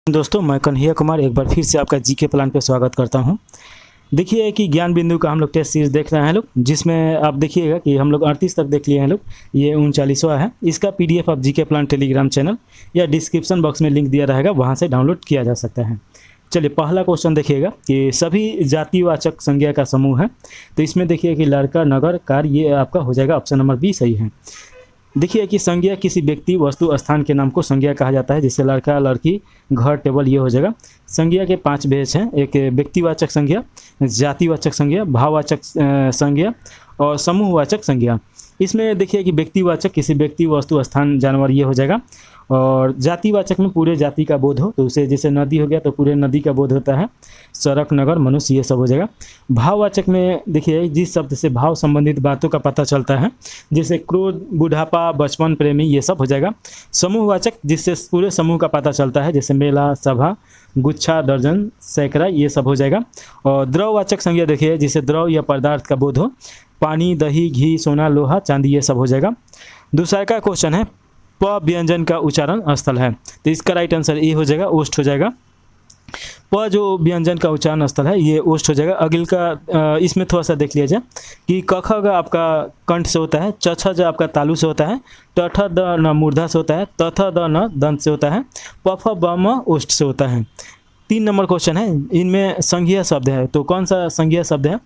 दोस्तों, मैं कन्हैया कुमार एक बार फिर से आपका जीके प्लान पे स्वागत करता हूं। देखिए कि ज्ञान बिंदु का हम लोग टेस्ट सीरीज देख रहे हैं लोग, जिसमें आप देखिएगा कि हम लोग 38 तक देख लिए हैं लोग। ये 39वां है। इसका पीडीएफ आप जीके प्लान टेलीग्राम चैनल या डिस्क्रिप्शन बॉक्स में लिंक दिया रहेगा, वहाँ से डाउनलोड किया जा सकता है। चलिए, पहला क्वेश्चन देखिएगा कि सभी जातिवाचक संज्ञा का समूह है। तो इसमें देखिए कि लड़का, नगर, कार, ये आपका हो जाएगा ऑप्शन नंबर बी सही है। देखिए कि संज्ञा किसी व्यक्ति, वस्तु, स्थान के नाम को संज्ञा कहा जाता है, जैसे लड़का, लड़की, घर, टेबल, ये हो जाएगा। संज्ञा के 5 भेद हैं। एक व्यक्तिवाचक संज्ञा, जातिवाचक संज्ञा, भाववाचक संज्ञा और समूहवाचक संज्ञा। इसमें देखिए कि व्यक्तिवाचक किसी व्यक्ति, वस्तु, स्थान, जानवर, ये हो जाएगा। और जातिवाचक में पूरे जाति का बोध हो, तो उसे जैसे नदी हो गया तो पूरे नदी का बोध होता है। सड़क, नगर, मनुष्य, ये सब हो जाएगा। भाववाचक में देखिए जिस शब्द से भाव संबंधित बातों का पता चलता है, जैसे क्रोध, बुढ़ापा, बचपन, प्रेमी, ये सब हो जाएगा। समूहवाचक जिससे पूरे समूह का पता चलता है, जैसे मेला, सभा, गुच्छा, दर्जन, सैकड़ा, ये सब हो जाएगा। और द्रववाचक संज्ञा देखिए जिसे द्रव या पदार्थ का बोध हो, पानी, दही, घी, सोना, लोहा, चांदी, ये सब हो जाएगा। दूसरा का क्वेश्चन है प व्यंजन का उच्चारण स्थल है, तो इसका राइट आंसर ए हो जाएगा, ओष्ठ हो जाएगा। प जो व्यंजन का उच्चारण स्थल है ये ओष्ठ हो जाएगा। अगले का इसमें थोड़ा सा देख लिया जाए कि क ख ग आपका कंठ से होता है, च छ ज आपका तालु से होता है, ट ठ द न मूर्धा से होता है, त थ द न दंत से होता है, प फ ब म ओष्ठ से होता है। 3 नंबर क्वेश्चन है, इनमें संज्ञा शब्द है, तो कौन सा संज्ञा शब्द है?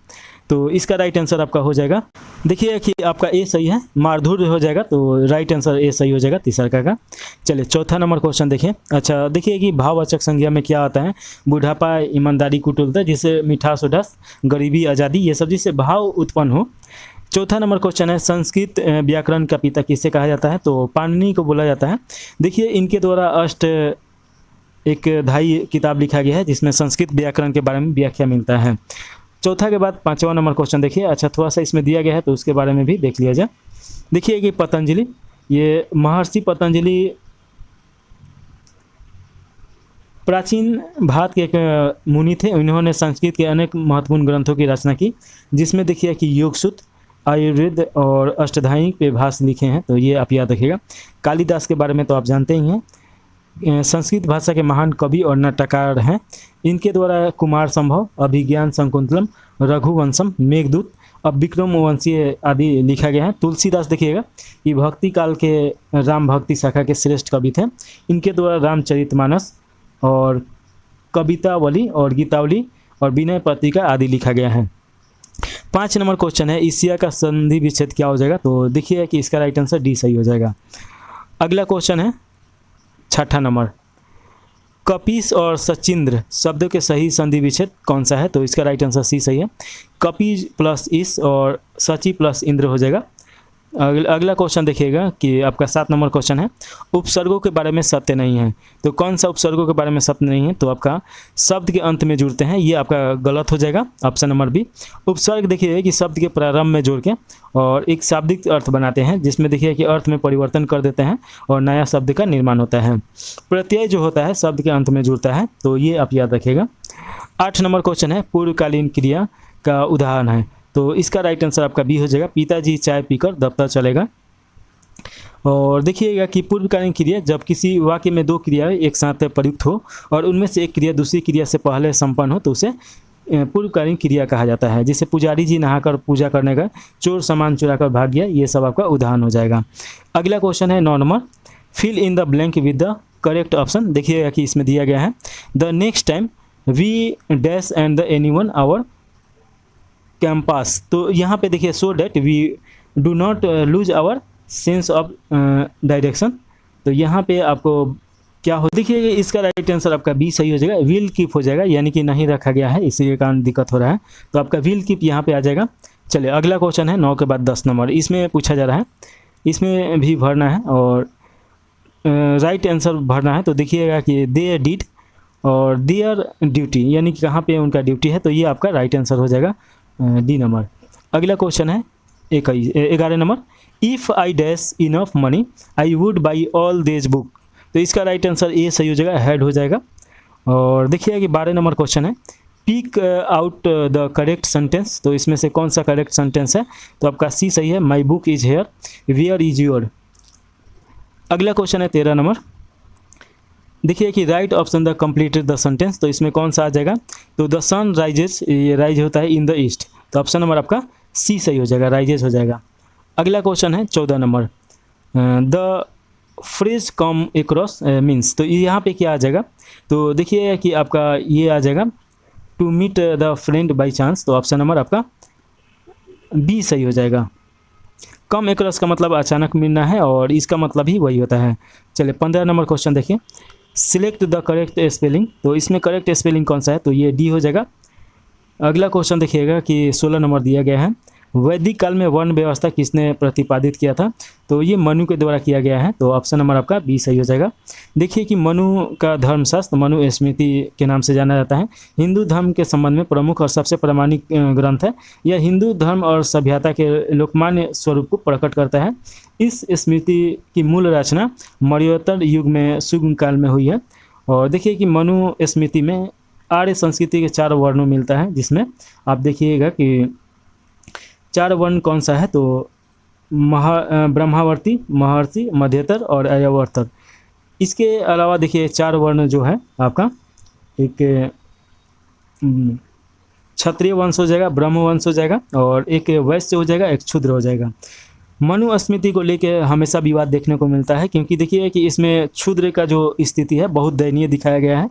तो इसका राइट आंसर आपका हो जाएगा, देखिए कि आपका ए सही है, मारधुर हो जाएगा, तो राइट आंसर ए सही हो जाएगा तीसरा का। चलिए, चौथा नंबर क्वेश्चन देखिए। अच्छा, देखिए कि भाववाचक संज्ञा में क्या आता है? बुढ़ापा, ईमानदारी, कुटिलता, जिससे मिठास उठास, गरीबी, आज़ादी, ये सब जिससे भाव उत्पन्न हो। चौथा नंबर क्वेश्चन है संस्कृत व्याकरण का पिता किसे कहा जाता है? तो पाणिनि को बोला जाता है। देखिए इनके द्वारा एक धाई किताब लिखा गया है जिसमें संस्कृत व्याकरण के बारे में व्याख्या मिलता है। चौथा के बाद 5वां नंबर क्वेश्चन देखिए। अच्छा, थोड़ा सा इसमें दिया गया है तो उसके बारे में भी देख लिया जाए। देखिए कि पतंजलि, ये महर्षि पतंजलि प्राचीन भारत के एक मुनि थे। इन्होंने संस्कृत के अनेक महत्वपूर्ण ग्रंथों की रचना की, जिसमें देखिए कि योगसूत्र, आयुर्वेद और अष्टधाई पे भाष्य लिखे हैं, तो ये आप याद रखिएगा। कालिदास के बारे में तो आप जानते ही हैं, संस्कृत भाषा के महान कवि और नाटककार हैं। इनके द्वारा कुमार संभव, अभिज्ञान शकुंतलम, रघुवंशम, मेघदूत, अब विक्रम वंशीय आदि लिखा गया है। तुलसीदास देखिएगा कि भक्ति काल के राम भक्ति शाखा के श्रेष्ठ कवि थे। इनके द्वारा रामचरितमानस और कवितावली और गीतावली और विनय पत्रिका आदि लिखा गया है। 5 नंबर क्वेश्चन है एशिया का संधि विच्छेद क्या हो जाएगा? तो देखिए कि इसका राइट आंसर डी सही हो जाएगा। अगला क्वेश्चन है 6ठा नंबर, कपीस और सचिंद्र शब्दों के सही संधि विच्छेद कौन सा है? तो इसका राइट आंसर सी सही है। कपी प्लस इस और सची प्लस इंद्र हो जाएगा। अगला क्वेश्चन देखिएगा कि आपका 7 नंबर क्वेश्चन है उपसर्गों के बारे में सत्य नहीं है। तो कौन सा उपसर्गों के बारे में सत्य नहीं है? तो आपका शब्द के अंत में जुड़ते हैं, ये आपका गलत हो जाएगा, ऑप्शन नंबर बी। उपसर्ग देखिए कि शब्द के प्रारंभ में जोड़ के और एक शाब्दिक अर्थ बनाते हैं, जिसमें देखिए कि अर्थ में परिवर्तन कर देते हैं और नया शब्द का निर्माण होता है। प्रत्यय जो होता है शब्द के अंत में जुड़ता है, तो ये आप याद रखिएगा। 8 नंबर क्वेश्चन है पूर्वकालीन क्रिया का उदाहरण है। तो इसका राइट आंसर आपका बी हो जाएगा, पिताजी चाय पीकर दफ्तर चलेगा। और देखिएगा कि पूर्वकालीन क्रिया जब किसी वाक्य में 2 क्रियाएं एक साथ प्रयुक्त हो और उनमें से एक क्रिया दूसरी क्रिया से पहले संपन्न हो, तो उसे पूर्वकालीन क्रिया कहा जाता है। जैसे पुजारी जी नहाकर पूजा करने गए, चोर सामान चुरा कर भाग गया, ये सब आपका उदाहरण हो जाएगा। अगला क्वेश्चन है 9 number, fill in the blank with the correct option. देखिएगा कि इसमें दिया गया है the next time we dash and the anyone our campus. तो यहाँ पे देखिए so that we do not lose our sense of direction. तो यहाँ पे आपको क्या हो, देखिए इसका राइट आंसर आपका बी सही हो जाएगा, विल कीप हो जाएगा, यानी कि नहीं रखा गया है, इसी के कारण दिक्कत हो रहा है, तो आपका विल कीप यहाँ पे आ जाएगा। चलिए, अगला क्वेश्चन है 9 के बाद 10 नंबर। इसमें पूछा जा रहा है, इसमें भी भरना है और राइट आंसर भरना है। तो देखिएगा कि देयर डिड और देयर ड्यूटी, यानी कि कहाँ पे उनका ड्यूटी है, तो ये आपका राइट आंसर हो जाएगा डी नंबर। अगला क्वेश्चन है 11 number, if I dash enough money I would buy all this book. तो इसका राइट आंसर ए सही हो जाएगा, हेड हो जाएगा। और देखिए कि 12 नंबर क्वेश्चन है pick out the correct sentence. तो इसमें से कौन सा करेक्ट सेंटेंस है? तो आपका सी सही है, my book is here, where is your. अगला क्वेश्चन है 13 नंबर, देखिए कि right option the completed the sentence, तो इसमें कौन सा आ जाएगा? तो द सन राइजेस, ये राइज होता है इन द ईस्ट, तो ऑप्शन नंबर आपका सी सही हो जाएगा, राइजेस हो जाएगा। अगला क्वेश्चन है 14 number, the phrase come across means, तो यहाँ पे क्या आ जाएगा? तो देखिए कि आपका ये आ जाएगा to meet the friend by chance, तो ऑप्शन नंबर आपका बी सही हो जाएगा। कम एक्रॉस का मतलब अचानक मिलना है और इसका मतलब ही वही होता है। चलिए 15 नंबर क्वेश्चन देखिए, सिलेक्ट द करेक्ट स्पेलिंग, तो इसमें करेक्ट स्पेलिंग कौन सा है? तो ये डी हो जाएगा। अगला क्वेश्चन देखिएगा कि 16 नंबर दिया गया है, वैदिक काल में वर्ण व्यवस्था किसने प्रतिपादित किया था? तो ये मनु के द्वारा किया गया है, तो ऑप्शन नंबर आपका बी सही हो जाएगा। देखिए कि मनु का धर्मशास्त्र मनु स्मृति के नाम से जाना जाता है, हिंदू धर्म के संबंध में प्रमुख और सबसे प्रामाणिक ग्रंथ है। यह हिंदू धर्म और सभ्यता के लोकमान्य स्वरूप को प्रकट करता है। इस स्मृति की मूल रचना मौर्योत्तर युग में शुंग काल में हुई है। और देखिए कि मनु स्मृति में आर्य संस्कृति के 4 वर्णों मिलता है, जिसमें आप देखिएगा कि 4 वर्ण कौन सा है? तो ब्रह्मावर्ती, महर्षि, मध्यतर और आर्यावर्तर। इसके अलावा देखिए 4 वर्ण जो है आपका, एक क्षत्रिय वंश हो जाएगा, ब्रह्म वंश हो जाएगा और एक वैश्य हो जाएगा, एक क्षूद्र हो जाएगा। मनु स्मृति को लेके हमेशा विवाद देखने को मिलता है, क्योंकि देखिए कि इसमें क्षूद्र का जो स्थिति है बहुत दयनीय दिखाया गया है।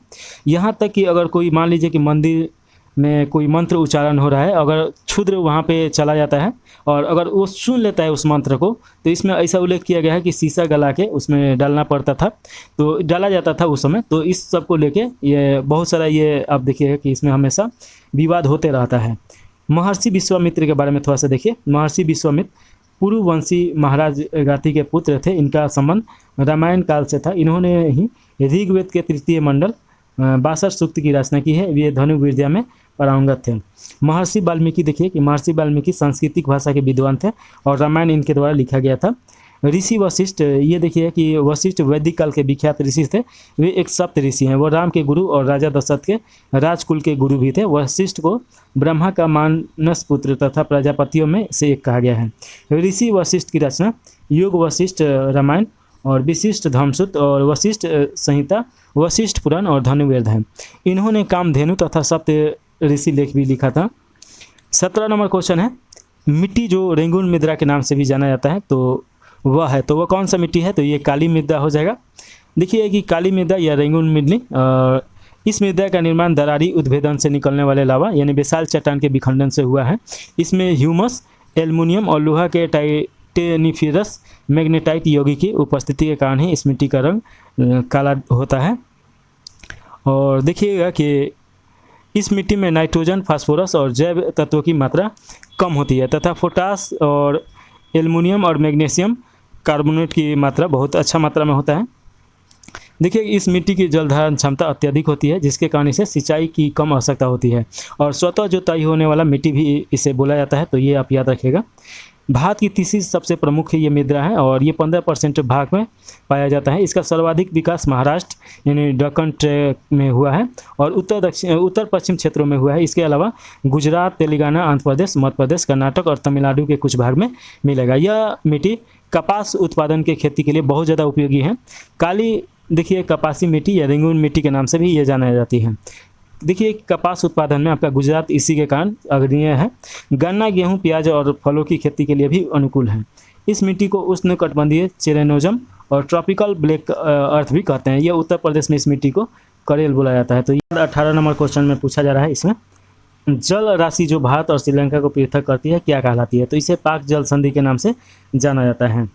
यहाँ तक कि अगर कोई मान लीजिए कि मंदिर में कोई मंत्र उच्चारण हो रहा है, अगर क्षुद्र वहाँ पे चला जाता है और अगर वो सुन लेता है उस मंत्र को, तो इसमें ऐसा उल्लेख किया गया है कि शीशा गला के उसमें डालना पड़ता था, तो डाला जाता था उस समय। तो इस सब को लेके ये बहुत सारा ये आप देखिए कि इसमें हमेशा विवाद होते रहता है। महर्षि विश्वामित्र के बारे में थोड़ा सा देखिए। महर्षि विश्वामित्र पुरुवंशी महाराज गाति के पुत्र थे। इनका संबंध रामायण काल से था। इन्होंने ही ऋग्वेद के 3 मंडल 62 सूक्त की रचना की है। ये धनु विद्या में पारंगत थे। महर्षि वाल्मीकि देखिए कि महर्षि वाल्मीकि सांस्कृतिक भाषा के विद्वान थे और रामायण इनके द्वारा लिखा गया था। ऋषि वशिष्ठ, ये देखिए कि वशिष्ठ वैदिक काल के विख्यात ऋषि थे। वे एक सप्त ऋषि हैं। वो राम के गुरु और राजा दशरथ के राजकुल के गुरु भी थे। वशिष्ठ को ब्रह्मा का मानस पुत्र तथा प्रजापतियों में से एक कहा गया है। ऋषि वशिष्ठ की रचना योग वशिष्ठ रामायण और विशिष्ट धर्मसूत्र और वशिष्ठ संहिता, वशिष्ठ पुराण और धनुर्वेद है। इन्होंने कामधेनु तथा सप्त ऋषि लेख भी लिखा था। 17 नंबर क्वेश्चन है, मिट्टी जो रेंगुन मृदा के नाम से भी जाना जाता है तो वह कौन सा मिट्टी है? तो ये काली मृदा हो जाएगा। देखिए कि काली मृदा या रेंगुन मिट्टी, इस मृदा का निर्माण दरारी उद्भेदन से निकलने वाले लावा यानी विशाल चट्टान के विखंडन से हुआ है। इसमें ह्यूमस, एल्युमिनियम और लोहा के टाइटेनिफरस मैग्नेटाइट यौगिक की उपस्थिति के कारण ही इस मिट्टी का रंग काला होता है। और देखिएगा कि इस मिट्टी में नाइट्रोजन, फास्फोरस और जैव तत्वों की मात्रा कम होती है तथा पोटास और एल्युमिनियम और मैग्नीशियम कार्बोनेट की मात्रा बहुत अच्छा मात्रा में होता है। देखिए इस मिट्टी की जल धारण क्षमता अत्यधिक होती है, जिसके कारण इसे सिंचाई की कम आवश्यकता होती है और स्वतः जुताई होने वाला मिट्टी भी इसे बोला जाता है। तो ये आप याद रखिएगा। भारत की तीसरी सबसे प्रमुख ये मृदा है और ये 15% भाग में पाया जाता है। इसका सर्वाधिक विकास महाराष्ट्र यानी दक्कन ट्रैक में हुआ है और उत्तर पश्चिम क्षेत्रों में हुआ है। इसके अलावा गुजरात, तेलंगाना, आंध्र प्रदेश, मध्य प्रदेश, कर्नाटक और तमिलनाडु के कुछ भाग में मिलेगा। यह मिट्टी कपास उत्पादन के खेती के लिए बहुत ज़्यादा उपयोगी है। काली देखिए कपासी मिट्टी या रेंगुन मिट्टी के नाम से भी ये जाना जाती है। देखिए कपास उत्पादन में आपका गुजरात इसी के कारण अग्रणीय है। गन्ना, गेहूं, प्याज और फलों की खेती के लिए भी अनुकूल है। इस मिट्टी को उष्णकटिबंधीय चेरेनोजम और ट्रॉपिकल ब्लैक अर्थ भी कहते हैं। यह उत्तर प्रदेश में इस मिट्टी को करेल बोला जाता है। तो ये 18 नंबर क्वेश्चन में पूछा जा रहा है। इसमें जल राशि जो भारत और श्रीलंका को पृथक करती है क्या कहलाती है? तो इसे पाक जल संधि के नाम से जाना जाता है।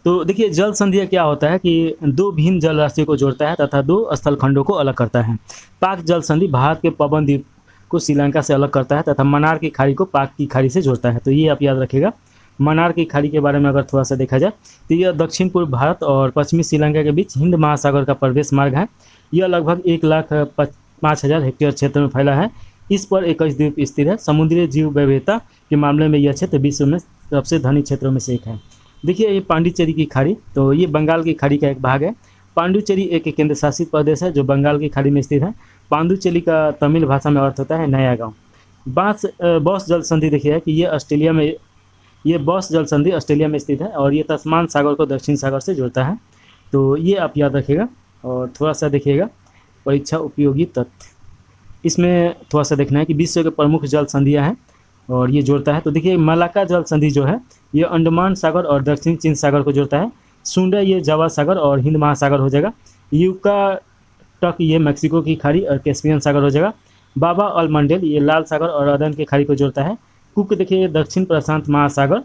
तो देखिए जल संधि क्या होता है कि 2 भिन्न जल राशियों को जोड़ता है तथा 2 स्थल खंडों को अलग करता है। पाक जल संधि भारत के पवन द्वीप को श्रीलंका से अलग करता है तथा मन्नार की खाड़ी को पाक की खाड़ी से जोड़ता है। तो ये आप याद रखिएगा। मन्नार की खाड़ी के बारे में अगर थोड़ा सा देखा जाए तो यह दक्षिण पूर्व भारत और पश्चिमी श्रीलंका के बीच हिंद महासागर का प्रवेश मार्ग है। यह लगभग 1,05,000 हेक्टेयर क्षेत्र में फैला है। इस पर 21 द्वीप स्थित है। समुद्री जीव विविधता के मामले में यह क्षेत्र विश्व में सबसे धनी क्षेत्रों में से एक है। देखिए ये पांडिचेरी की खाड़ी, तो ये बंगाल की खाड़ी का एक भाग है। पांडुचेरी एक केंद्र शासित प्रदेश है जो बंगाल की खाड़ी में स्थित है। पांडुचेरी का तमिल भाषा में अर्थ होता है नया गांव। बॉस जल संधि देखिए कि ये बॉस जल संधि ऑस्ट्रेलिया में स्थित है और ये तस्मान सागर को दक्षिण सागर से जोड़ता है। तो ये आप याद रखिएगा। और थोड़ा सा देखिएगा परीक्षा उपयोगी तथ्य, इसमें थोड़ा सा देखना है कि विश्व के प्रमुख जल संधियाँ हैं और ये जोड़ता है। तो देखिए मलाक्का जल संधि जो है ये अंडमान सागर और दक्षिण चीन सागर को जोड़ता है। सुंडा ये जावा सागर और हिंद महासागर हो जाएगा। यूका टक ये मैक्सिको की खाड़ी और कैस्पियन सागर हो जाएगा। बाबा अल मंडेल ये लाल सागर और अदन की खाड़ी को जोड़ता है। कुक देखिए दक्षिण प्रशांत महासागर,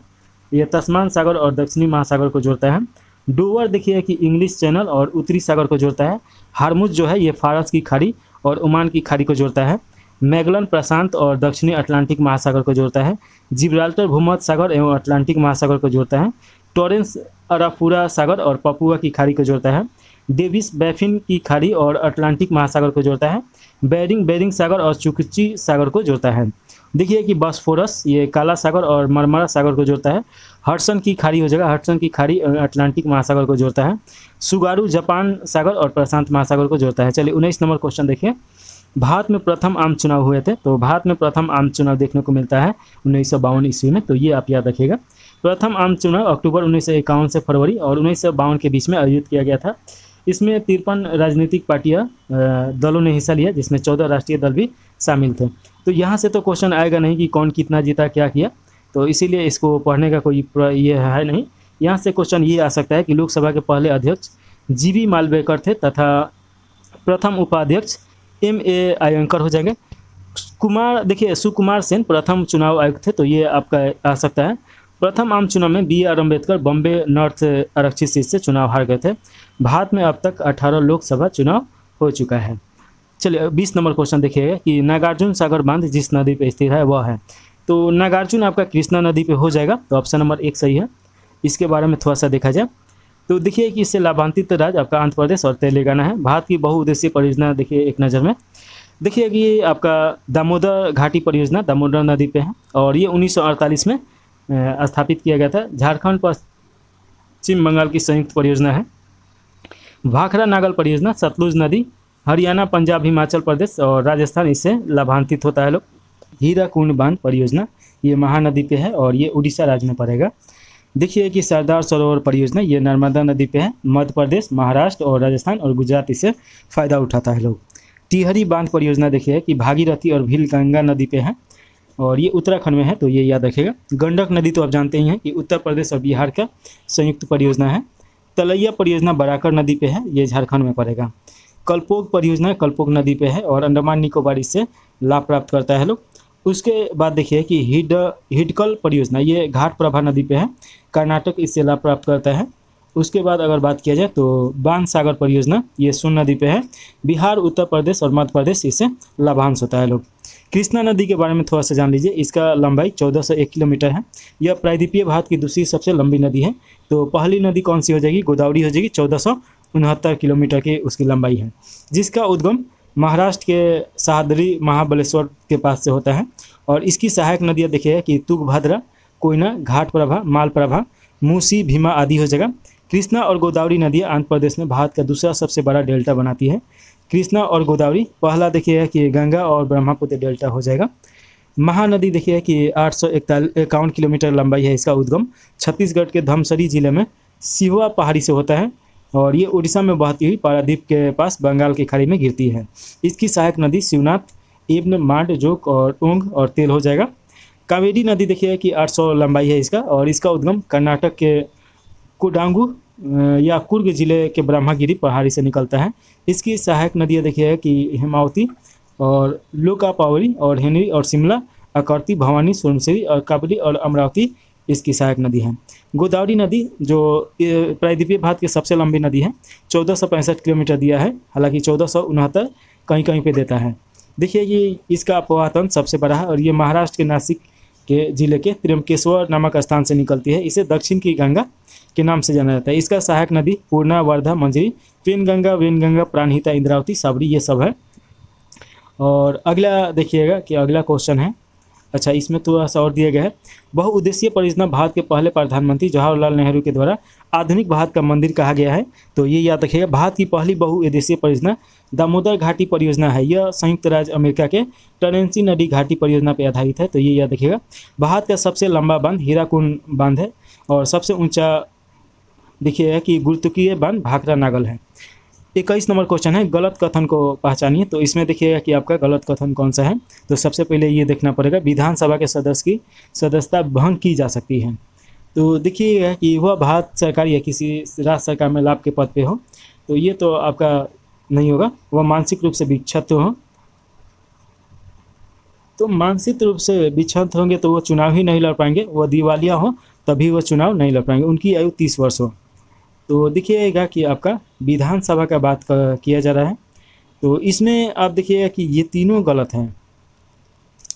ये तस्मान सागर और दक्षिणी महासागर को जोड़ता है। डोवर देखिए कि इंग्लिश चैनल और उत्तरी सागर को जोड़ता है। हार्मुज जो है ये फारस की खाड़ी और ओमान की खाड़ी को जोड़ता है। मैगलन प्रशांत और दक्षिणी अटलांटिक महासागर को जोड़ता है। जिब्राल्टर भूमध्य सागर एवं अटलांटिक महासागर को जोड़ता है। टॉरेंस अराफुरा सागर और पपुआ की खाड़ी को जोड़ता है। डेविस बैफिन की खाड़ी और अटलांटिक महासागर को जोड़ता है। बेरिंग सागर और चुकची सागर को जोड़ता है। देखिए कि बॉस्फोरस ये काला सागर और मरमरा सागर को जोड़ता है। हडसन की खाड़ी हो जाएगा, हडसन की खाड़ी अटलांटिक महासागर को जोड़ता है। सुगारू जापान सागर और प्रशांत महासागर को जोड़ता है। चलिए 19 नंबर क्वेश्चन देखिए, भारत में प्रथम आम चुनाव हुए थे। तो भारत में प्रथम आम चुनाव देखने को मिलता है 1952 ईस्वी में, तो ये आप याद रखिएगा। प्रथम आम चुनाव अक्टूबर 1951 से फरवरी और 1952 के बीच में आयोजित किया गया था। इसमें 53 राजनीतिक पार्टियां दलों ने हिस्सा लिया, जिसमें 14 राष्ट्रीय दल भी शामिल थे। तो यहाँ से तो क्वेश्चन आएगा नहीं कि कौन कितना जीता क्या किया, तो इसीलिए इसको पढ़ने का कोई ये है नहीं। यहाँ से क्वेश्चन ये आ सकता है कि लोकसभा के पहले अध्यक्ष जीवी मालवेकर थे तथा प्रथम उपाध्यक्ष MA अयंकर हो जाएंगे। कुमार देखिए सुकुमार सेन प्रथम चुनाव आयुक्त थे, तो ये आपका आ सकता है। प्रथम आम चुनाव में BR अम्बेडकर बॉम्बे नॉर्थ आरक्षित सीट से चुनाव हार गए थे। भारत में अब तक 18 लोकसभा चुनाव हो चुका है। चलिए 20 नंबर क्वेश्चन देखिएगा कि नागार्जुन सागर बांध जिस नदी पे स्थित है वह है। तो नागार्जुन आपका कृष्णा नदी पे हो जाएगा, तो ऑप्शन नंबर 1 सही है। इसके बारे में थोड़ा सा देखा जाए तो देखिए कि इससे लाभान्वित राज्य आपका आंध्र प्रदेश और तेलंगाना है। भारत की बहुउद्देशीय परियोजना देखिए एक नज़र में देखिए कि ये आपका दामोदर घाटी परियोजना दामोदर नदी पे है और ये 1948 में स्थापित किया गया था। झारखंड पश्चिम बंगाल की संयुक्त परियोजना है। भाखड़ा नागल परियोजना सतलुज नदी, हरियाणा पंजाब हिमाचल प्रदेश और राजस्थान इससे लाभान्वित होता है लोग। हीराकुंड बांध परियोजना ये महानदी पे है और ये उड़ीसा राज्य में पड़ेगा। देखिए कि सरदार सरोवर परियोजना ये नर्मदा नदी पे है। मध्य प्रदेश, महाराष्ट्र और राजस्थान और गुजरात इससे फ़ायदा उठाता है लोग। टिहरी बांध परियोजना देखिए कि भागीरथी और भील गंगा नदी पे है और ये उत्तराखंड में है, तो ये याद रखिएगा। गंडक नदी तो आप जानते ही हैं कि उत्तर प्रदेश और बिहार का संयुक्त परियोजना है। तलैया परियोजना बराकर नदी पे है, ये झारखंड में पड़ेगा। कलपोग परियोजना कलपोग नदी पे है और अंडमान निकोबार इससे लाभ प्राप्त करता है लोग। उसके बाद देखिए कि हिडकल परियोजना ये घाट प्रभा नदी पे है, कर्नाटक इससे लाभ प्राप्त करता है। उसके बाद अगर बात किया जाए तो बाण सागर परियोजना ये सोन नदी पे है, बिहार, उत्तर प्रदेश और मध्य प्रदेश इससे लाभांश होता है लोग। कृष्णा नदी के बारे में थोड़ा सा जान लीजिए, इसका लंबाई 1401 किलोमीटर है। यह प्रायद्वीपीय भारत की दूसरी सबसे लंबी नदी है। तो पहली नदी कौन सी हो जाएगी? गोदावरी हो जाएगी, 1469 किलोमीटर की उसकी लंबाई है, जिसका उद्गम महाराष्ट्र के सहादरी महाबलेश्वर के पास से होता है। और इसकी सहायक नदियाँ देखिए कि तुंगभद्रा, कोयना, घाटप्रभा, मालप्रभा, मूसी, भीमा आदि हो जाएगा। कृष्णा और गोदावरी नदियाँ आंध्र प्रदेश में भारत का दूसरा सबसे बड़ा डेल्टा बनाती है। कृष्णा और गोदावरी, पहला देखिए कि गंगा और ब्रह्मपुत्र डेल्टा हो जाएगा। महानदी देखिए कि 851 किलोमीटर लंबाई है, इसका उद्गम छत्तीसगढ़ के धमसरी जिले में सिहुआ पहाड़ी से होता है और ये उड़ीसा में बहती हुई पारादीप के पास बंगाल की खाड़ी में गिरती है। इसकी सहायक नदी शिवनाथ, इब्न, मांड, जोक और ओंग और तेल हो जाएगा। कावेरी नदी देखिए कि 800 लंबाई है इसका और इसका उद्गम कर्नाटक के कोडांगू या कुर्ग जिले के ब्रह्मगिरी पहाड़ी से निकलता है। इसकी सहायक नदियाँ देखिए कि हेमावती और लोकापावरी और हेनरी और शिमला, अकर्ती, भवानी, सोनसरी और काबली और अमरावती इसकी सहायक नदी है। गोदावरी नदी जो प्रायद्वीपीय भारत की सबसे लंबी नदी है, 1465 किलोमीटर दिया है, हालांकि 1469 कहीं कहीं पे देता है। देखिए ये इसका अपवाहतन सबसे बड़ा है और ये महाराष्ट्र के नासिक के जिले के त्र्यंबकेश्वर नामक स्थान से निकलती है। इसे दक्षिण की गंगा के नाम से जाना जाता है। इसका सहायक नदी पूर्णा, वर्धा, मंजरी, पेनगंगा, वेनगंगा, प्राणहिता, इंद्रावती, साबरी ये सब है। और अगला देखिएगा कि अगला क्वेश्चन है, अच्छा इसमें थोड़ा सा और दिया गया है। बहुउद्देशीय परियोजना भारत के पहले प्रधानमंत्री जवाहरलाल नेहरू के द्वारा आधुनिक भारत का मंदिर कहा गया है। तो ये याद रखिएगा, भारत की पहली बहुउद्देशीय परियोजना दामोदर घाटी परियोजना है। यह संयुक्त राज्य अमेरिका के टरेंसी नदी घाटी परियोजना पर आधारित है, तो ये याद रखिएगा। भारत का सबसे लंबा बांध हीराकुंड बांध है और सबसे ऊंचा देखिएगा कि गुरुत्वकीय बांध भाखड़ा नागल है। 21 नंबर क्वेश्चन है, गलत कथन को पहचानिए। तो इसमें देखिएगा कि आपका गलत कथन कौन सा है। तो सबसे पहले ये देखना पड़ेगा, विधानसभा के सदस्य की सदस्यता भंग की जा सकती है। तो देखिएगा कि वह भारत सरकार या किसी राज्य सरकार में लाभ के पद पे हो, तो ये तो आपका नहीं होगा। वह मानसिक रूप से विक्षत हो, तो मानसिक रूप से विक्षत होंगे तो वो चुनाव ही नहीं लड़ पाएंगे। वह दिवालिया हो तभी वो चुनाव नहीं लड़ पाएंगे। उनकी आयु 30 वर्ष हो। तो देखिएगा कि आपका विधानसभा का बात किया जा रहा है। तो इसमें आप देखिएगा कि ये तीनों गलत हैं।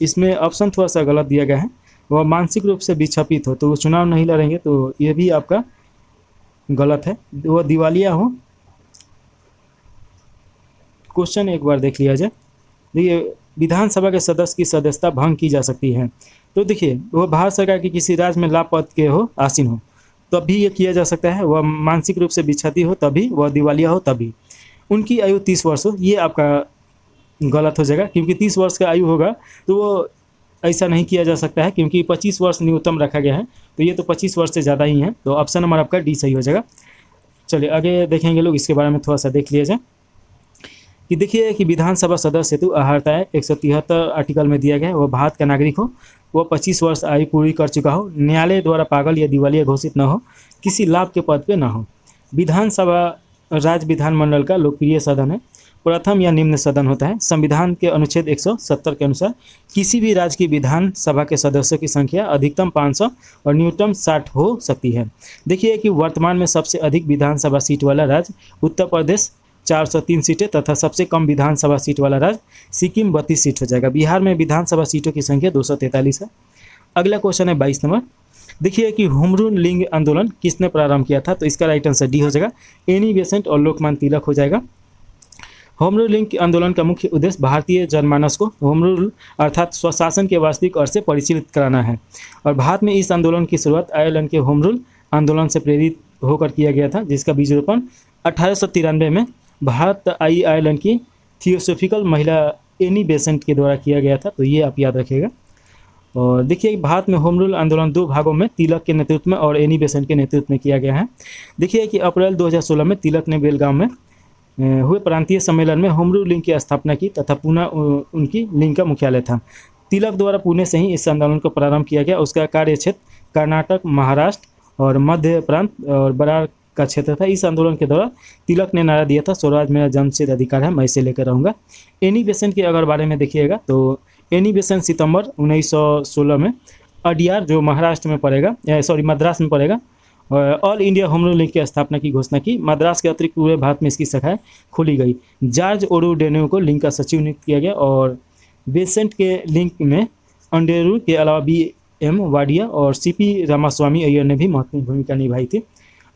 इसमें ऑप्शन थोड़ा सा गलत दिया गया है। वह मानसिक रूप से विक्षेपित हो तो वो चुनाव नहीं लड़ेंगे, तो ये भी आपका गलत है। वह दिवालिया हो, क्वेश्चन एक बार देख लिया जाए। देखिए, विधानसभा के सदस्य की सदस्यता भंग की जा सकती है। तो देखिए, वह भारत सरकार के किसी राज्य में लाभ पद के हो, आसीन हो, तभी ये किया जा सकता है। वह मानसिक रूप से विक्षति हो तभी, वह दिवालिया हो तभी, उनकी आयु 30 वर्ष हो, ये आपका गलत हो जाएगा। क्योंकि 30 वर्ष का आयु होगा तो वो ऐसा नहीं किया जा सकता है, क्योंकि 25 वर्ष न्यूनतम रखा गया है। तो ये तो 25 वर्ष से ज़्यादा ही है। तो ऑप्शन नंबर आपका डी सही हो जाएगा। चलिए आगे देखेंगे लोग, इसके बारे में थोड़ा सा देख लिया जाए कि देखिए कि विधानसभा सदस्य हेतु अर्हता है 173 आर्टिकल में दिया गया है। वह भारत का नागरिक हो, वह 25 वर्ष आयु पूरी कर चुका हो, न्यायालय द्वारा पागल या दिवालिया घोषित न हो, किसी लाभ के पद पे न हो। विधानसभा राज्य विधानमंडल का लोकप्रिय सदन है, प्रथम या निम्न सदन होता है। संविधान के अनुच्छेद 170 के अनुसार किसी भी राज्य की विधानसभा के सदस्यों की संख्या अधिकतम 500 और न्यूनतम 60 हो सकती है। देखिए कि वर्तमान में सबसे अधिक विधानसभा सीट वाला राज्य उत्तर प्रदेश 403 सीटें तथा सबसे कम विधानसभा सीट वाला राज्य सिक्किम 32 सीट हो जाएगा। बिहार में विधानसभा सीटों की संख्या 243 है। अगला क्वेश्चन है 22 नंबर। देखिए कि होम रूल लिंग आंदोलन किसने प्रारंभ किया था। तो इसका राइट आंसर डी हो जाएगा, एनी बेसेंट और लोकमान्य तिलक हो जाएगा। होम रूल लिंग आंदोलन का मुख्य उद्देश्य भारतीय जनमानस को होम रूल अर्थात स्वशासन के वास्तविक अर्थ से परिचित कराना है। और भारत में इस आंदोलन की शुरुआत आयरलैंड के होम रूल आंदोलन से प्रेरित होकर किया गया था, जिसका बीजरोपण 1893 में भारत आई आयरलैंड की थियोसोफिकल महिला एनी बेसेंट के द्वारा किया गया था। तो ये आप याद रखिएगा। और देखिए, भारत में होम रूल आंदोलन 2 भागों में तिलक के नेतृत्व में और एनी बेसेंट के नेतृत्व में किया गया है। देखिए कि अप्रैल 2016 में तिलक ने बेलगांव में हुए प्रांतीय सम्मेलन में होम रूल लिंग की स्थापना की तथा पुणे उनकी लिंग का मुख्यालय था। तिलक द्वारा पुणे से ही इस आंदोलन को प्रारंभ किया गया। उसका कार्य क्षेत्र कर्नाटक, महाराष्ट्र और मध्य प्रांत और बरार का क्षेत्र था। इस आंदोलन के दौरान तिलक ने नारा दिया था, स्वराज मेरा जन्मसिद्ध अधिकार है, मैं इसे लेकर रहूँगा। एनी बेसेंट के अगर बारे में देखिएगा तो एनी बेसेंट सितंबर 1916 में अडियार, जो महाराष्ट्र में पड़ेगा, मद्रास में पड़ेगा, all India home rule league की स्थापना की घोषणा की। मद्रास के अतिरिक्त पूरे भारत में इसकी शाखाएं खोली गई। जॉर्ज ओरुडेन्यू को लिंग का सचिव नियुक्त किया गया और बेसेंट के लिंग में अंडेरू के अलावा BM वाडिया और CP रामास्वामी अय्यर ने भी महत्वपूर्ण भूमिका निभाई थी।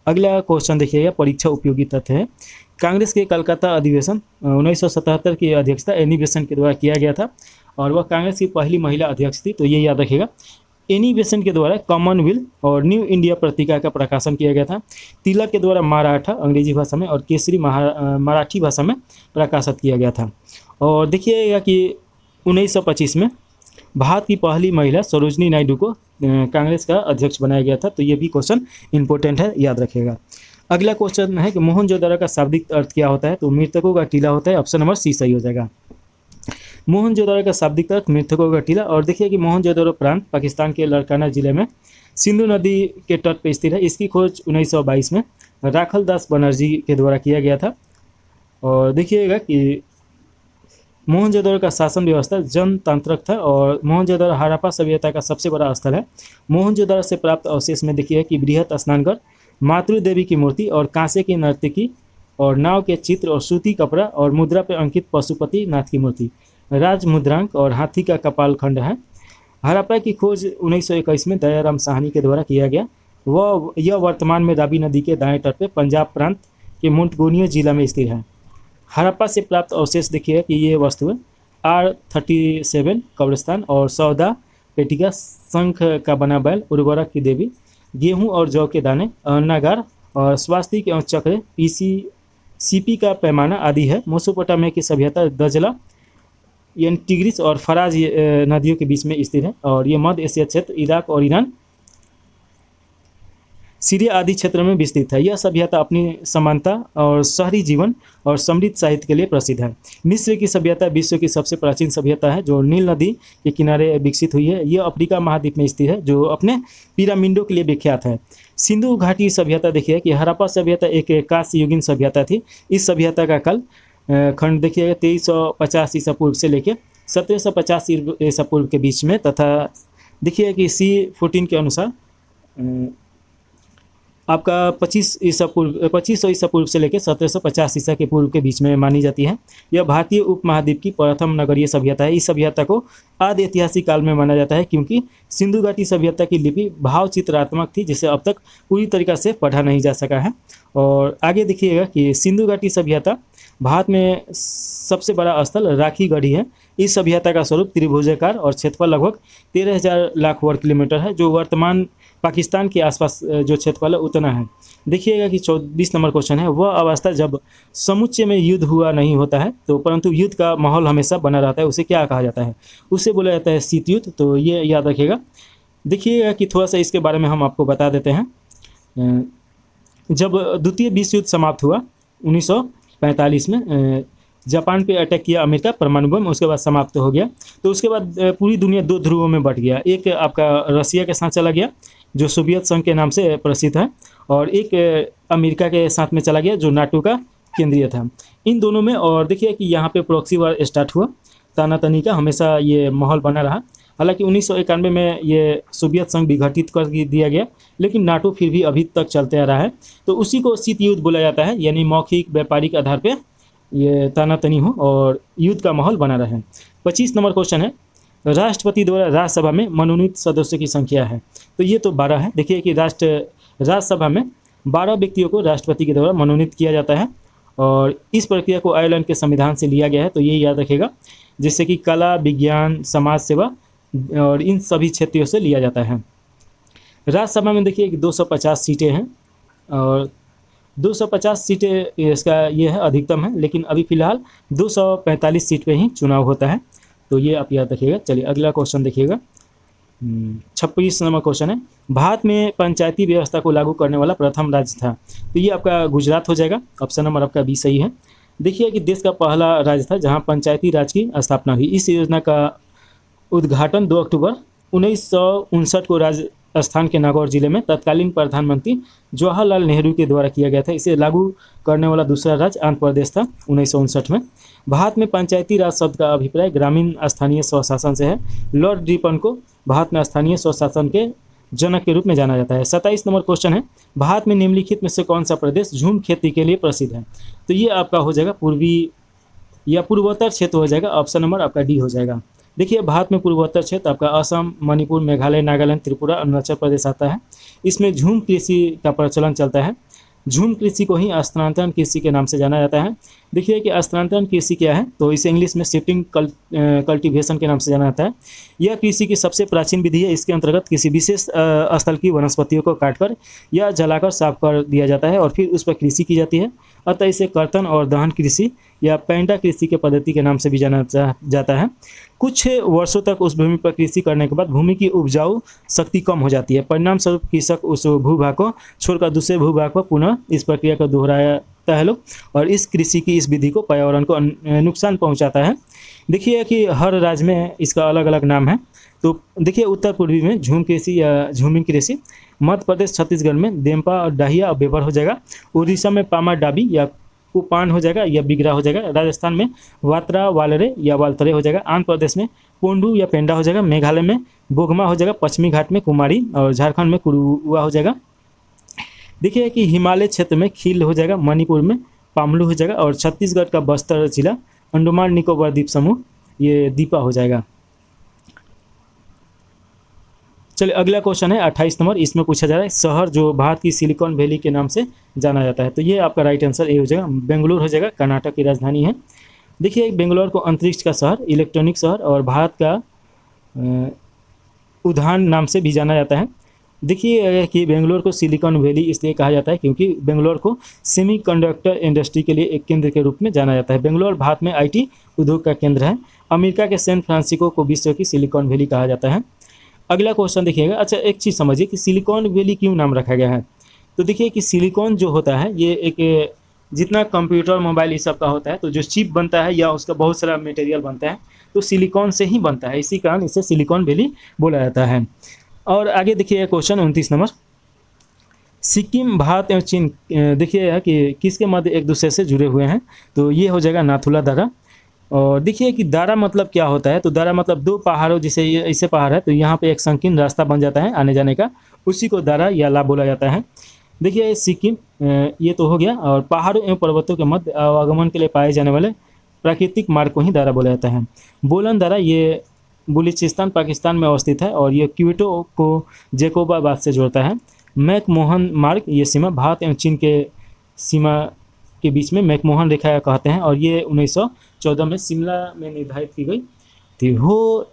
अगला क्वेश्चन देखिएगा, परीक्षा उपयोगी तथ्य है। कांग्रेस के कलकत्ता अधिवेशन 1977 की अध्यक्षता एनी बेसेंट के द्वारा किया गया था और वह कांग्रेस की पहली महिला अध्यक्ष थी। तो ये याद रखिएगा। एनी बेसेंट के द्वारा कॉमनवेल्थ और न्यू इंडिया पत्रिका का प्रकाशन किया गया था। तिलक के द्वारा मराठा अंग्रेजी भाषा में और केसरी मराठी भाषा में प्रकाशित किया गया था। और देखिएगा कि 1925 में भारत की पहली महिला सरोजनी नायडू को कांग्रेस का अध्यक्ष बनाया गया था। तो ये भी क्वेश्चन इंपॉर्टेंट है, याद रखिएगा। अगला क्वेश्चन है कि मोहनजोदड़ो का शाब्दिक अर्थ क्या होता है। तो मृतकों का टीला होता है। ऑप्शन नंबर सी सही हो जाएगा। मोहनजोदड़ो का शाब्दिक अर्थ मृतकों का टीला। और देखिए कि मोहनजोदड़ो प्रांत पाकिस्तान के लड़काना जिले में सिंधु नदी के तट पर स्थित है। इसकी खोज 1922 में राखल दास बनर्जी के द्वारा किया गया था। और देखिएगा कि मोहनजोदड़ो का शासन व्यवस्था जनतांत्रिक था और मोहनजोदड़ो हड़प्पा सभ्यता का सबसे बड़ा स्थल है। मोहनजोदड़ो से प्राप्त अवशेष में देखिए कि बृहत स्नानघर, मातृ देवी की मूर्ति और कांसे की नर्तकी और नाव के चित्र और सूती कपड़ा और मुद्रा पर अंकित पशुपति नाथ की मूर्ति, राज मुद्रांक और हाथी का कपाल खंड है। हड़प्पा की खोज 1921 में दयाराम साहनी के द्वारा किया गया। यह वर्तमान में रावी नदी के दाएं तट पर पंजाब प्रांत के मोंटगोनियो जिला में स्थित है। हड़प्पा से प्राप्त अवशेष देखिए कि ये वस्तुएं R37 कब्रिस्तान और सौदा पेटिका, शंख का बना बैल, उर्वरक की देवी, गेहूं और जौ के दाने, अन्नागार और स्वास्तिक एवं चक्र, CP का पैमाना आदि है। मेसोपोटामिया की सभ्यता दजला, टिग्रिस और फराज नदियों के बीच में स्थित है और ये मध्य एशिया क्षेत्र, इराक और ईरान सीरिया आदि क्षेत्र में विस्तृत है। यह सभ्यता अपनी समानता और शहरी जीवन और समृद्ध साहित्य के लिए प्रसिद्ध है। मिस्र की सभ्यता विश्व की सबसे प्राचीन सभ्यता है जो नील नदी के किनारे विकसित हुई है। यह अफ्रीका महाद्वीप में स्थित है जो अपने पिरामिडों के लिए विख्यात है। सिंधु घाटी सभ्यता देखिए कि हड़प्पा सभ्यता एक कांस्य युगीन सभ्यता थी। इस सभ्यता का काल खंड देखिएगा 2350 ईसा पूर्व से लेकर 1750 ईसा पूर्व के बीच में, तथा देखिए कि C14 के अनुसार आपका 2500 ईसा पूर्व से लेकर 1750 ईसा के पूर्व के बीच में मानी जाती है। यह भारतीय उपमहाद्वीप की प्रथम नगरीय सभ्यता है। इस सभ्यता को आदि ऐतिहासिक काल में माना जाता है क्योंकि सिंधु घाटी सभ्यता की लिपि भाव चित्रात्मक थी जिसे अब तक पूरी तरीक़ा से पढ़ा नहीं जा सका है। और आगे देखिएगा कि सिंधु घाटी सभ्यता भारत में सबसे बड़ा स्थल राखी गढ़ी है। इस सभ्यता का स्वरूप त्रिभुजाकार और क्षेत्रफल लगभग 13,000 लाख वर्ग किलोमीटर है, जो वर्तमान पाकिस्तान के आसपास जो क्षेत्रफल है उतना है। देखिएगा कि 24 नंबर क्वेश्चन है, वह अवस्था जब समुच्चय में युद्ध हुआ नहीं होता है तो परंतु युद्ध का माहौल हमेशा बना रहता है, उसे क्या कहा जाता है? उसे बोला जाता है शीत युद्ध। तो ये याद रखिएगा। देखिएगा कि थोड़ा सा इसके बारे में हम आपको बता देते हैं। जब द्वितीय विश्व युद्ध समाप्त हुआ 1945 में, जापान पे अटैक किया अमेरिका परमाणु बम, उसके बाद समाप्त हो गया। तो उसके बाद पूरी दुनिया दो ध्रुवों में बट गया। एक आपका रसिया के साथ चला गया जो सोवियत संघ के नाम से प्रसिद्ध है, और एक अमेरिका के साथ में चला गया जो नाटो का केंद्रीय था। इन दोनों में और देखिए कि यहाँ पे प्रॉक्सी वार स्टार्ट हुआ, तानातनी का हमेशा ये माहौल बना रहा। हालांकि 1991 में ये सोवियत संघ विघटित कर दिया गया, लेकिन नाटो फिर भी अभी तक चलते आ रहा है। तो उसी को शीत युद्ध बोला जाता है, यानी मौखिक व्यापारिक आधार पर ये तानातनी हो और युद्ध का माहौल बना रहे। 25 नंबर क्वेश्चन है, राष्ट्रपति द्वारा राज्यसभा में मनोनीत सदस्यों की संख्या है। तो ये तो 12 है। देखिए कि राज्यसभा में 12 व्यक्तियों को राष्ट्रपति के द्वारा मनोनीत किया जाता है, और इस प्रक्रिया को आयरलैंड के संविधान से लिया गया है। तो ये याद रखेगा, जिससे कि कला, विज्ञान, समाज सेवा और इन सभी क्षेत्रों से लिया जाता है। राज्यसभा में देखिए कि 250 सीटें हैं, और 250 सीटें इसका ये है अधिकतम है, लेकिन अभी फिलहाल 245 सीट पे ही चुनाव होता है। तो ये आप याद रखिएगा। चलिए अगला क्वेश्चन देखिएगा। 26 नंबर क्वेश्चन है, भारत में पंचायती व्यवस्था को लागू करने वाला प्रथम राज्य था। तो ये आपका गुजरात हो जाएगा। ऑप्शन नंबर आपका बी सही है। देखिए कि देश का पहला राज्य था जहाँ पंचायती राज की स्थापना हुई। इस योजना का उद्घाटन 2 अक्टूबर 1959 को राजस्थान के नागौर जिले में तत्कालीन प्रधानमंत्री जवाहरलाल नेहरू के द्वारा किया गया था। इसे लागू करने वाला दूसरा राज्य आंध्र प्रदेश था 1959 में। भारत में पंचायती राज शब्द का अभिप्राय ग्रामीण स्थानीय स्वशासन से है। लॉर्ड रिपन को भारत में स्थानीय स्वशासन के जनक के रूप में जाना जाता है। 27 नंबर क्वेश्चन है, भारत में निम्नलिखित में से कौन सा प्रदेश झूम खेती के लिए प्रसिद्ध है? तो ये आपका हो जाएगा पूर्वी या पूर्वोत्तर क्षेत्र हो जाएगा। ऑप्शन नंबर आपका डी हो जाएगा। देखिए भारत में पूर्वोत्तर क्षेत्र आपका असम, मणिपुर, मेघालय, नागालैंड, त्रिपुरा, अरुणाचल प्रदेश आता है। इसमें झूम कृषि का प्रचलन चलता है। झूम कृषि को ही स्थानांतरण कृषि के नाम से जाना जाता है। देखिए कि स्थानांतरण कृषि क्या है, तो इसे इंग्लिश में शिफ्टिंग कल्टीवेशन के नाम से जाना जाता है। यह कृषि की सबसे प्राचीन विधि है। इसके अंतर्गत किसी विशेष स्थल की वनस्पतियों को काटकर या जलाकर साफ कर दिया जाता है और फिर उस पर कृषि की जाती है। अतः इसे कर्तन और दहन कृषि या पैंडा कृषि के पद्धति के नाम से भी जाना जाता है। कुछ वर्षों तक उस भूमि पर कृषि करने के बाद भूमि की उपजाऊ शक्ति कम हो जाती है। परिणाम स्वरूप कृषक उस भूभाग को छोड़कर दूसरे भूभाग पर पुनः इस प्रक्रिया को दोहराता है लोग, और इस कृषि की इस विधि को पर्यावरण को नुकसान पहुंचाता है। देखिए कि हर राज्य में इसका अलग अलग नाम है। तो देखिए उत्तर पूर्वी में झूम कृषि या झूमिंग कृषि, मध्य प्रदेश छत्तीसगढ़ में देमपा और डाहिया और बेबर हो जाएगा। उड़ीसा में पामा डाबी या कुपान हो जाएगा या बिगरा हो जाएगा। राजस्थान में वात्रा वालरे या वालतरे हो जाएगा। आंध्र प्रदेश में पोंडू या पेंडा हो जाएगा। मेघालय में बोगमा हो जाएगा। पश्चिमी घाट में कुमारी और झारखंड में कुरुआ हो जाएगा। देखिए कि हिमालय क्षेत्र में खील हो जाएगा। मणिपुर में पामलू हो जाएगा और छत्तीसगढ़ का बस्तर जिला, अंडमान निकोबार द्वीप समूह, ये दीपा हो जाएगा। चलिए अगला क्वेश्चन है 28 नंबर। इसमें पूछा जा रहा है शहर जो भारत की सिलिकॉन वैली के नाम से जाना जाता है। तो ये आपका राइट आंसर ए हो जाएगा। बेंगलुरु हो जाएगा, कर्नाटक की राजधानी है। देखिए बेंगलोर को अंतरिक्ष का शहर, इलेक्ट्रॉनिक शहर और भारत का उद्यान नाम से भी जाना जाता है। देखिए कि बेंगलोर को सिलिकॉन वैली इसलिए कहा जाता है क्योंकि बेंगलोर को सेमीकंडक्टर इंडस्ट्री के लिए एक केंद्र के रूप में जाना जाता है। बेंगलोर भारत में आईटी उद्योग का केंद्र है। अमेरिका के सैन फ्रांसिस्को को विश्व की सिलिकॉन वैली कहा जाता है। अगला क्वेश्चन देखिएगा। अच्छा एक चीज़ समझिए कि सिलिकॉन वैली क्यों नाम रखा गया है। तो देखिए कि सिलिकॉन जो होता है ये एक जितना कंप्यूटर मोबाइल ये सब का होता है, तो जो चिप बनता है या उसका बहुत सारा मटेरियल बनता है तो सिलिकॉन से ही बनता है, इसी कारण इसे सिलिकॉन वैली बोला जाता है। और आगे देखिए क्वेश्चन 29 नंबर, सिक्किम, भारत एवं चीन देखिए कि किसके मध्य एक दूसरे से जुड़े हुए हैं, तो ये हो जाएगा नाथुला दारा। और देखिए कि दारा मतलब क्या होता है, तो दारा मतलब दो पहाड़ों, जैसे ये ऐसे पहाड़ है तो यहाँ पे एक संकीर्ण रास्ता बन जाता है आने जाने का, उसी को दारा या ला बोला जाता है। देखिए सिक्किम ये तो हो गया, और पहाड़ों एवं पर्वतों के मध्य आवागमन के लिए पाए जाने वाले प्राकृतिक मार्ग को ही दारा बोला जाता है। बोलन दारा ये बलूचिस्तान पाकिस्तान में अवस्थित है और ये क्वेटो को जैकोबाबाद से जोड़ता है। मैकमोहन मार्ग ये सीमा भारत एवं चीन के सीमा के बीच में मैकमोहन रेखा कहते हैं, और ये 1914 में शिमला में निर्धारित की गई थी। हो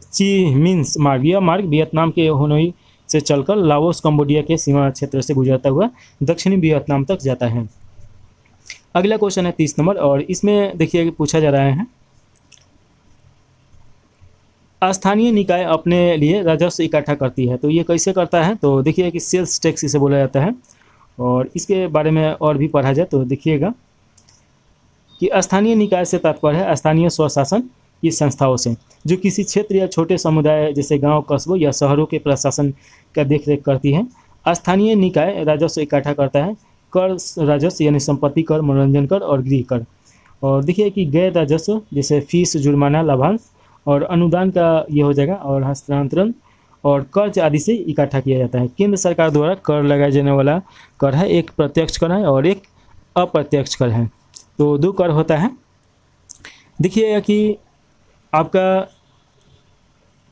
ची मिन्स मार्ग, यह मार्ग वियतनाम के होनोई से चलकर लाओस कंबोडिया के सीमा क्षेत्र से गुजरता हुआ दक्षिणी वियतनाम तक जाता है। अगला क्वेश्चन है 30 नंबर, और इसमें देखिए पूछा जा रहा है स्थानीय निकाय अपने लिए राजस्व इकट्ठा करती है, तो ये कैसे करता है, तो देखिए कि सेल्स टैक्स इसे बोला जाता है। और इसके बारे में और भी पढ़ा जाए तो देखिएगा कि स्थानीय निकाय से तात्पर्य है स्थानीय स्वशासन की संस्थाओं से, जो किसी क्षेत्र या छोटे समुदाय जैसे गांव, कस्बों या शहरों के प्रशासन का देखरेख करती है। स्थानीय निकाय राजस्व इकट्ठा करता है कर राजस्व यानी संपत्ति कर, मनोरंजन कर और गृह कर। और देखिए कि गैर राजस्व जैसे फीस, जुर्माना, लाभांश और अनुदान का ये हो जाएगा, और हस्तांतरण और कर्ज आदि से इकट्ठा किया जाता है। केंद्र सरकार द्वारा कर लगाए जाने वाला कर है, एक प्रत्यक्ष कर है और एक अप्रत्यक्ष कर है, तो दो कर होता है। देखिएगा कि आपका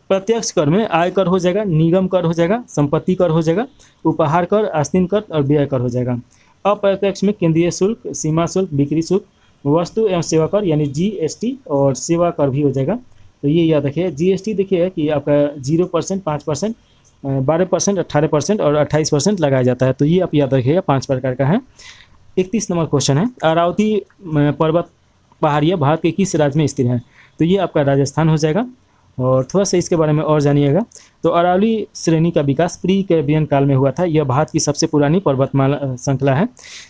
प्रत्यक्ष कर में आय कर हो जाएगा, निगम कर हो जाएगा, संपत्ति कर हो जाएगा, उपहार कर, आस्तीन कर और व्यय कर हो जाएगा। अप्रत्यक्ष में केंद्रीय शुल्क, सीमा शुल्क, बिक्री शुल्क, वस्तु एवं सेवा कर यानी जीएसटी और सेवा कर भी हो जाएगा। तो ये याद रखिए, जीएसटी देखिए कि आपका 0%, 5%, 12%, 18% और 28% लगाया जाता है, तो ये आप याद रखिएगा 5 प्रकार का है। 31 नंबर क्वेश्चन है, अरावती पर्वत पहाड़ियाँ भारत के किस राज्य में स्थित है, तो ये आपका राजस्थान हो जाएगा। और थोड़ा सा इसके बारे में और जानिएगा, तो अरावली श्रेणी का विकास प्री कैम्ब्रियन काल में हुआ था। यह भारत की सबसे पुरानी पर्वतमाला श्रृंखला है।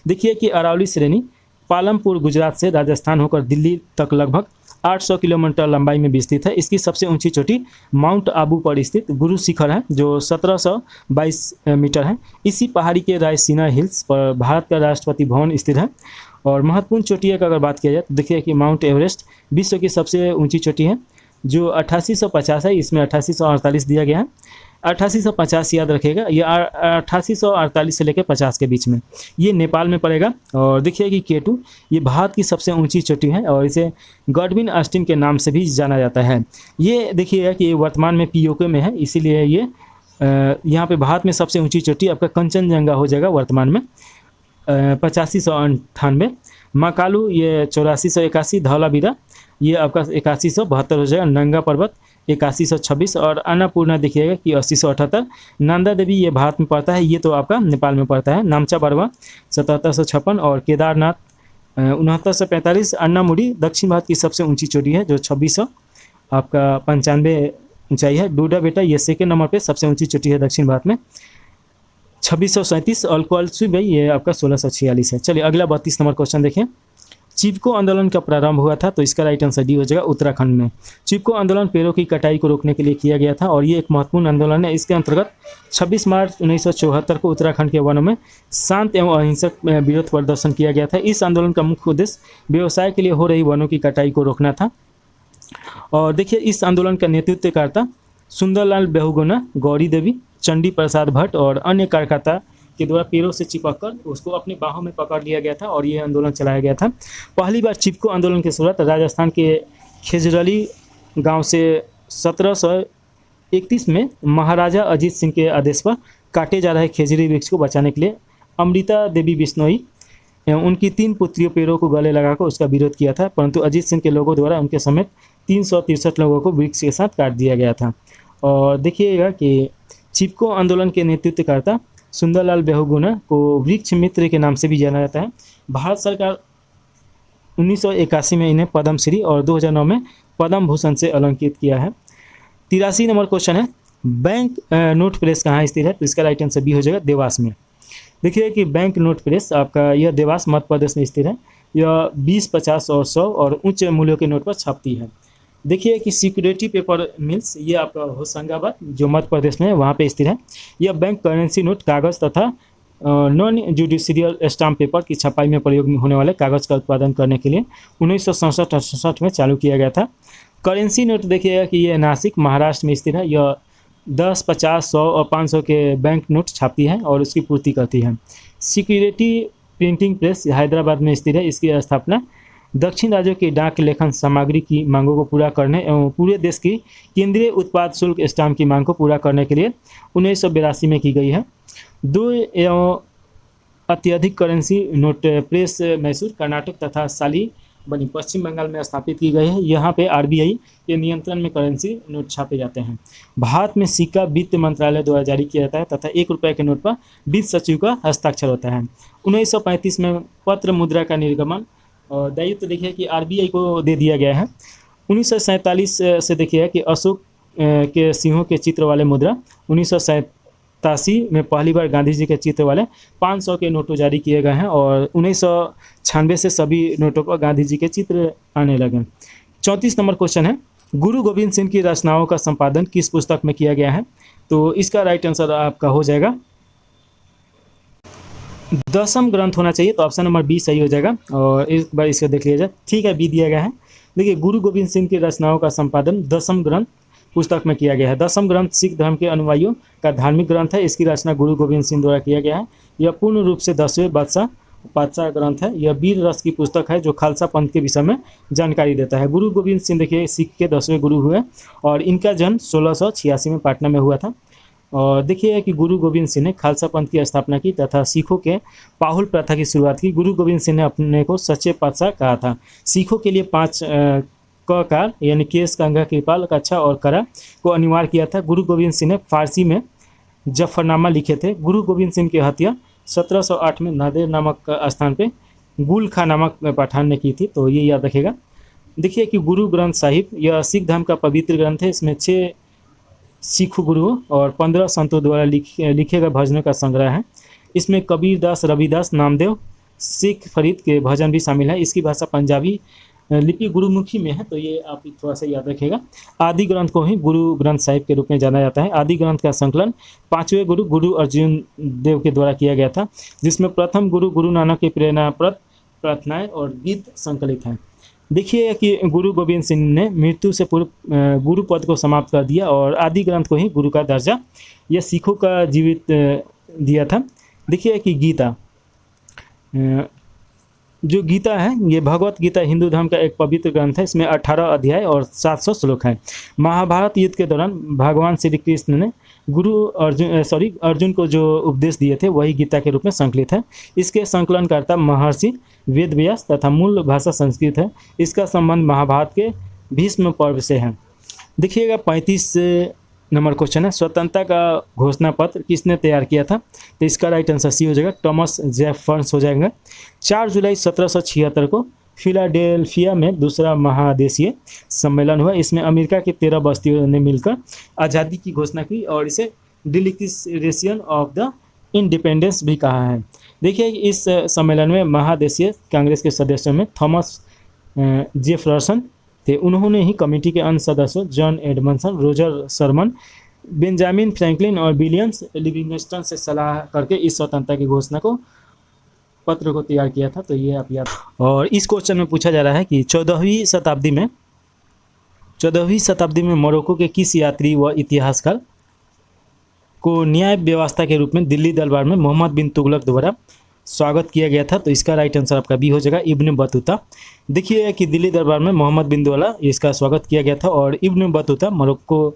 देखिए कि अरावली श्रेणी पालमपुर गुजरात से राजस्थान होकर दिल्ली तक लगभग 800 किलोमीटर लंबाई में विस्तृत है। इसकी सबसे ऊंची चोटी माउंट आबू पर स्थित गुरु शिखर है, जो 1722 मीटर है। इसी पहाड़ी के रायसीना हिल्स पर भारत का राष्ट्रपति भवन स्थित है। और महत्वपूर्ण चोटियों की अगर बात किया जाए तो देखिए कि माउंट एवरेस्ट विश्व की सबसे ऊंची चोटी है, जो 8850 है, इसमें 8848 दिया गया है। 8850 याद रखिएगा, ये 8848 से लेकर 50 के बीच में, ये नेपाल में पड़ेगा। और देखिए कि K2 ये भारत की सबसे ऊंची चोटी है और इसे गॉडविन ऑस्टिन के नाम से भी जाना जाता है। ये देखिएगा कि वर्तमान में POK में है, इसीलिए ये यहाँ पे भारत में सबसे ऊंची चोटी आपका कंचनजंगा हो जाएगा वर्तमान में 8598। मकालू ये 8481, धौलावीरा ये आपका 8172 हो जाएगा। नंगा पर्वत 8126 और अन्नपूर्णा देखिएगा कि 8078। नंदा देवी ये भारत में पड़ता है, ये तो आपका नेपाल में पड़ता है। नामचा बरवा 7756 और केदारनाथ 6945। अन्नामुड़ी दक्षिण भारत की सबसे ऊंची चोटी है, जो 2600 आपका 95 ऊंचाई है। डूडा बेटा ये सेकेंड नंबर पे सबसे ऊंची चोटी है दक्षिण भारत में 2637। और कोलसू भाई ये आपका 1646 है। चलिए अगला 32 नंबर क्वेश्चन देखें। चिपको आंदोलन का प्रारंभ हुआ था, तो इसका राइट आंसर डी हो जाएगा, उत्तराखंड में। चिपको आंदोलन पेड़ों की कटाई को रोकने के लिए किया गया था और ये एक महत्वपूर्ण आंदोलन है। इसके अंतर्गत 26 मार्च 1974 को उत्तराखंड के वनों में शांत एवं अहिंसक विरोध प्रदर्शन किया गया था। इस आंदोलन का मुख्य उद्देश्य व्यवसाय के लिए हो रही वनों की कटाई को रोकना था। और देखिए इस आंदोलन का नेतृत्वकर्ता सुंदरलाल बहुगुणा, गौरी देवी, चंडी प्रसाद भट्ट और अन्य कार्यकर्ता के द्वारा पेड़ों से चिपककर उसको अपनी बाहों में पकड़ लिया गया था और ये आंदोलन चलाया गया था। पहली बार चिपको आंदोलन की शुरुआत राजस्थान के खेजरली गांव से 1731 में महाराजा अजीत सिंह के आदेश पर काटे जा रहे खेजरी वृक्ष को बचाने के लिए अमृता देवी बिश्नोई एवं उनकी 3 पुत्रियों पेड़ों को गले लगाकर उसका विरोध किया था, परंतु अजीत सिंह के लोगों द्वारा उनके समेत 363 लोगों को वृक्ष के साथ काट दिया गया था। और देखिएगा कि चिपको आंदोलन के नेतृत्वकर्ता सुंदरलाल बहुगुणा को वृक्ष मित्र के नाम से भी जाना जाता है। भारत सरकार 1981 में इन्हें पद्मश्री और 2009 में पद्म भूषण से अलंकृत किया है। 83 नंबर क्वेश्चन है, बैंक नोट प्रेस कहाँ स्थित है, तो इसका राइट आंसर बी हो जाएगा, देवास में। देखिए कि बैंक नोट प्रेस आपका यह देवास मध्य प्रदेश में स्थित है। यह 20, 50 और 100 और उच्च मूल्यों के नोट पर छपती है। देखिए कि सिक्योरिटी पेपर मिल्स ये आपका होशंगाबाद जो मध्य प्रदेश में है वहाँ पे स्थित है। यह बैंक करेंसी नोट, कागज़ तथा नॉन जुडिशियल स्टाम्प पेपर की छपाई में प्रयोग होने वाले कागज़ का उत्पादन करने के लिए 1967-68 में चालू किया गया था। करेंसी नोट देखिएगा कि ये नासिक महाराष्ट्र में स्थित है। यह 10, 50, 100 और 500 के बैंक नोट छापती है और उसकी पूर्ति करती है। सिक्योरिटी प्रिंटिंग प्रेस हैदराबाद में स्थित है। इसकी स्थापना दक्षिण राज्यों की डाक लेखन सामग्री की मांगों को पूरा करने एवं पूरे देश की केंद्रीय उत्पाद शुल्क स्टाम्प की मांग को पूरा करने के लिए 1982 में की गई है। 2 एवं अत्यधिक currency note press Mysore, Karnataka तथा साली बनी पश्चिम बंगाल में स्थापित की गई है। यहाँ पे आरबीआई के नियंत्रण में करेंसी नोट छापे जाते हैं। भारत में सिक्का वित्त मंत्रालय द्वारा जारी किया जाता है तथा 1 रुपये के नोट पर वित्त सचिव का हस्ताक्षर होता है। 1935 में पत्र मुद्रा का निर्गमन और दायित्व देखिए कि आरबीआई को दे दिया गया है। 1947 से देखिए कि अशोक के सिंहों के चित्र वाले मुद्रा 1987 में पहली बार गांधी जी के चित्र वाले 500 के नोटों जारी किए गए हैं और 1996 से सभी नोटों पर गांधी जी के चित्र आने लगे। 34 नंबर क्वेश्चन है, गुरु गोविंद सिंह की रचनाओं का संपादन किस पुस्तक में किया गया है? तो इसका राइट आंसर आपका हो जाएगा दसम ग्रंथ होना चाहिए, तो ऑप्शन नंबर बी सही हो जाएगा। और एक बार इसको देख लिया जाए। ठीक है, बी दिया गया है। देखिए गुरु गोविंद सिंह की रचनाओं का संपादन दसम ग्रंथ पुस्तक में किया गया है। दसम ग्रंथ सिख धर्म के अनुयायियों का धार्मिक ग्रंथ है। इसकी रचना गुरु गोविंद सिंह द्वारा किया गया है। यह पूर्ण रूप से 10वें पातशाह ग्रंथ है। यह वीर रस की पुस्तक है जो खालसा पंथ के विषय में जानकारी देता है। गुरु गोविंद सिंह देखिए सिख के 10वें गुरु हुए और इनका जन्म 1686 में पाटना में हुआ था। और देखिए कि गुरु गोविंद सिंह ने खालसा पंथ की स्थापना की तथा सिखों के पाहुल प्रथा की शुरुआत की। गुरु गोविंद सिंह ने अपने को सच्चे पातशाह कहा था। सिखों के लिए 5 ककार यानी केस, कंघा, कृपाल, कच्छा और करा को अनिवार्य किया था। गुरु गोविंद सिंह ने फारसी में जफरनामा लिखे थे। गुरु गोविंद सिंह की हत्या 1708 में नादेर नामक स्थान पे गुल खां नामक पठान ने की थी, तो ये याद रखेगा। देखिए कि गुरु ग्रंथ साहिब यह सिख धर्म का पवित्र ग्रंथ है। इसमें 6 सिख गुरुओं और 15 संतों द्वारा लिखे गए भजनों का संग्रह है। इसमें कबीरदास, रविदास, नामदेव, सिख फरीद के भजन भी शामिल है। इसकी भाषा पंजाबी लिपि गुरुमुखी में है, तो ये आप थोड़ा सा याद रखिएगा। आदि ग्रंथ को ही गुरु ग्रंथ साहिब के रूप में जाना जाता है। आदि ग्रंथ का संकलन 5वें गुरु गुरु अर्जुन देव के द्वारा किया गया था, जिसमें प्रथम गुरु गुरु नानक की प्रेरणाप्रद प्रार्थनाएं और गीत संकलित हैं। देखिए कि गुरु गोविंद सिंह ने मृत्यु से पूर्व गुरु पद को समाप्त कर दिया और आदि ग्रंथ को ही गुरु का दर्जा यह सिखों का जीवित दिया था। देखिए कि गीता जो गीता है ये भगवत गीता हिंदू धर्म का एक पवित्र ग्रंथ है। इसमें 18 अध्याय और 700 श्लोक हैं। महाभारत युद्ध के दौरान भगवान श्री कृष्ण ने अर्जुन को जो उपदेश दिए थे वही गीता के रूप में संकलित है। इसके संकलनकर्ता महर्षि वेद व्यास तथा मूल भाषा संस्कृत है। इसका संबंध महाभारत के भीष्म पर्व से है। देखिएगा 35 नंबर क्वेश्चन है, स्वतंत्रता का घोषणा पत्र किसने तैयार किया था? तो इसका राइट आंसर सी हो जाएगा, थॉमस जेफरसन हो जाएगा। 4 जुलाई 1776 को फिलाडेल्फिया में दूसरा महादेशीय सम्मेलन हुआ। इसमें अमेरिका की 13 बस्तियों ने मिलकर आज़ादी की घोषणा की और इसे डिक्लेरेशन ऑफ द इंडिपेंडेंस भी कहा है। देखिए इस सम्मेलन में महादेशीय कांग्रेस के सदस्यों में थॉमस जेफरसन थे। उन्होंने ही कमेटी के अन्य सदस्यों John Edmundson, Roger Sherman, Benjamin Franklin और विलियम्स लिविंगस्टन से सलाह करके इस स्वतंत्रता की घोषणा को पत्र को तैयार किया था। तो ये आप याद। और इस क्वेश्चन में पूछा जा रहा है कि 14वीं शताब्दी में मोरक्को के किस यात्री व इतिहासकार को न्याय व्यवस्था के रूप में दिल्ली दरबार में मोहम्मद बिन तुगलक द्वारा स्वागत किया गया था? तो इसका राइट आंसर आपका बी हो जाएगा, इब्न बतूता। देखिए कि दिल्ली दरबार में मोहम्मद बिन द्वारा इसका स्वागत किया गया था और इब्न बतूता मोरक्को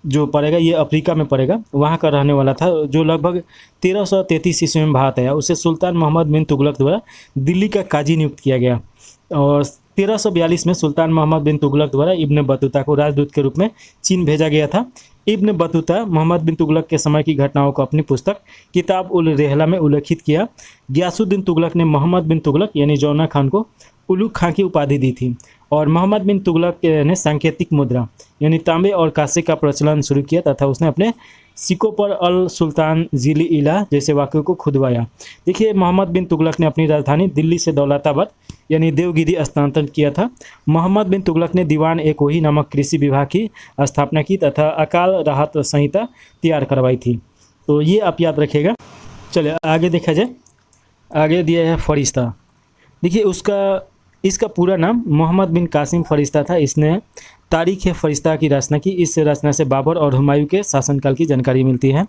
जो पड़ेगा ये अफ्रीका में पड़ेगा, वहाँ का रहने वाला था, जो लगभग 1333 ईस्वी में भारत आया। उसे सुल्तान मोहम्मद बिन तुगलक द्वारा दिल्ली का काजी नियुक्त किया गया और 1342 में सुल्तान मोहम्मद बिन तुगलक द्वारा इब्न बतूता को राजदूत के रूप में चीन भेजा गया था। इब्न बतूता मोहम्मद बिन तुगलक के समय की घटनाओं को अपनी पुस्तक किताब उल रेहला में उल्लेखित किया। गयासुद्दीन तुगलक ने मोहम्मद बिन तुगलक यानी जौना खान को उलुग खां की उपाधि दी थी और मोहम्मद बिन तुगलक ने सांकेतिक मुद्रा यानी तांबे और कांसे का प्रचलन शुरू किया तथा उसने अपने सिक्कों पर अल सुल्तान जिली इला जैसे वाक्यों को खुदवाया। देखिए मोहम्मद बिन तुगलक ने अपनी राजधानी दिल्ली से दौलताबाद यानी देवगिरी स्थानांतरित किया था। मोहम्मद बिन तुगलक ने दीवान ए कोही नामक कृषि विभाग की स्थापना की तथा अकाल राहत संहिता तैयार करवाई थी। तो ये आप याद रखिएगा। चलिए आगे देखा जाए। आगे दिया है फरिश्ता। देखिए इसका पूरा नाम मोहम्मद बिन कासिम फरिश्ता था। इसने तारीख़ फरिश्ता की रचना की। इस रचना से बाबर और हुमायूं के शासनकाल की जानकारी मिलती है।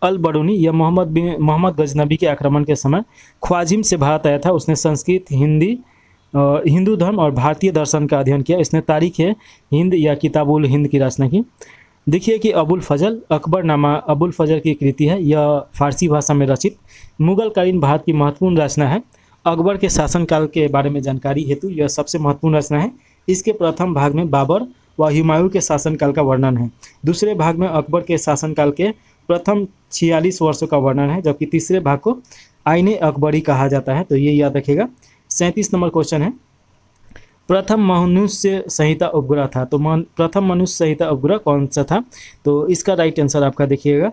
अल बरूनी यह मोहम्मद गजनबी के आक्रमण के समय ख्वाजिम से भारत आया था। उसने संस्कृत, हिंदू धर्म और भारतीय दर्शन का अध्ययन किया। इसने तारीख़ हिंद या किताबुल हिंद की रचना की। देखिए कि अबुल फजल अकबरनामा अबुल फजल की कृति है। यह फारसी भाषा में रचित मुगलकालीन भारत की महत्वपूर्ण रचना है। अकबर के शासनकाल के बारे में जानकारी हेतु यह सबसे महत्वपूर्ण रचना है। इसके प्रथम भाग में बाबर व हुमायूं के शासनकाल का वर्णन है। दूसरे भाग में अकबर के शासनकाल के प्रथम 46 वर्षों का वर्णन है, जबकि तीसरे भाग को आईने अकबरी कहा जाता है। तो ये याद रखिएगा। 37 नंबर क्वेश्चन है, प्रथम मनुष्य संहिता उपग्रह था। तो प्रथम मनुष्य संहिता उपग्रह कौन सा था? तो इसका राइट आंसर आपका देखिएगा।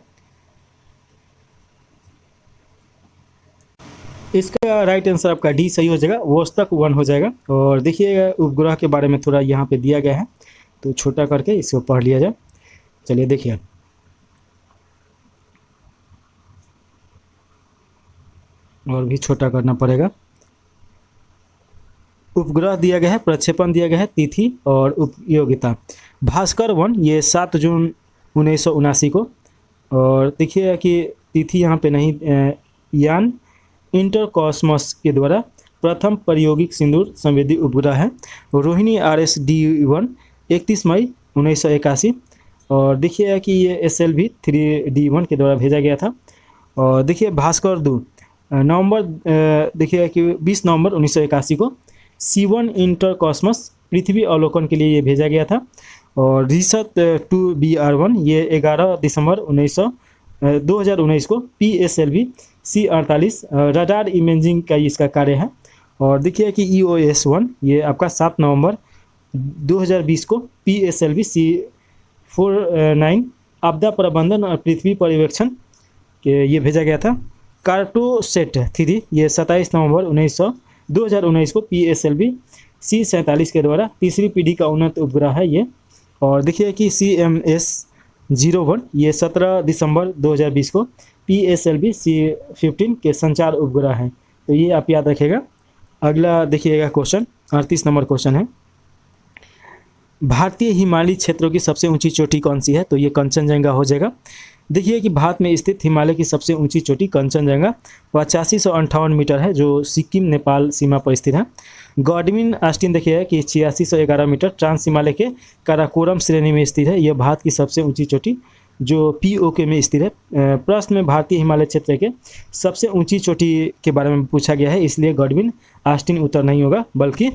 इसका राइट आंसर आपका डी सही हो जाएगा, वोस्तक 1 हो जाएगा। और देखिएगा उपग्रह के बारे में थोड़ा यहाँ पे दिया गया है, तो छोटा करके इसको पढ़ लिया जाए। चलिए देखिए, और भी छोटा करना पड़ेगा। उपग्रह दिया गया है, प्रक्षेपण दिया गया है, तिथि और उपयोगिता। भास्कर 1 ये 7 जून 1979 को। और देखिए कि तिथि यहाँ पे नहीं, यान इंटरकॉस्मस के द्वारा प्रथम प्रायोगिक सिंदूर संवेदी उपग्रह है। रोहिणी RSD-1 31 मई 1981। और देखिए कि ये SLV 3D-1 के द्वारा भेजा गया था। और देखिए भास्कर 2 नवंबर देखिए कि 20 नवंबर 1981 को C1 इंटरकॉस्मस पृथ्वी अवलोकन के लिए ये भेजा गया था। और रिसत 2BR-1 ये 11 दिसंबर 2019 को PSLV C48 रडार इमेजिंग का इसका कार्य है। और देखिए कि EOS-1 ये आपका 7 नवंबर 2020 को PSLV C49 आपदा प्रबंधन और पृथ्वी पर्यवेक्षण के ये भेजा गया था। कार्टोसेट 3 ये 27 नवंबर 2019 को PSLV C47 के द्वारा तीसरी पीढ़ी का उन्नत उपग्रह है ये। और देखिए कि CMS-01 ये 17 दिसंबर 2020 को PSLV C15 के संचार उपग्रह हैं। तो ये आप याद रखिएगा। अगला देखिएगा क्वेश्चन 38 नंबर क्वेश्चन है, भारतीय हिमालयी क्षेत्रों की सबसे ऊंची चोटी कौन सी है? तो ये कंचनजंगा हो जाएगा। देखिए कि भारत में स्थित हिमालय की सबसे ऊंची चोटी कंचनजंगा 8558 मीटर है, जो सिक्किम नेपाल सीमा पर स्थित है। गॉडविन ऑस्टिन देखिए कि 8611 मीटर ट्रांस हिमालय के काराकोरम श्रेणी में स्थित है। यह भारत की सबसे ऊंची चोटी जो POK में स्थित है। प्रश्न में भारतीय हिमालय क्षेत्र के सबसे ऊंची चोटी के बारे में पूछा गया है, इसलिए गॉडविन ऑस्टिन उत्तर नहीं होगा, बल्कि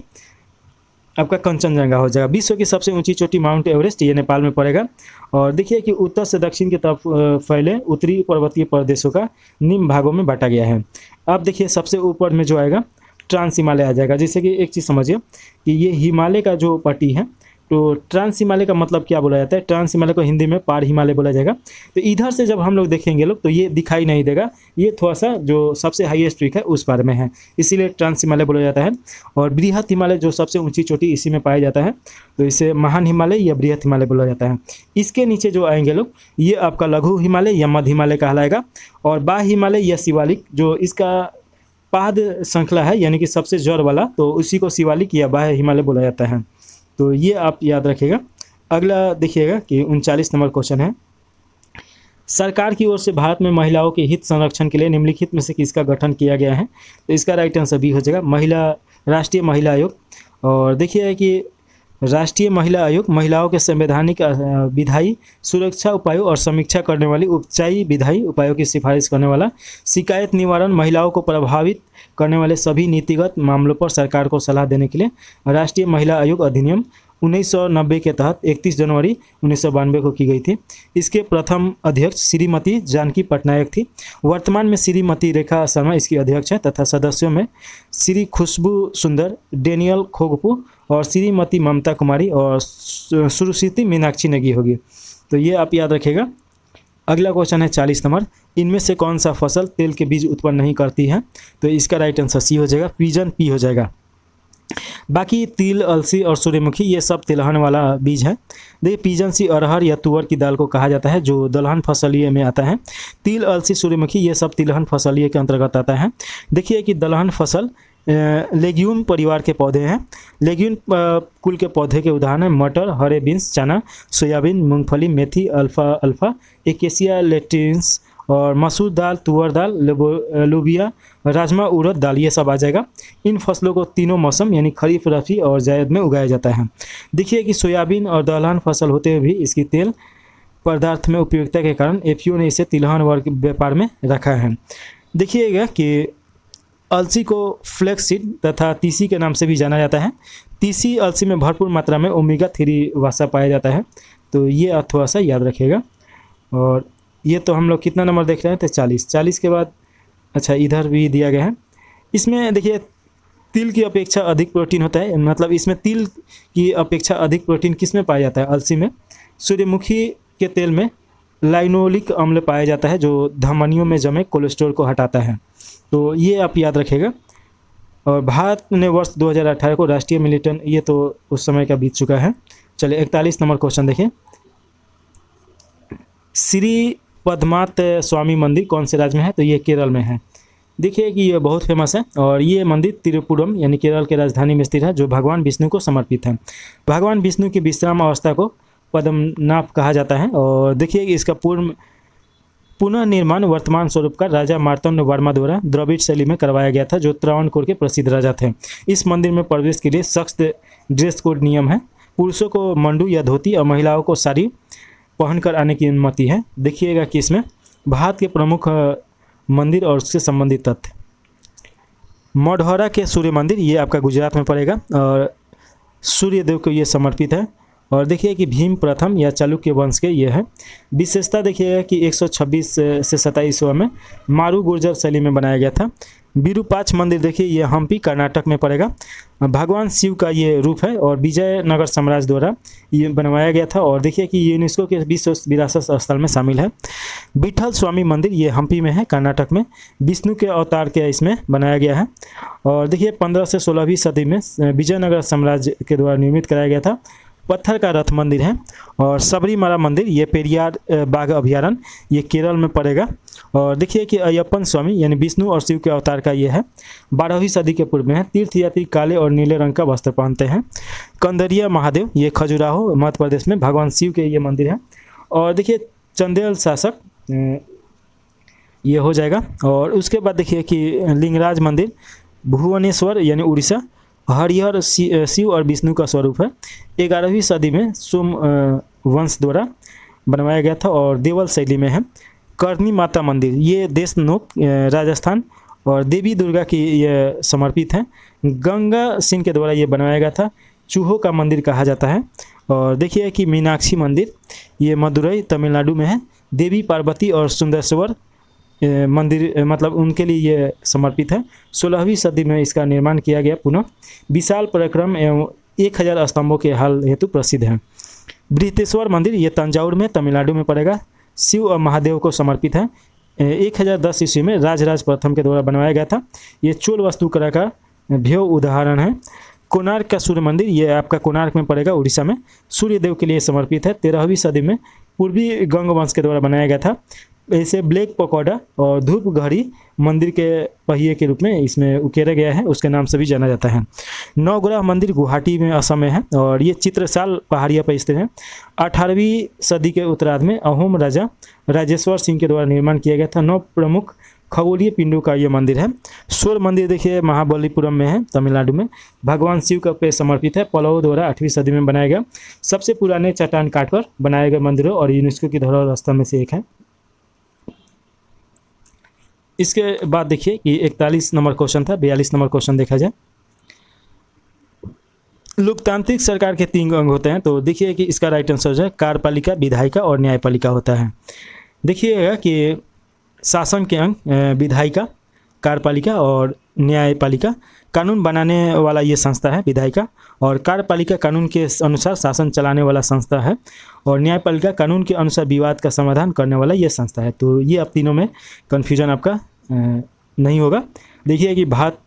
आपका कंचनजंगा हो जाएगा। विश्व की सबसे ऊंची चोटी माउंट एवरेस्ट ये नेपाल में पड़ेगा। और देखिए कि उत्तर से दक्षिण की तरफ फैले उत्तरी पर्वतीय प्रदेशों का निम्न भागों में बांटा गया है। अब देखिए सबसे ऊपर में जो आएगा ट्रांस हिमालय आ जाएगा। जैसे कि एक चीज़ समझिए कि ये हिमालय का जो पट्टी है, तो ट्रांस हिमालय का मतलब क्या बोला जाता है? ट्रांस हिमालय को हिंदी में पार हिमालय बोला जाएगा। तो इधर से जब हम लोग देखेंगे लोग तो ये दिखाई नहीं देगा, ये थोड़ा सा जो सबसे हाईएस्ट पीक है उस पार में है, इसीलिए ट्रांस हिमालय बोला जाता है। और बृहत हिमालय जो सबसे ऊंची चोटी इसी में पाया जाता है, तो इसे महान हिमालय या बृहत हिमालय बोला जाता है। इसके नीचे जो आएंगे लोग ये आपका लघु हिमालय या मध्य हिमालय कहलाएगा। और बाह्य हिमालय या शिवालिक जो इसका पाद श्रृंखला है, यानी कि सबसे जड़ वाला, तो उसी को शिवालिक या बाह्य हिमालय बोला जाता है। तो ये आप याद रखिएगा। अगला देखिएगा कि 39 नंबर क्वेश्चन है, सरकार की ओर से भारत में महिलाओं के हित संरक्षण के लिए निम्नलिखित में से किसका गठन किया गया है? तो इसका राइट आंसर बी हो जाएगा, राष्ट्रीय महिला आयोग। और देखिए कि राष्ट्रीय महिला आयोग महिलाओं के संवैधानिक विधायी सुरक्षा उपायों और समीक्षा करने वाली उपचायी विधायी उपायों की सिफारिश करने वाला, शिकायत निवारण, महिलाओं को प्रभावित करने वाले सभी नीतिगत मामलों पर सरकार को सलाह देने के लिए राष्ट्रीय महिला आयोग अधिनियम 1990 के तहत 31 जनवरी 1992 को की गई थी। इसके प्रथम अध्यक्ष श्रीमती जानकी पटनायक थी। वर्तमान में श्रीमती रेखा शर्मा इसकी अध्यक्ष है तथा सदस्यों में श्री खुशबू सुंदर, डेनियल खोगपू और श्रीमती ममता कुमारी और सुश्रुति मीनाक्षी नेगी होगी। तो ये आप याद रखिएगा। अगला क्वेश्चन है 40 नंबर, इनमें से कौन सा फसल तेल के बीज उत्पन्न नहीं करती है? तो इसका राइट आंसर सी हो जाएगा, पिजन पी हो जाएगा। बाकी तिल, अलसी और सूर्यमुखी ये सब तिलहन वाला बीज है। देखिए पिजन सी अरहर या तुअर की दाल को कहा जाता है जो दलहन फसलिए में आता है। तिल, अलसी, सूर्यमुखी ये सब तिलहन फसलिए के अंतर्गत आता है। देखिए कि दलहन फसल लेग्यूम परिवार के पौधे हैं। लेग्यूम कुल के पौधे के उदाहरण हैं मटर, हरे बीन्स, चना, सोयाबीन, मूंगफली, मेथी, अल्फा, एकेसिया लेटिन्स और मसूर दाल, तुअर दाल, लोबिया, राजमा, उड़द दाल ये सब आ जाएगा। इन फसलों को तीनों मौसम यानी खरीफ, रबी और जायद में उगाया जाता है। देखिए कि सोयाबीन और दलहन फसल होते हुए भी इसकी तेल पदार्थ में उपयोगिता के कारण एफपीओ ने इसे तिलहन वर्ग व्यापार में रखा है। देखिएगा कि अलसी को फ्लैक्स सीड तथा तीसी के नाम से भी जाना जाता है। तीसी अलसी में भरपूर मात्रा में ओमेगा 3 वसा पाया जाता है, तो ये अथवा सा याद रखिएगा। और ये तो हम लोग कितना नंबर देख रहे हैं थे 40 के बाद अच्छा इधर भी दिया गया है। इसमें देखिए तिल की अपेक्षा अधिक प्रोटीन होता है, मतलब इसमें तिल की अपेक्षा अधिक प्रोटीन किस में पाया जाता है? अलसी में। सूर्यमुखी के तेल में लाइनोलिक अम्ल पाया जाता है जो धमनियों में जमे कोलेस्ट्रॉल को हटाता है, तो ये आप याद रखिएगा। और भारत ने वर्ष 2018 को राष्ट्रीय मिलिटन, ये तो उस समय का बीत चुका है। चलिए 41 नंबर क्वेश्चन देखिए, श्री पद्मात स्वामी मंदिर कौन से राज्य में है? तो ये केरल में है। देखिए कि ये बहुत फेमस है और ये मंदिर तिरुपुरम यानी केरल के राजधानी में स्थित है जो भगवान विष्णु को समर्पित है। भगवान विष्णु की विश्राम अवस्था को पद्मनाभ कहा जाता है। और देखिए कि इसका पुनः निर्माण वर्तमान स्वरूप का राजा मार्तंड वर्मा द्वारा द्रविड़ शैली में करवाया गया था जो त्रावणकोर के प्रसिद्ध राजा थे। इस मंदिर में प्रवेश के लिए सख्त ड्रेस कोड नियम है। पुरुषों को मंडू या धोती और महिलाओं को साड़ी पहनकर आने की अनुमति है। देखिएगा कि इसमें भारत के प्रमुख मंदिर और उससे संबंधित तथ्य। मढ़ौरा के सूर्य मंदिर ये आपका गुजरात में पड़ेगा और सूर्य देव को ये समर्पित है। और देखिए कि भीम प्रथम या चालुक्य वंश के ये है। विशेषता देखिएगा कि 126 से 27 में मारू गुर्जर शैली में बनाया गया था। विरूपाक्ष मंदिर देखिए ये हम्पी कर्नाटक में पड़ेगा। भगवान शिव का ये रूप है और विजयनगर साम्राज्य द्वारा ये बनवाया गया था। और देखिए कि यूनेस्को के विश्व विरासत स्थल में शामिल है। विठल स्वामी मंदिर ये हम्पी में है कर्नाटक में। विष्णु के अवतार के इसमें बनाया गया है। और देखिए 15 से 16वीं सदी में विजयनगर साम्राज्य के द्वारा निर्मित कराया गया था। पत्थर का रथ मंदिर है। और सबरीमाला मंदिर ये पेरियार बाघ अभयारण्य ये केरल में पड़ेगा। और देखिए कि अय्यप्पन स्वामी यानी विष्णु और शिव के अवतार का ये है, 12वीं सदी के पूर्व में है। तीर्थयात्री काले और नीले रंग का वस्त्र पहनते हैं। कंदरिया महादेव ये खजुराहो मध्य प्रदेश में भगवान शिव के ये मंदिर है। और देखिए चंदेल शासक ये हो जाएगा। और उसके बाद देखिए कि लिंगराज मंदिर भुवनेश्वर यानी उड़ीसा, हरिहर शिव और विष्णु का स्वरूप है। 11वीं सदी में सोम वंश द्वारा बनवाया गया था और देवल शैली में है। करनी माता मंदिर ये देशनोक राजस्थान और देवी दुर्गा की ये समर्पित है। गंगा सिंह के द्वारा ये बनवाया गया था। चूहो का मंदिर कहा जाता है। और देखिए कि मीनाक्षी मंदिर ये मदुरई तमिलनाडु में है। देवी पार्वती और सुंदरेश्वर मंदिर मतलब उनके लिए ये समर्पित है। 16वीं सदी में इसका निर्माण किया गया पुनः। विशाल पराक्रम एवं 1000 स्तंभों के हाल हेतु प्रसिद्ध है। बृहतेश्वर मंदिर ये तंजावुर में तमिलनाडु में पड़ेगा। शिव और महादेव को समर्पित है। 1010 ईस्वी में राजराज प्रथम के द्वारा बनवाया गया था। ये चोल वास्तुकला का भव्य उदाहरण है। कोणार्क का सूर्य मंदिर ये आपका कोणार्क में पड़ेगा उड़ीसा में। सूर्य देव के लिए समर्पित है। 13वीं सदी में पूर्वी गंग वंश के द्वारा बनाया गया था। इसे ब्लैक पकौड़ा और धूप घड़ी मंदिर के पहिए के रूप में इसमें उकेरा गया है, उसके नाम से भी जाना जाता है। नवग्रह मंदिर गुवाहाटी में असम में है और ये चित्रसाल पहाड़िया पर स्थित है। 18वीं सदी के उत्तरार्ध में अहोम राजा राजेश्वर सिंह के द्वारा निर्माण किया गया था। 9 प्रमुख खगोलीय पिंडों का ये मंदिर है। सूर्य मंदिर देखिए महाबलीपुरम में है तमिलनाडु में। भगवान शिव का पे समर्पित है। पल्लवों द्वारा 8वीं सदी में बनाया गया। सबसे पुराने चट्टान काटकर बनाए गए मंदिरों और यूनेस्को की धरोहर स्थल में से एक है। इसके बाद देखिए कि 41 नंबर क्वेश्चन था। 42 नंबर क्वेश्चन देखा जाए। लोकतांत्रिक सरकार के 3 अंग होते हैं, तो देखिए कि इसका राइट आंसर है कार्यपालिका, विधायिका और न्यायपालिका होता है। देखिएगा कि शासन के अंग विधायिका, कार्यपालिका और न्यायपालिका कानून बनाने वाला ये संस्था है विधायिका, और कार्यपालिका कानून के अनुसार शासन चलाने वाला संस्था है, और न्यायपालिका कानून के अनुसार विवाद का समाधान करने वाला ये संस्था है। तो ये अब तीनों में कन्फ्यूजन आपका नहीं होगा। देखिए कि भारत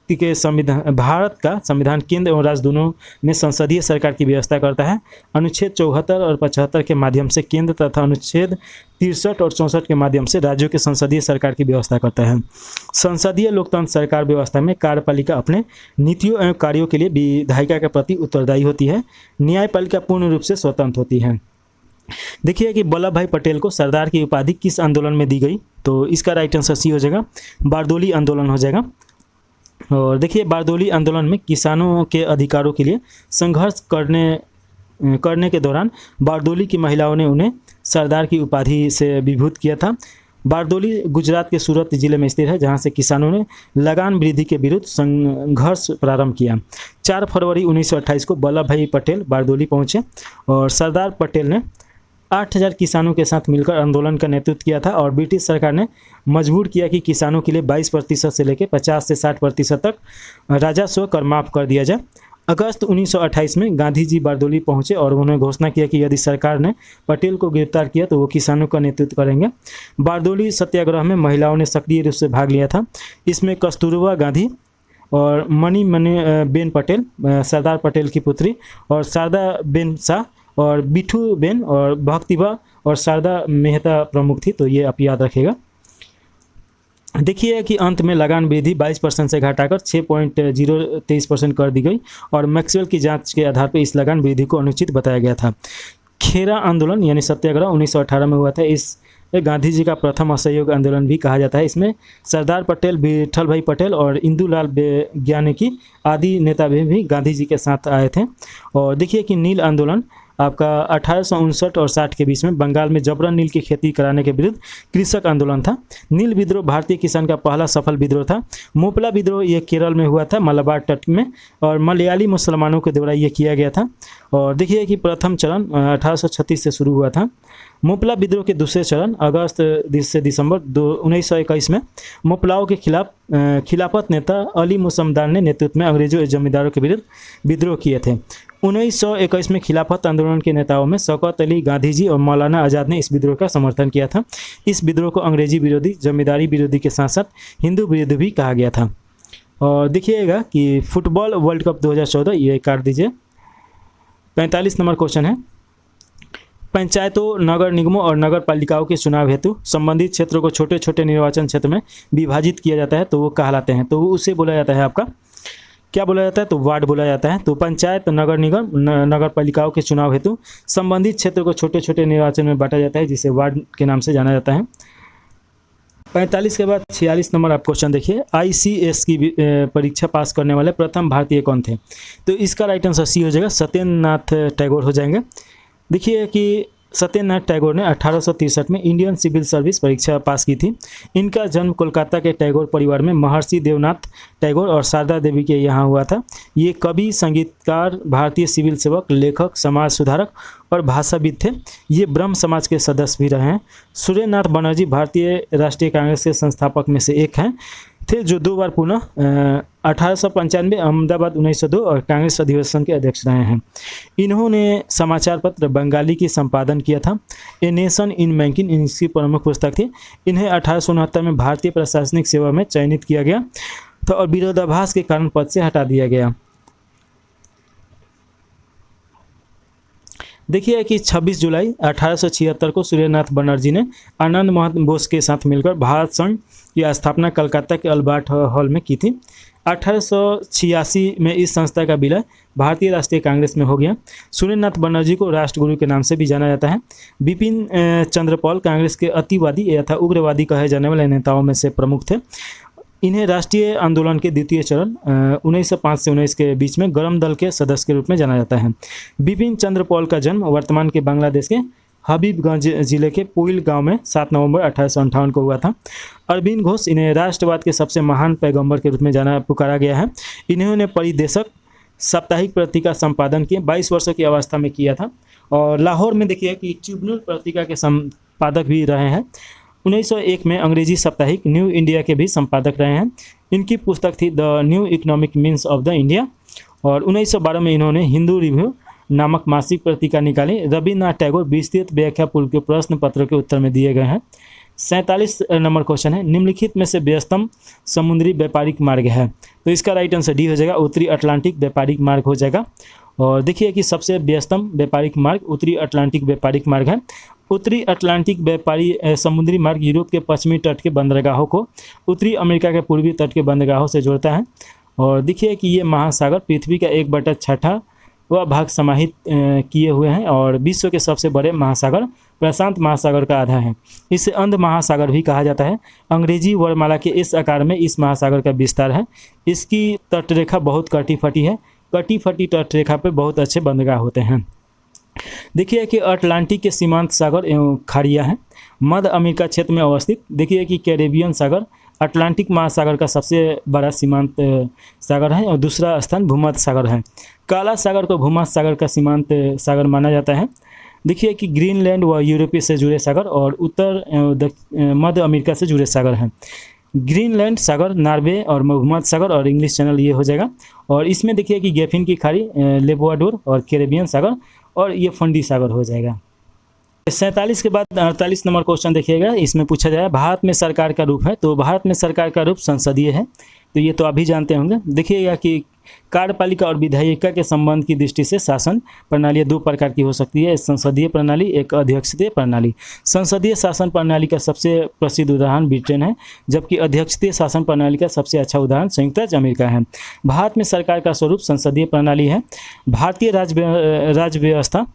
का संविधान केंद्र और राज्य दोनों में संसदीय सरकार की व्यवस्था करता है। अनुच्छेद 74 और 75 के माध्यम से केंद्र तथा अनुच्छेद 63 और 64 के माध्यम से राज्यों के संसदीय सरकार की व्यवस्था करता है। संसदीय लोकतंत्र सरकार व्यवस्था में कार्यपालिका अपने नीतियों एवं कार्यों के लिए विधायिका के प्रति उत्तरदायी होती है। न्यायपालिका पूर्ण रूप से स्वतंत्र होती है। देखिए कि वल्लभ भाई पटेल को सरदार की उपाधि किस आंदोलन में दी गई, तो इसका राइट आंसर सी हो जाएगा, बारदोली आंदोलन हो जाएगा। और देखिए बारदोली आंदोलन में किसानों के अधिकारों के लिए संघर्ष करने के दौरान बारदोली की महिलाओं ने उन्हें सरदार की उपाधि से विभूत किया था। बारदोली गुजरात के सूरत जिले में स्थित है, जहां से किसानों ने लगान वृद्धि के विरुद्ध संघर्ष प्रारंभ किया। 4 फरवरी 1928 को वल्लभ भाई पटेल बारदोली पहुंचे और सरदार पटेल ने 8000 किसानों के साथ मिलकर आंदोलन का नेतृत्व किया था, और ब्रिटिश सरकार ने मजबूर किया कि किसानों के लिए 22% से लेकर 50 से 60% तक राजस्व कर माफ कर दिया जाए। अगस्त 1928 में गांधी जी बारदोली पहुंचे और उन्होंने घोषणा किया कि यदि सरकार ने पटेल को गिरफ्तार किया तो वो किसानों का नेतृत्व करेंगे। बारदोली सत्याग्रह में महिलाओं ने सक्रिय रूप से भाग लिया था। इसमें कस्तूरबा गांधी और मनी बेन पटेल, सरदार पटेल की पुत्री, और शारदा बेन शाह और बिठू बेन और भक्तिबा और शारदा मेहता प्रमुख थी। तो ये आप याद रखिएगा। देखिए कि अंत में लगान वृद्धि 22% से घटाकर 6.023% कर दी गई, और मैक्सवेल की जांच के आधार पर इस लगान वृद्धि को अनुचित बताया गया था। खेरा आंदोलन यानी सत्याग्रह 1918 में हुआ था। इस गांधी जी का प्रथम असहयोग आंदोलन भी कहा जाता है। इसमें सरदार पटेल, विठल भाई पटेल और इंदुलाल वैज्ञानिकी आदि नेता भी गांधी जी के साथ आए थे। और देखिए कि नील आंदोलन आपका 1859 और 60 के बीच में बंगाल में जबरन नील की खेती कराने के विरुद्ध कृषक आंदोलन था। नील विद्रोह भारतीय किसान का पहला सफल विद्रोह था। मोपला विद्रोह ये केरल में हुआ था, मलाबार तट में, और मलयाली मुसलमानों के द्वारा ये किया गया था। और देखिए कि प्रथम चरण 1836 से शुरू हुआ था। मोपला विद्रोह के दूसरे चरण अगस्त से दिसंबर 1921 में मोपलाओं के खिलाफ खिलाफत नेता अली मुसमदार ने नेतृत्व में अंग्रेजों और जमींदारों के विरुद्ध विद्रोह किए थे। 1921 में खिलाफत आंदोलन के नेताओं में शौकत अली, गांधी जी और मौलाना आज़ाद ने इस विद्रोह का समर्थन किया था। इस विद्रोह को अंग्रेजी विरोधी, जमींदारी विरोधी के साथ साथ हिंदू विरोधी भी कहा गया था। और देखिएगा कि फुटबॉल वर्ल्ड कप 2014 ये काट दीजिए। 45 नंबर क्वेश्चन है, पंचायतों, नगर निगमों और नगर पालिकाओं के चुनाव हेतु संबंधित क्षेत्रों को छोटे छोटे निर्वाचन क्षेत्र में विभाजित किया जाता है, तो वो कहलाते हैं। तो उसे बोला जाता है आपका क्या बोला जाता है, तो वार्ड बोला जाता है। तो पंचायत, नगर निगम, नगर पालिकाओं के चुनाव हेतु संबंधित क्षेत्र को छोटे छोटे निर्वाचन में बांटा जाता है, जिसे वार्ड के नाम से जाना जाता है। 45 के बाद 46 नंबर आप क्वेश्चन देखिए, ICS की परीक्षा पास करने वाले प्रथम भारतीय कौन थे, तो इसका राइट आंसर सी हो जाएगा, सत्येंद्र नाथ टैगोर हो जाएंगे। देखिए कि सत्येंद्र नाथ टैगोर ने 1863 में इंडियन सिविल सर्विस परीक्षा पास की थी। इनका जन्म कोलकाता के टैगोर परिवार में महर्षि देवनाथ टैगोर और शारदा देवी के यहाँ हुआ था। ये कवि, संगीतकार, भारतीय सिविल सेवक, लेखक, समाज सुधारक और भाषाविद थे। ये ब्रह्म समाज के सदस्य भी रहे हैं। सुरेंद्र नाथ बनर्जी भारतीय राष्ट्रीय कांग्रेस के संस्थापक में से एक हैं थे, जो 2 बार पुनः 1895, अहमदाबाद 1902 और कांग्रेस अधिवेशन के अध्यक्ष रहे हैं। इन्होंने समाचार पत्र बंगाली की संपादन किया था। ए नेशन इन बैंकिंग इनकी प्रमुख पुस्तक थी। इन्हें 1869 में भारतीय प्रशासनिक सेवा में चयनित किया गया तो और विरोधाभास के कारण पद से हटा दिया गया। देखिए कि 26 जुलाई 1876 को सुरेंद्रनाथ बनर्जी ने आनंद मोहन बोस के साथ मिलकर भारत संघ की स्थापना कलकत्ता के अल्बर्ट हॉल में की थी। 1886 में इस संस्था का विलय भारतीय राष्ट्रीय कांग्रेस में हो गया। सुरेंद्रनाथ बनर्जी को राष्ट्रगुरु के नाम से भी जाना जाता है। बिपिन चंद्र पाल कांग्रेस के अतिवादी तथा उग्रवादी कहे जाने वाले नेताओं में से प्रमुख थे। इन्हें राष्ट्रीय आंदोलन के द्वितीय चरण 1905 से 19 के बीच में गरम दल के सदस्य के रूप में जाना जाता है। बिपिन चंद्र पाल का जन्म वर्तमान के बांग्लादेश के हबीबगंज जिले के पुइल गांव में 7 नवंबर 1858 को हुआ था। अरविंद घोष, इन्हें राष्ट्रवाद के सबसे महान पैगंबर के रूप में पुकारा गया है। इन्होंने परिदेशक साप्ताहिक पत्रिका संपादन किए, 22 वर्षों की अवस्था में किया था। और लाहौर में देखिए कि ट्रिब्यून पत्रिका के संपादक भी रहे हैं। 1901 में अंग्रेजी साप्ताहिक न्यू इंडिया के भी संपादक रहे हैं। इनकी पुस्तक थी the new economic means of the India. और 1912 में इन्होंने हिंदू रिव्यू नामक मासिक पत्रिका निकाली। रविन्द्रनाथ टैगोर विस्तृत व्याख्या पूर्व के प्रश्न पत्र के उत्तर में दिए गए हैं। 47 नंबर क्वेश्चन है, निम्नलिखित में से व्यस्तम समुद्री व्यापारिक मार्ग है। तो इसका राइट आंसर डी हो जाएगा, उत्तरी अटलांटिक व्यापारिक मार्ग हो जाएगा। और देखिए कि सबसे व्यस्तम व्यापारिक मार्ग उत्तरी अटलांटिक व्यापारिक मार्ग है। उत्तरी अटलांटिक व्यापारी समुद्री मार्ग यूरोप के पश्चिमी तट के बंदरगाहों को उत्तरी अमेरिका के पूर्वी तट के बंदरगाहों से जोड़ता है। और देखिए कि ये महासागर पृथ्वी का 1/6 वह भाग समाहित किए हुए हैं और विश्व के सबसे बड़े महासागर प्रशांत महासागर का आधा है। इसे अंध महासागर भी कहा जाता है। अंग्रेजी वर्णमाला के इस आकार में इस महासागर का विस्तार है। इसकी तटरेखा बहुत कटी फटी है। कटी फटी तटरेखा पर बहुत अच्छे बंदरगाह होते हैं। देखिए कि अटलांटिक के सीमांत सागर एवं खाड़ियाँ हैं। मध्य अमेरिका क्षेत्र में अवस्थित। देखिए कि कैरेबियन सागर अटलांटिक महासागर का सबसे बड़ा सीमांत सागर है और दूसरा स्थान भूमध्य सागर है। काला सागर को भूमध्य सागर का सीमांत सागर माना जाता है। देखिए कि ग्रीनलैंड व यूरोपीय से जुड़े सागर और उत्तर मध्य अमेरिका से जुड़े सागर हैं। ग्रीनलैंड सागर, नॉर्वे और भूमध्य सागर और इंग्लिश चैनल ये हो जाएगा। और इसमें देखिए कि गेफिन की खाड़ी, लेब्राडोर और कैरेबियन सागर और ये फंडी सागर हो जाएगा। 47 के बाद 48 नंबर क्वेश्चन देखिएगा। इसमें पूछा जाए भारत में सरकार का रूप है। तो भारत में सरकार का रूप संसदीय है। तो ये तो अभी जानते होंगे। देखिएगा कि कार्यपालिका और विधायिका के संबंध की दृष्टि से शासन प्रणाली 2 प्रकार की हो सकती है, संसदीय प्रणाली, एक अध्यक्षीय प्रणाली। संसदीय शासन प्रणाली का सबसे प्रसिद्ध उदाहरण ब्रिटेन है, जबकि अध्यक्षीय शासन प्रणाली का सबसे अच्छा उदाहरण संयुक्त राज्य अमेरिका है। भारत में सरकार का स्वरूप संसदीय प्रणाली है। भारतीय राज्य व्यवस्था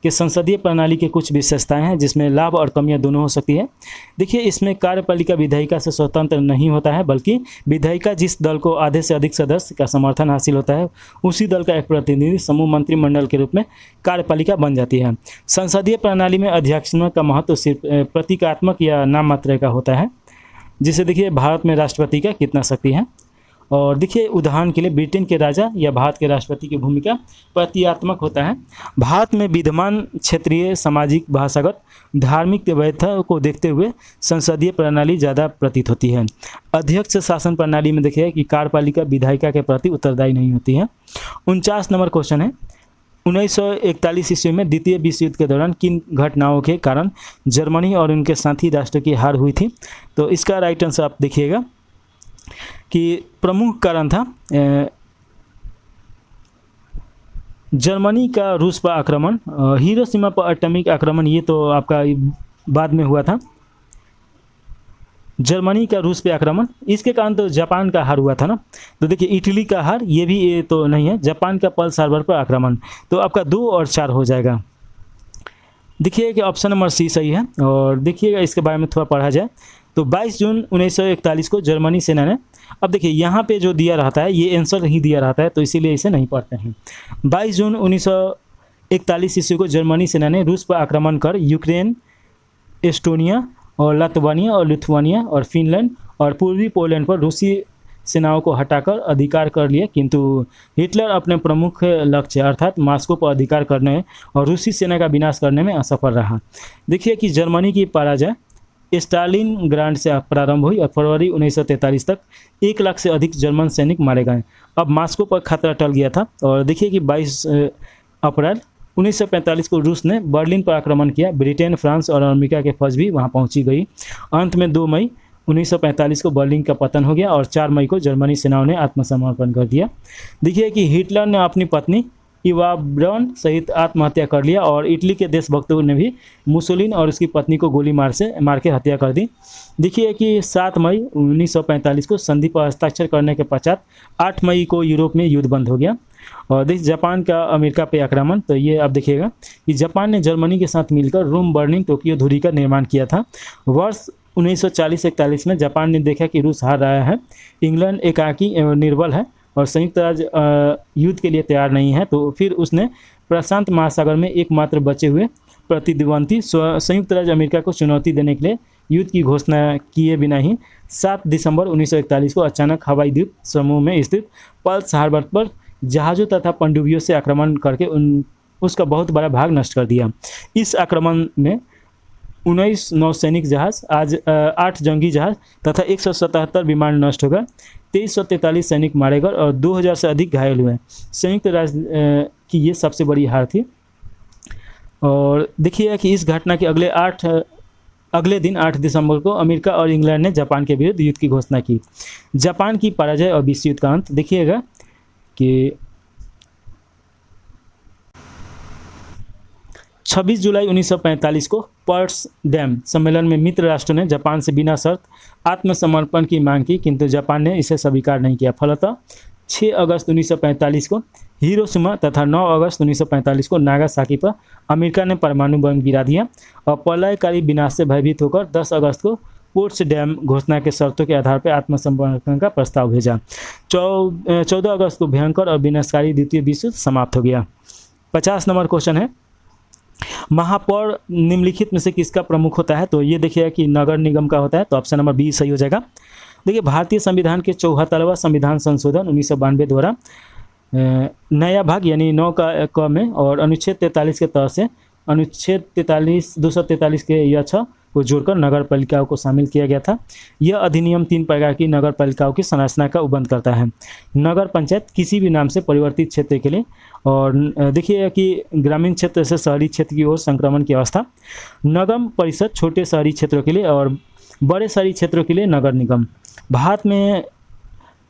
कि संसदीय प्रणाली की कुछ विशेषताएं हैं जिसमें लाभ और कमियां दोनों हो सकती है। देखिए इसमें कार्यपालिका विधायिका से स्वतंत्र नहीं होता है, बल्कि विधायिका जिस दल को आधे से अधिक सदस्य का समर्थन हासिल होता है उसी दल का एक प्रतिनिधि समूह मंत्रिमंडल के रूप में कार्यपालिका बन जाती है। संसदीय प्रणाली में अध्यक्ष का महत्व सिर्फ प्रतीकात्मक या नाम मात्र का होता है, जिसे देखिए भारत में राष्ट्रपति का कितना शक्ति है। और देखिए उदाहरण के लिए ब्रिटेन के राजा या भारत के राष्ट्रपति की भूमिका प्रतीकात्मक होता है। भारत में विद्यमान क्षेत्रीय, सामाजिक, भाषागत, धार्मिक वैधता को देखते हुए संसदीय प्रणाली ज़्यादा प्रतीत होती है। अध्यक्ष शासन प्रणाली में देखिए कि कार्यपालिका विधायिका के प्रति उत्तरदायी नहीं होती है। 49 नंबर क्वेश्चन है, 1941 ईस्वी में द्वितीय विश्व युद्ध के दौरान किन घटनाओं के कारण जर्मनी और उनके साथी राष्ट्र की हार हुई थी। तो इसका राइट आंसर आप देखिएगा कि प्रमुख कारण था जर्मनी का रूस पर आक्रमण, हिरोशिमा पर एटॉमिक आक्रमण, ये तो आपका बाद में हुआ था। जर्मनी का रूस पे आक्रमण, इसके कारण तो जापान का हार हुआ था ना। तो देखिए इटली का हार ये भी ये तो नहीं है। जापान का पर्ल हार्बर पर आक्रमण, तो आपका 2 और 4 हो जाएगा। देखिए कि ऑप्शन नंबर सी सही है। और देखिएगा इसके बारे में थोड़ा पढ़ा जाए तो 22 जून 1941 को जर्मनी सेना ने, अब देखिए यहाँ पे जो दिया रहता है ये आंसर नहीं दिया रहता है, तो इसीलिए इसे नहीं पढ़ते हैं। 22 जून 1941 ईस्वी को जर्मनी सेना ने रूस पर आक्रमण कर यूक्रेन, एस्टोनिया और लातवानिया और लिथुआनिया और फिनलैंड और पूर्वी पोलैंड पर रूसी सेनाओं को हटाकर अधिकार कर लिया, किंतु हिटलर अपने प्रमुख लक्ष्य अर्थात मॉस्को पर अधिकार करने और रूसी सेना का विनाश करने में असफल रहा। देखिए कि जर्मनी की पराजय स्टालिनग्राड से प्रारंभ हुई और फरवरी 1943 तक 1 लाख से अधिक जर्मन सैनिक मारे गए। अब मॉस्को पर खतरा टल गया था। और देखिए कि 22 अप्रैल 1945 को रूस ने बर्लिन पर आक्रमण किया। ब्रिटेन, फ्रांस और अमेरिका के फौज भी वहां पहुंची गई। अंत में 2 मई 1945 को बर्लिन का पतन हो गया और 4 मई को जर्मनी सेनाओं ने आत्मसमर्पण कर दिया। देखिए कि हिटलर ने अपनी पत्नी इवा ब्राउन सहित आत्महत्या कर लिया और इटली के देशभक्तों ने भी मुसोलिन और उसकी पत्नी को गोली मार के हत्या कर दी। देखिए कि 7 मई 1945 को संधि पर हस्ताक्षर करने के पश्चात 8 मई को यूरोप में युद्ध बंद हो गया। और देखिए जापान का अमेरिका पे आक्रमण, तो ये आप देखिएगा कि जापान ने जर्मनी के साथ मिलकर रोम, बर्लिन, टोक्यो धुरी का निर्माण किया था। वर्ष 1940-41 में जापान ने देखा कि रूस हार रहा है, इंग्लैंड एकाकी एवं निर्बल है और संयुक्त राज्य युद्ध के लिए तैयार नहीं है, तो फिर उसने प्रशांत महासागर में एकमात्र बचे हुए प्रतिद्वंदी संयुक्त राज्य अमेरिका को चुनौती देने के लिए युद्ध की घोषणा किए बिना ही 7 दिसंबर 1941 को अचानक हवाई द्वीप समूह में स्थित पर्ल हार्बर पर जहाज़ों तथा पनडुब्बियों से आक्रमण करके उसका बहुत बड़ा भाग नष्ट कर दिया। इस आक्रमण में 19 नौसैनिक जहाज, आज 8 जंगी जहाज तथा 177 विमान नष्ट हो गए, 2343 सैनिक मारे गए और 2000 से अधिक घायल हुए। संयुक्त राज्य की ये सबसे बड़ी हार थी। और देखिएगा कि इस घटना के अगले दिन 8 दिसंबर को अमेरिका और इंग्लैंड ने जापान के विरुद्ध युद्ध की घोषणा की। जापान की पराजय और विश्व युद्ध का अंत। देखिएगा कि 26 जुलाई 1945 को पोट्सडैम सम्मेलन में मित्र राष्ट्रों ने जापान से बिना शर्त आत्मसमर्पण की मांग की, किंतु जापान ने इसे स्वीकार नहीं किया। फलतः 6 अगस्त 1945 को हिरोशिमा तथा 9 अगस्त 1945 को नागासाकी पर अमेरिका ने परमाणु बम गिरा दिया और प्रलयकारी विनाश से भयभीत होकर 10 अगस्त को पोट्सडैम घोषणा के शर्तों के आधार पर आत्मसमर्पण का प्रस्ताव भेजा। 14 अगस्त को भयंकर और विनाशकारी द्वितीय विश्व युद्ध समाप्त हो गया। 50 नंबर क्वेश्चन है, महापौर निम्नलिखित में से किसका प्रमुख होता है? तो ये देखिएगा कि नगर निगम का होता है, तो ऑप्शन नंबर बी सही हो जाएगा। देखिए, भारतीय संविधान के 74वां संविधान संशोधन 1992 द्वारा नया भाग यानी 9 का क में और अनुच्छेद 43 के तहत से अनुच्छेद 243 के यह 6 को जोड़कर नगर पालिकाओं को शामिल किया गया था। यह अधिनियम 3 प्रकार की नगर पालिकाओं की संरचना का उपबंध करता है। नगर पंचायत किसी भी नाम से परिवर्तित क्षेत्र के लिए, और देखिए कि ग्रामीण क्षेत्र से शहरी क्षेत्र की ओर संक्रमण की अवस्था। नगम परिषद छोटे शहरी क्षेत्रों के लिए और बड़े शहरी क्षेत्रों के लिए नगर निगम। भारत में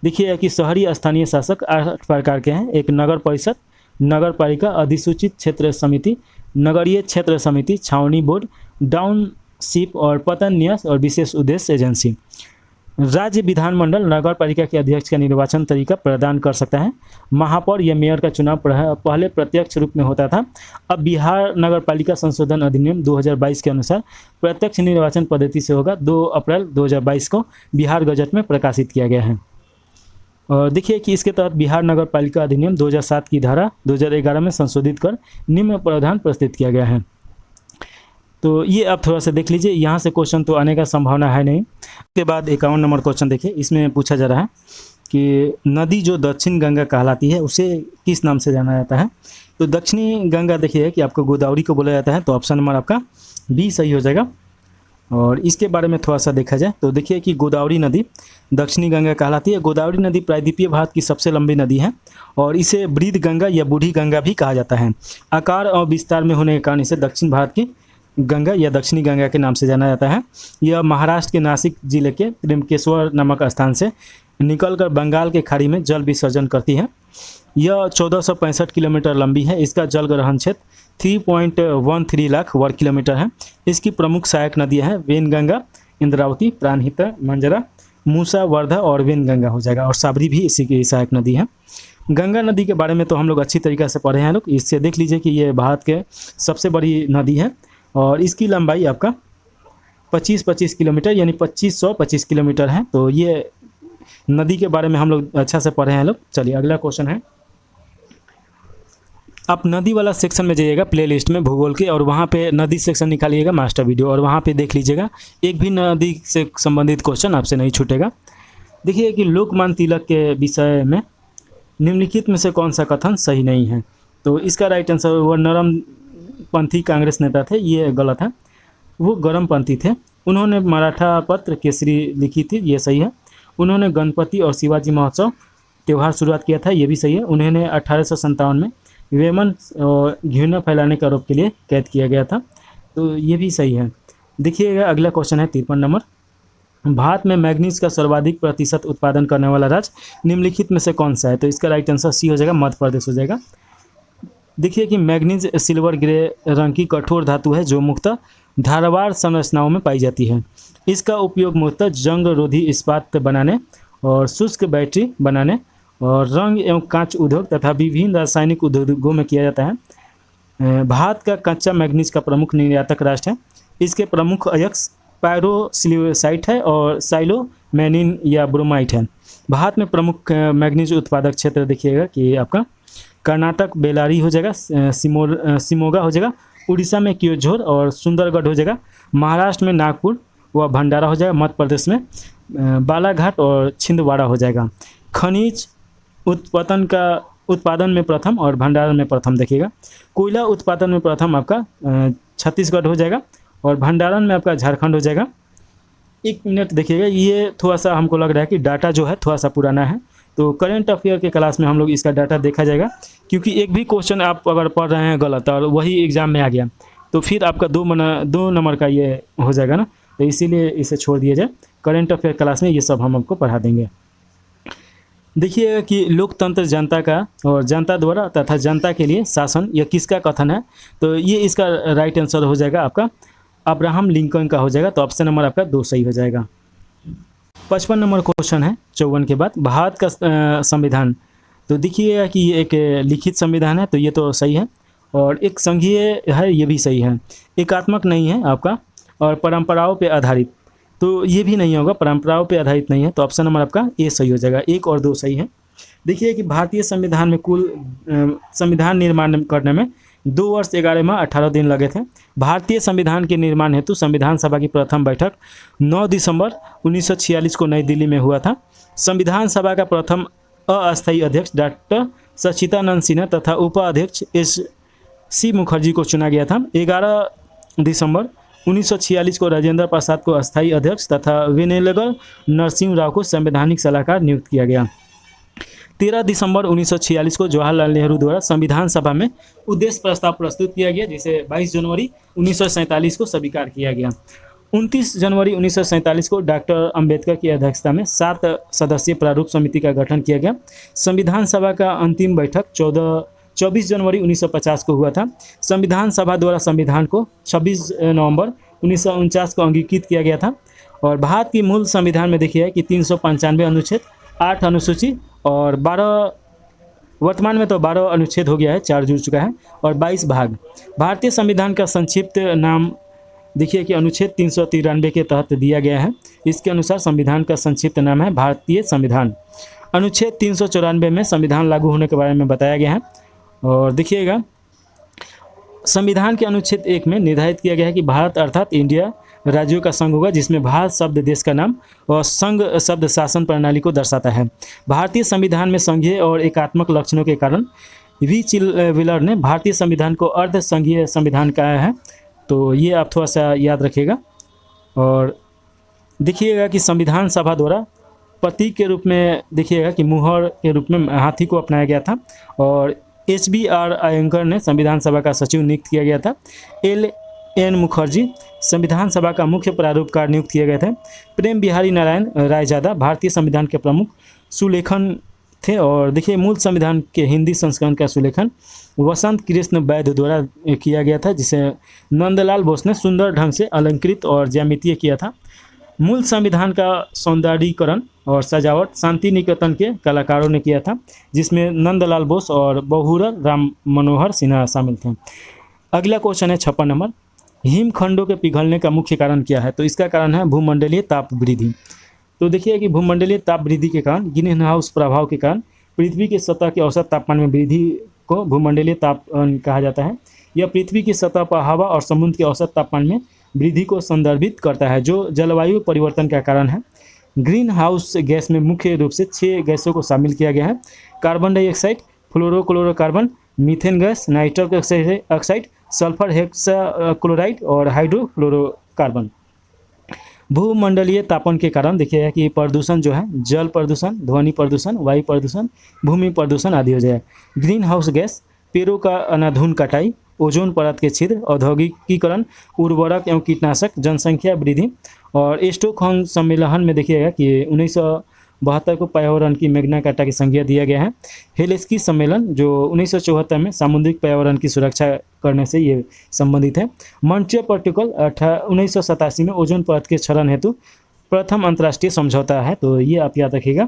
देखिए कि शहरी स्थानीय शासक 8 प्रकार के हैं। एक नगर परिषद, नगर पालिका, अधिसूचित क्षेत्र समिति, नगरीय क्षेत्र समिति, छावनी बोर्ड, टाउनशिप और पतन न्यास और विशेष उद्देश्य एजेंसी। राज्य विधानमंडल नगर पालिका के अध्यक्ष का निर्वाचन तरीका प्रदान कर सकता है। महापौर या मेयर का चुनाव पहले प्रत्यक्ष रूप में होता था। अब बिहार नगर पालिका संशोधन अधिनियम 2022 के अनुसार प्रत्यक्ष निर्वाचन पद्धति से होगा। 2 अप्रैल 2022 को बिहार गजट में प्रकाशित किया गया है। और देखिए कि इसके तहत बिहार नगर पालिका अधिनियम 2007 की धारा 2011 में संशोधित कर निम्न प्रावधान प्रस्तुत किया गया है। तो ये आप थोड़ा सा देख लीजिए, यहाँ से क्वेश्चन तो आने का संभावना है नहीं। उसके बाद 51 नंबर क्वेश्चन देखिए, इसमें पूछा जा रहा है कि नदी जो दक्षिण गंगा कहलाती है उसे किस नाम से जाना जाता है? तो दक्षिणी गंगा देखिए कि आपको गोदावरी को बोला जाता है, तो ऑप्शन नंबर आपका बी सही हो जाएगा। और इसके बारे में थोड़ा सा देखा जाए तो देखिए कि गोदावरी नदी दक्षिणी गंगा कहलाती है। गोदावरी नदी प्रायद्वीपीय भारत की सबसे लंबी नदी है और इसे वृद्ध गंगा या बूढ़ी गंगा भी कहा जाता है। आकार और विस्तार में होने के कारण इसे दक्षिण भारत की गंगा या दक्षिणी गंगा के नाम से जाना जाता है। यह महाराष्ट्र के नासिक जिले के त्र्यंबकेश्वर नामक स्थान से निकलकर बंगाल के खाड़ी में जल विसर्जन करती है। यह 1465 किलोमीटर लंबी है। इसका जल ग्रहण क्षेत्र 3.13 लाख वर्ग किलोमीटर है। इसकी प्रमुख सहायक नदियां हैं वेनगंगा, इंद्रावती, प्राणहिता, मंजरा, मूसा, वर्धा और वेनगंगा हो जाएगा, और साबरी भी इसी की सहायक नदी है। गंगा नदी के बारे में तो हम लोग अच्छी तरीके से पढ़े हैं लोग। इससे देख लीजिए कि ये भारत के सबसे बड़ी नदी है और इसकी लंबाई आपका 25 किलोमीटर यानी 2525 किलोमीटर है। तो ये नदी के बारे में हम लोग अच्छा से पढ़े हैं लोग। चलिए अगला क्वेश्चन है, आप नदी वाला सेक्शन में जाइएगा प्लेलिस्ट में भूगोल के, और वहाँ पे नदी सेक्शन निकालिएगा मास्टर वीडियो, और वहाँ पे देख लीजिएगा, एक भी नदी से संबंधित क्वेश्चन आपसे नहीं छूटेगा। देखिए कि लोकमान्य तिलक के विषय में निम्नलिखित में से कौन सा कथन सही नहीं है? तो इसका राइट आंसर वो नरम पंथी कांग्रेस नेता थे, ये गलत है। वो गरम पंथी थे। उन्होंने मराठा पत्र केसरी लिखी थी, ये सही है। उन्होंने गणपति और शिवाजी महोत्सव त्यौहार शुरुआत किया था, ये भी सही है। उन्होंने 1857 में वेमन और घृणा फैलाने के आरोप के लिए कैद किया गया था, तो ये भी सही है। देखिएगा अगला क्वेश्चन है 53 नंबर, भारत में मैग्नीज का सर्वाधिक प्रतिशत उत्पादन करने वाला राज्य निम्नलिखित में से कौन सा है? तो इसका राइट आंसर सी हो जाएगा, मध्य प्रदेश हो जाएगा। देखिए कि मैग्नीज सिल्वर ग्रे रंग की कठोर धातु है जो मुख्यतः धारवार संरचनाओं में पाई जाती है। इसका उपयोग मुख्यतः जंग रोधी इस्पात बनाने और शुष्क बैटरी बनाने और रंग एवं कांच उद्योग तथा विभिन्न रासायनिक उद्योगों में किया जाता है। भारत का कच्चा मैग्नीज का प्रमुख निर्यातक राष्ट्र है। इसके प्रमुख अयस्क पायरोसिलिसाइट है और साइलोमैनिन या ब्रोमाइट है। भारत में प्रमुख मैग्नीज उत्पादक क्षेत्र देखिएगा कि आपका कर्नाटक बेलारी हो जाएगा, सिमोगा हो जाएगा, उड़ीसा में क्योझोर और सुंदरगढ़ हो जाएगा, महाराष्ट्र में नागपुर व भंडारा हो जाएगा, मध्य प्रदेश में बालाघाट और छिंदवाड़ा हो जाएगा। खनिज उत्पादन में प्रथम और भंडारण में प्रथम देखिएगा। कोयला उत्पादन में प्रथम आपका छत्तीसगढ़ हो जाएगा और भंडारण में आपका झारखंड हो जाएगा। 1 मिनट देखिएगा, ये थोड़ा सा हमको लग रहा है कि डाटा जो है थोड़ा सा पुराना है, तो करंट अफेयर के क्लास में हम लोग इसका डाटा देखा जाएगा, क्योंकि एक भी क्वेश्चन आप अगर पढ़ रहे हैं गलत और वही एग्ज़ाम में आ गया तो फिर आपका 2 नंबर का ये हो जाएगा ना, तो इसीलिए इसे छोड़ दिया जाए। करंट अफेयर क्लास में ये सब हम आपको पढ़ा देंगे। देखिएगा कि लोकतंत्र जनता का और जनता द्वारा तथा जनता के लिए शासन, यह किसका कथन है, तो ये इसका राइट आंसर हो जाएगा आपका अब्राहम लिंकन का हो जाएगा। तो ऑप्शन नंबर आपका 2 सही हो जाएगा। 55 नंबर क्वेश्चन है 54 के बाद, भारत का संविधान। तो देखिएगा कि ये एक लिखित संविधान है, तो ये तो सही है, और एक संघीय है, ये भी सही है। एकात्मक नहीं है आपका, और परंपराओं पे आधारित, तो ये भी नहीं होगा, परंपराओं पे आधारित नहीं है। तो ऑप्शन नंबर आपका ए सही हो जाएगा। 1 और 2 सही है। देखिए कि भारतीय संविधान में कुल संविधान निर्माण करने में 2 वर्ष 11 माह 18 दिन लगे थे। भारतीय संविधान के निर्माण हेतु संविधान सभा की प्रथम बैठक 9 दिसंबर 1946 को नई दिल्ली में हुआ था। संविधान सभा का प्रथम अस्थायी अध्यक्ष डॉक्टर सच्चिदानंद सिन्हा तथा उपाध्यक्ष एस.सी. मुखर्जी को चुना गया था। 11 दिसंबर 1946 को राजेंद्र प्रसाद को अस्थायी अध्यक्ष तथा वेनेगल नरसिंह राव को संवैधानिक सलाहकार नियुक्त किया गया। 13 दिसंबर 1946 को जवाहरलाल नेहरू द्वारा संविधान सभा में उद्देश्य प्रस्ताव प्रस्तुत किया गया, जिसे 22 जनवरी 1947 को स्वीकार किया गया। 29 जनवरी 1947 को डॉक्टर अंबेडकर की अध्यक्षता में 7 सदस्यीय प्रारूप समिति का गठन किया गया। संविधान सभा का अंतिम बैठक 24 जनवरी 1950 को हुआ था। संविधान सभा द्वारा संविधान को 26 नवंबर 1949 को अंगीकृत किया गया था। और भारत की मूल संविधान में देखिए कि 395 अनुच्छेद, 8 अनुसूची और 12, वर्तमान में तो 12 अनुच्छेद हो गया है, 4 जुड़ चुका है, और 22 भाग। भारतीय संविधान का संक्षिप्त नाम देखिए कि अनुच्छेद 393 के तहत दिया गया है। इसके अनुसार संविधान का संक्षिप्त नाम है भारतीय संविधान। अनुच्छेद 394 में संविधान लागू होने के बारे में बताया गया है। और देखिएगा संविधान के अनुच्छेद 1 में निर्धारित किया गया है कि भारत अर्थात इंडिया राज्यों का संघ होगा, जिसमें भारत शब्द देश का नाम और संघ शब्द शासन प्रणाली को दर्शाता है। भारतीय संविधान में संघीय और एकात्मक लक्षणों के कारण वी व्हीलर ने भारतीय संविधान को अर्ध संघीय संविधान कहा है, तो ये आप थोड़ा सा याद रखिएगा। और देखिएगा कि संविधान सभा द्वारा प्रतीक के रूप में देखिएगा कि मुहर के रूप में हाथी को अपनाया गया था। और HBR अयंकर ने संविधान सभा का सचिव नियुक्त किया गया था। LN मुखर्जी संविधान सभा का मुख्य प्रारूपकार नियुक्त किए गए थे। प्रेम बिहारी नारायण रायजादा भारतीय संविधान के प्रमुख सुलेखन थे। और देखिए मूल संविधान के हिंदी संस्करण का सुलेखन वसंत कृष्ण वैद्य द्वारा किया गया था, जिसे नंदलाल बोस ने सुंदर ढंग से अलंकृत और ज्यामितीय किया था। मूल संविधान का सौंदर्यीकरण और सजावट शांति निकेतन के कलाकारों ने किया था, जिसमें नंदलाल बोस और बहुरल राम मनोहर सिन्हा शामिल थे। अगला क्वेश्चन है 56 नंबर, हिमखंडों के पिघलने का मुख्य कारण क्या है, तो इसका कारण है भूमंडलीय ताप वृद्धि। तो देखिए कि भूमंडलीय ताप वृद्धि के कारण ग्रीन हाउस प्रभाव के कारण पृथ्वी की सतह के औसत तापमान में वृद्धि को भूमंडलीय तापन कहा जाता है। यह पृथ्वी की सतह पर हवा और समुद्र के औसत तापमान में वृद्धि को संदर्भित करता है, जो जलवायु परिवर्तन का कारण है। ग्रीन हाउस गैस में मुख्य रूप से 6 गैसों को शामिल किया गया है: carbon dioxide, fluorochlorocarbon, methane gas, nitrous oxide, sulphur hexachloride और हाइड्रोफ्लोरोकार्बन। भूमंडलीय तापन के कारण देखिएगा कि प्रदूषण जो है जल प्रदूषण, ध्वनि प्रदूषण, वायु प्रदूषण, भूमि प्रदूषण आदि हो जाएगा। ग्रीन हाउस गैस पेड़ों का अनाधून कटाई, ओजोन परत के छिद्र, औद्योगिकीकरण, उर्वरक एवं कीटनाशक, जनसंख्या वृद्धि। और स्टॉकहोम सम्मेलन में देखिएगा कि 1972 को पर्यावरण की मैग्ना कार्टा की संज्ञा दिया गया है। हेलेस्की सम्मेलन जो 1974 में सामुद्रिक पर्यावरण की सुरक्षा करने से ये संबंधित है। मॉन्ट्रियल प्रोटोकॉल 1987 में ओजोन परत के क्षरण हेतु प्रथम अंतर्राष्ट्रीय समझौता है, तो ये आप याद रखिएगा।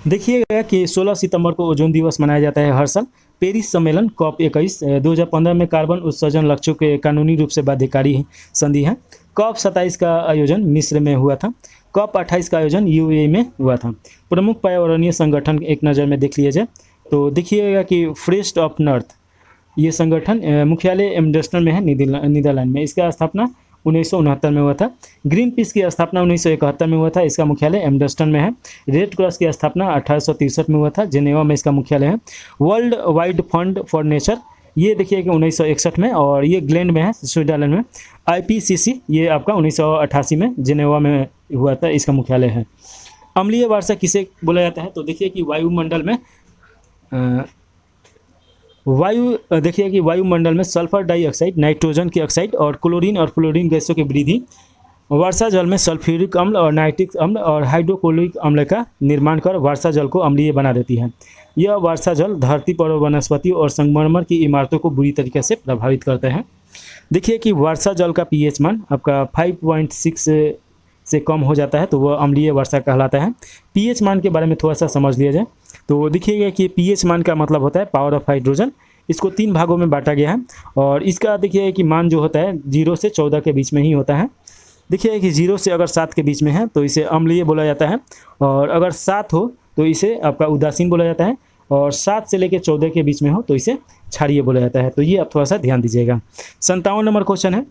देखिएगा कि 16 सितंबर को ओजोन दिवस मनाया जाता है हर साल। पेरिस सम्मेलन COP21 2015 में कार्बन उत्सर्जन लक्ष्यों के कानूनी रूप से बाध्यकारी संधि है। COP27 का आयोजन मिस्र में हुआ था। COP28 का आयोजन UAE में हुआ था। प्रमुख पर्यावरणीय संगठन एक नज़र में देख लिया जाए तो देखिएगा कि फ्रेस्ट ऑफ नॉर्थ ये संगठन मुख्यालय एम्स्टर्डम में है, नीदरलैंड में। इसका स्थापना 1969 में हुआ था। ग्रीन पीस की स्थापना 1971 में हुआ था, इसका मुख्यालय एम्स्टर्डम में है। रेड क्रॉस की स्थापना 1863 में हुआ था, जेनेवा में इसका मुख्यालय है। World wide fund for nature ये देखिए कि 1961 में, और ये ग्लेंड में है, स्विट्जरलैंड में। IPCC ये आपका 1988 में जिनेवा में हुआ था, इसका मुख्यालय है। अम्लीय वर्षा किसे बोला जाता है? तो देखिए कि वायुमंडल में देखिए कि वायुमंडल में सल्फर डाइऑक्साइड, नाइट्रोजन की ऑक्साइड और क्लोरीन और फ्लोरीन गैसों की वृद्धि वर्षा जल में सल्फ्यूरिक अम्ल और नाइट्रिक अम्ल और हाइड्रोक्लोरिक अम्ल का निर्माण कर वर्षा जल को अम्लीय बना देती है। यह वर्षा जल धरती पर वनस्पतियों और संगमरमर की इमारतों को बुरी तरीके से प्रभावित करते हैं। देखिए कि वर्षा जल का pH मान आपका 5.6 से कम हो जाता है तो वह अम्लीय वर्षा कहलाता है। pH मान के बारे में थोड़ा सा समझ लिया जाए तो देखिएगा कि pH मान का मतलब होता है पावर ऑफ हाइड्रोजन। इसको 3 भागों में बांटा गया है और इसका देखिए कि मान जो होता है 0 से 14 के बीच में ही होता है। देखिए कि 0 से अगर 7 के बीच में है तो इसे अम्लीय बोला जाता है, और अगर 7 हो तो इसे आपका उदासीन बोला जाता है, और 7 से लेकर 14 के बीच में हो तो इसे क्षारीय बोला जाता है। तो ये आप थोड़ा सा ध्यान दीजिएगा। 57 नंबर क्वेश्चन है,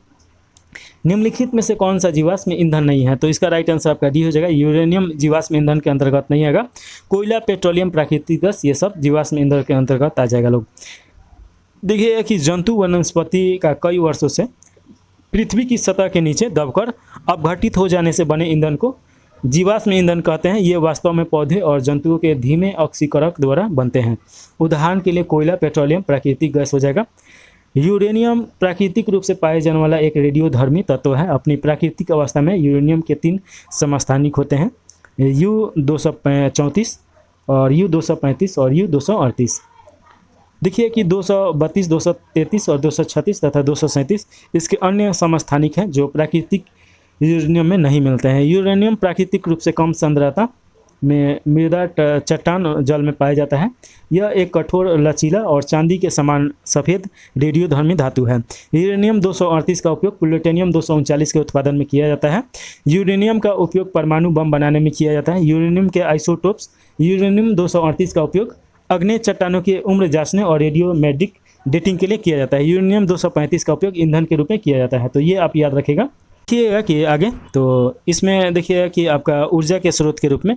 निम्नलिखित में से कौन सा जीवाश्म ईंधन नहीं है? तो इसका राइट आंसर आपका डी हो जाएगा। यूरेनियम जीवाश्म ईंधन के अंतर्गत नहीं आएगा। कोयला, पेट्रोलियम, प्राकृतिक गैस ये सब जीवाश्म ईंधन के अंतर्गत आ जाएगा। लोग देखिए कि जंतु वनस्पति का कई वर्षों से पृथ्वी की सतह के नीचे दबकर अपघटित हो जाने से बने ईंधन को जीवाश्म ईंधन कहते हैं। ये वास्तव में पौधे और जंतुओं के धीमे ऑक्सीकरण द्वारा बनते हैं। उदाहरण के लिए कोयला, पेट्रोलियम, प्राकृतिक गैस हो जाएगा। यूरेनियम प्राकृतिक रूप से पाए जाने वाला एक रेडियोधर्मी तत्व है। अपनी प्राकृतिक अवस्था में यूरेनियम के 3 समस्थानिक होते हैं, U-234 और U-235 और U-238। देखिए कि 232, 233 और 236 तथा 237 इसके अन्य समस्थानिक हैं जो प्राकृतिक यूरेनियम में नहीं मिलते हैं। यूरेनियम प्राकृतिक रूप से कम सांद्रता में मृदा चट्टान जल में पाया जाता है। यह एक कठोर, लचीला और चांदी के समान सफ़ेद रेडियोधर्मी धातु है। यूरेनियम 238 का उपयोग प्लूटोनियम 239 के उत्पादन में किया जाता है। यूरेनियम का उपयोग परमाणु बम बनाने में किया जाता है। यूरेनियम के आइसोटोप्स यूरेनियम 238 का उपयोग अग्नेय चट्टानों की उम्र जांचने और रेडियोमेट्रिक डेटिंग के लिए किया जाता है। यूरेनियम 235 का उपयोग ईंधन के रूप में किया जाता है। तो ये आप याद रखिएगा। देखिएगा कि आगे तो इसमें देखिएगा कि आपका ऊर्जा के स्रोत के रूप में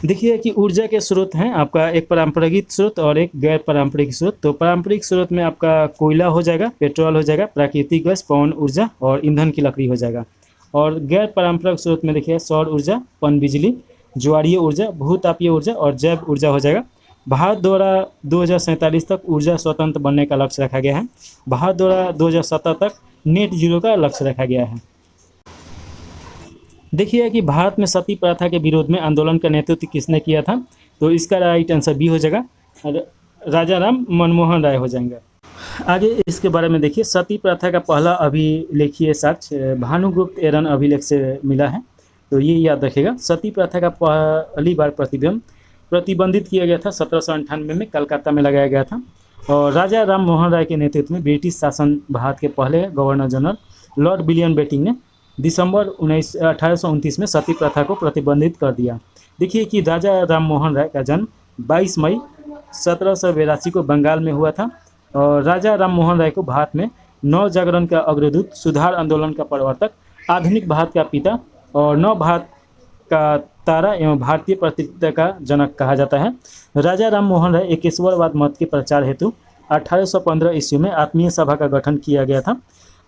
देखिए कि ऊर्जा के स्रोत हैं आपका एक पारंपरिक स्रोत और एक गैर पारंपरिक स्रोत। तो पारंपरिक स्रोत में आपका कोयला हो जाएगा, पेट्रोल हो जाएगा, प्राकृतिक गैस, पवन ऊर्जा और ईंधन की लकड़ी हो जाएगा। और गैर पारंपरिक स्रोत में देखिए सौर ऊर्जा, पनबिजली, ज्वारीय ऊर्जा, भूतापीय ऊर्जा और जैव ऊर्जा हो जाएगा। भारत द्वारा 2047 तक ऊर्जा स्वतंत्र बनने का लक्ष्य रखा गया है। भारत द्वारा 2070 तक नेट जीरो का लक्ष्य रखा गया है। देखिए कि भारत में सती प्रथा के विरोध में आंदोलन का नेतृत्व किसने किया था? तो इसका राइट आंसर बी हो जाएगा, राजा राम मनमोहन राय हो जाएंगे। आगे इसके बारे में देखिए, सती प्रथा का पहला अभिलेखीय साक्ष्य भानुगुप्त एरन अभिलेख से मिला है। तो ये याद रखिएगा। सती प्रथा का पहली बार प्रतिबंधित किया गया था 1798 में कलकत्ता में लगाया गया था। और राजा राम मोहन राय के नेतृत्व में ब्रिटिश शासन भारत के पहले governor general lord William Bentinck ने दिसंबर 1829 में सती प्रथा को प्रतिबंधित कर दिया। देखिए कि राजा राम मोहन राय का जन्म 22 मई 1782 को बंगाल में हुआ था। और राजा राम मोहन राय को भारत में नव जागरण का अग्रदूत, सुधार आंदोलन का प्रवर्तक, आधुनिक भारत का पिता और नव भारत का तारा एवं भारतीय प्रतिष्ठा का जनक कहा जाता है। राजा राम मोहन राय एकेश्वरवाद मत के प्रचार हेतु 1815 ईस्वी में आत्मीय सभा का गठन किया गया था।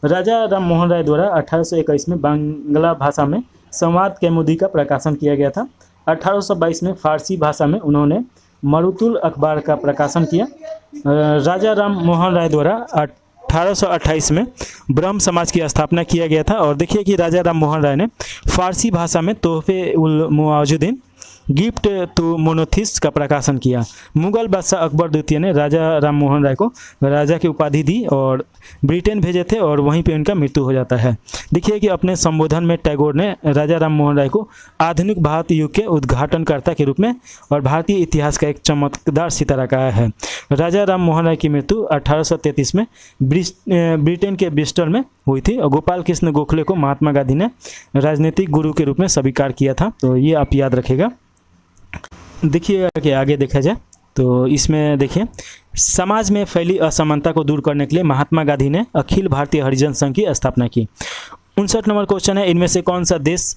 राजा राम मोहन राय द्वारा 1821 में बांग्ला भाषा में संवाद कौमुदी का प्रकाशन किया गया था। 1822 में फारसी भाषा में उन्होंने मरुतुल अखबार का प्रकाशन किया। राजा राम मोहन राय द्वारा 1828 में ब्रह्म समाज की स्थापना किया गया था। और देखिए कि राजा राम मोहन राय ने फारसी भाषा में तोहफे उल मुआजुद्दीन गिफ्ट टू मोनोथिस्ट का प्रकाशन किया। मुगल बादशाह अकबर द्वितीय ने राजा राम मोहन राय को राजा की उपाधि दी और ब्रिटेन भेजे थे और वहीं पे उनका मृत्यु हो जाता है। देखिए कि अपने संबोधन में टैगोर ने राजा राम मोहन राय को आधुनिक भारत युग के उद्घाटनकर्ता के रूप में और भारतीय इतिहास का एक चमकदार सितारा कहा है। राजा राम मोहन राय की मृत्यु 1833 में ब्रिटेन के ब्रिस्टल में हुई थी और गोपाल कृष्ण गोखले को महात्मा गांधी ने राजनीतिक गुरु के रूप में स्वीकार किया था। तो ये आप याद रखेगा। देखिए कि आगे देखा जाए तो इसमें देखिए, समाज में फैली असमानता को दूर करने के लिए महात्मा गांधी ने अखिल भारतीय हरिजन संघ की स्थापना की। 59 नंबर क्वेश्चन है, इनमें से कौन सा देश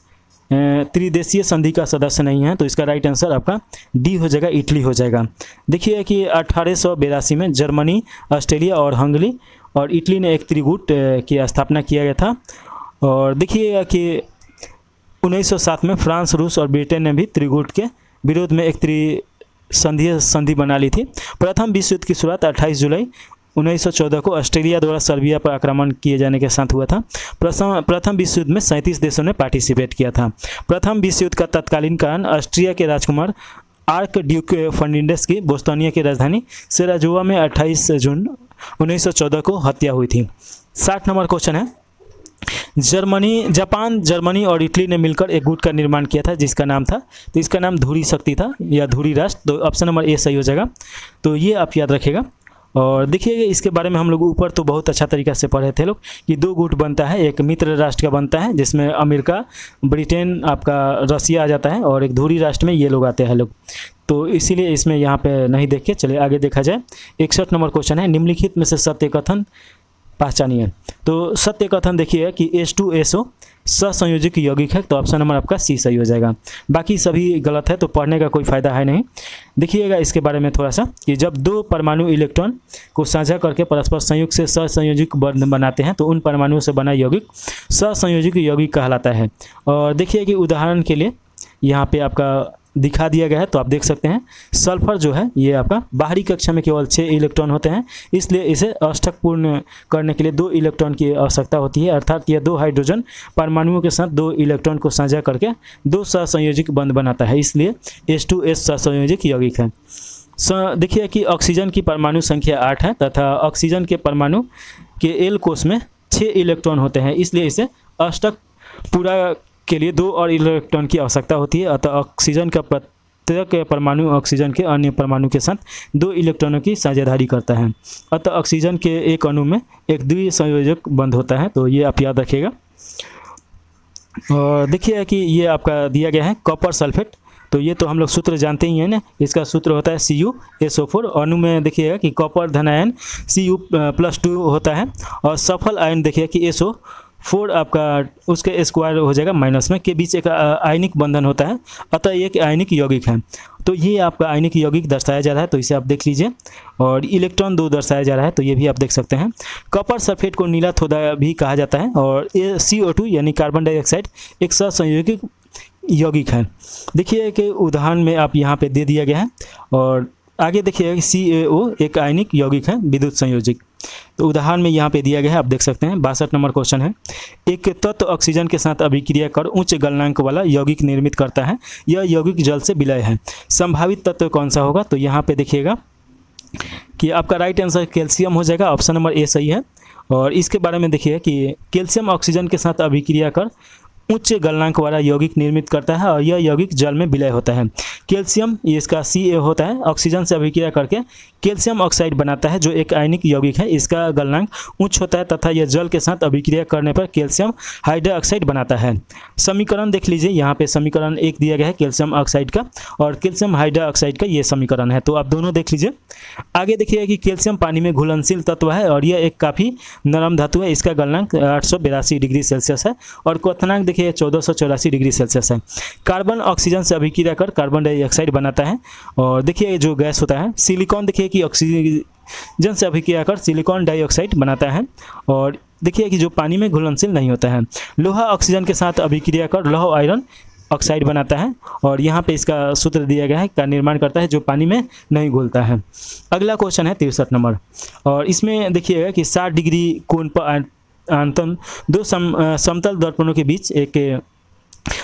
त्रिदेशीय संधि का सदस्य नहीं है, तो इसका राइट आंसर आपका डी हो जाएगा, इटली हो जाएगा। देखिए कि 1882 में जर्मनी, ऑस्ट्रेलिया और हंगरी और इटली ने एक त्रिगुट की स्थापना किया गया था। और देखिएगा कि 1907 में फ्रांस, रूस और ब्रिटेन ने भी त्रिगुट के विरोध में एक संधि बना ली थी। प्रथम विश्व युद्ध की शुरुआत 28 जुलाई 1914 को ऑस्ट्रेलिया द्वारा सर्बिया पर आक्रमण किए जाने के साथ हुआ था। प्रथम विश्व युद्ध में 37 देशों ने पार्टिसिपेट किया था। प्रथम विश्व युद्ध का तत्कालीन कारण ऑस्ट्रिया के राजकुमार आर्क ड्यूक फर्डिनेंड की बोस्टोनिया की राजधानी सेराजुआ में 28 जून 1914 को हत्या हुई थी। 60 नंबर क्वेश्चन है, जापान, जर्मनी और इटली ने मिलकर एक गुट का निर्माण किया था जिसका नाम था, तो इसका नाम धुरी शक्ति था या धुरी राष्ट्र। तो ऑप्शन नंबर ए सही हो जाएगा। तो ये आप याद रखिएगा। और देखिएगा इसके बारे में हम लोग ऊपर तो बहुत अच्छा तरीका से पढ़े थे लोग कि दो गुट बनता है, एक मित्र राष्ट्र का बनता है जिसमें अमेरिका, ब्रिटेन, आपका रसिया आ जाता है, और एक धुरी राष्ट्र में ये लोग आते हैं लोग। तो इसीलिए इसमें यहाँ पे नहीं देख के चलिए आगे देखा जाए। 61 नंबर क्वेश्चन है, निम्नलिखित में से सत्य कथन पहचानिए। तो सत्य कथन देखिए कि H2SO सहसंयोजक यौगिक है, तो ऑप्शन नंबर आपका सी सही हो जाएगा। बाकी सभी गलत है, तो पढ़ने का कोई फायदा है नहीं। देखिएगा इसके बारे में थोड़ा सा कि जब दो परमाणु इलेक्ट्रॉन को साझा करके परस्पर संयुग से सहसंयोजक बंध बनाते हैं तो उन परमाणुओं से बना यौगिक सहसंयोजक यौगिक कहलाता है। और देखिए कि उदाहरण के लिए यहाँ पे आपका दिखा दिया गया है, तो आप देख सकते हैं सल्फर जो है ये आपका बाहरी कक्षा में केवल 6 इलेक्ट्रॉन होते हैं, इसलिए इसे अष्टक पूर्ण करने के लिए 2 इलेक्ट्रॉन की आवश्यकता होती है। अर्थात यह 2 हाइड्रोजन परमाणुओं के साथ 2 इलेक्ट्रॉन को साझा करके 2 सहसंयोजक बंध बनाता है, इसलिए H2S सहसंयोजक यौगिक है। देखिए कि ऑक्सीजन की परमाणु संख्या 8 है तथा ऑक्सीजन के परमाणु के L कोष में 6 इलेक्ट्रॉन होते हैं, इसलिए इसे अष्टक पूरा के लिए 2 और इलेक्ट्रॉन की आवश्यकता होती है। अतः ऑक्सीजन का प्रत्येक परमाणु ऑक्सीजन के अन्य परमाणु के साथ 2 इलेक्ट्रॉनों की साझेदारी करता है। अतः ऑक्सीजन के एक अणु में एक द्विसंयोजक बंध होता है, तो ये आप याद रखिएगा। और देखिए कि ये आपका दिया गया है कॉपर सल्फेट, तो ये तो हम लोग सूत्र जानते ही हैं ना, इसका सूत्र होता है CuSO4। अणु में देखिएगा कि कॉपर धनायन Cu+2 होता है, और सफल आयन देखिए कि SO4 आपका उसके स्क्वायर हो जाएगा माइनस में, के बीच एक आयनिक बंधन होता है, अतः एक आयनिक यौगिक है। तो ये आपका आयनिक यौगिक दर्शाया जा रहा है, तो इसे आप देख लीजिए। और इलेक्ट्रॉन 2 दर्शाया जा रहा है, तो ये भी आप देख सकते हैं। कॉपर सल्फेट को नीला थोड़ा भी कहा जाता है, और CO2 यानी कार्बन डाइऑक्साइड एक सहसंयोजक यौगिक है। देखिए कि उदाहरण में आप यहाँ पे दे दिया गया है। और आगे देखिए CaO एक आयनिक यौगिक है, विद्युत संयोजक, तो उदाहरण में यहाँ पे दिया गया है, आप देख सकते हैं। 62 नंबर क्वेश्चन है, एक तत्व ऑक्सीजन के साथ अभिक्रिया कर उच्च गलनांक वाला यौगिक निर्मित करता है, यह यौगिक जल से विलय है, संभावित तत्व कौन सा होगा? तो यहाँ पे देखिएगा कि आपका राइट आंसर कैल्शियम हो जाएगा, ऑप्शन नंबर ए सही है। और इसके बारे में देखिए कि कैल्शियम ऑक्सीजन के साथ अभिक्रिया कर उच्च गलनांक वाला यौगिक निर्मित करता है, और यह यौगिक जल में विलय होता है। कैल्शियम ये इसका Ca होता है, ऑक्सीजन से अभिक्रिया करके कैल्शियम ऑक्साइड बनाता है जो एक आयनिक यौगिक है, इसका गलनांक उच्च होता है तथा यह जल के साथ अभिक्रिया करने पर कैल्शियम हाइड्रोक्साइड बनाता है। समीकरण देख लीजिए, यहाँ पे समीकरण 1 दिया गया है कैल्शियम ऑक्साइड का, और कैल्शियम हाइड्रोक्साइड का ये समीकरण है, तो आप दोनों देख लीजिए। आगे देखिए कि कैल्शियम पानी में घुलनशील तत्व है और यह एक काफ़ी नरम धातु है, इसका गलनांक 882 डिग्री सेल्सियस है, और क्वथनांक देखिए 1484 डिग्री सेल्सियस है। कार्बन ऑक्सीजन से अभिक्रिया कर कार्बन डाइऑक्साइड बनाता है, और देखिए जो गैस होता है सिलिकॉन देखिए कि ऑक्सीजन से अभिक्रिया कर सिलिकॉन डाइऑक्साइड बनाता है, और देखिए कि जो पानी में घुलनशील नहीं होता है। लोहा ऑक्सीजन के साथ अभिक्रिया कर लौह आयरन ऑक्साइड बनाता है, और यहाँ पे इसका सूत्र दिया गया है का निर्माण करता है जो पानी में नहीं घुलता है। अगला क्वेश्चन है 63 नंबर, और इसमें देखिएगा कि 60 डिग्री कोण पर आंतन 2 समतल दर्पणों के बीच एक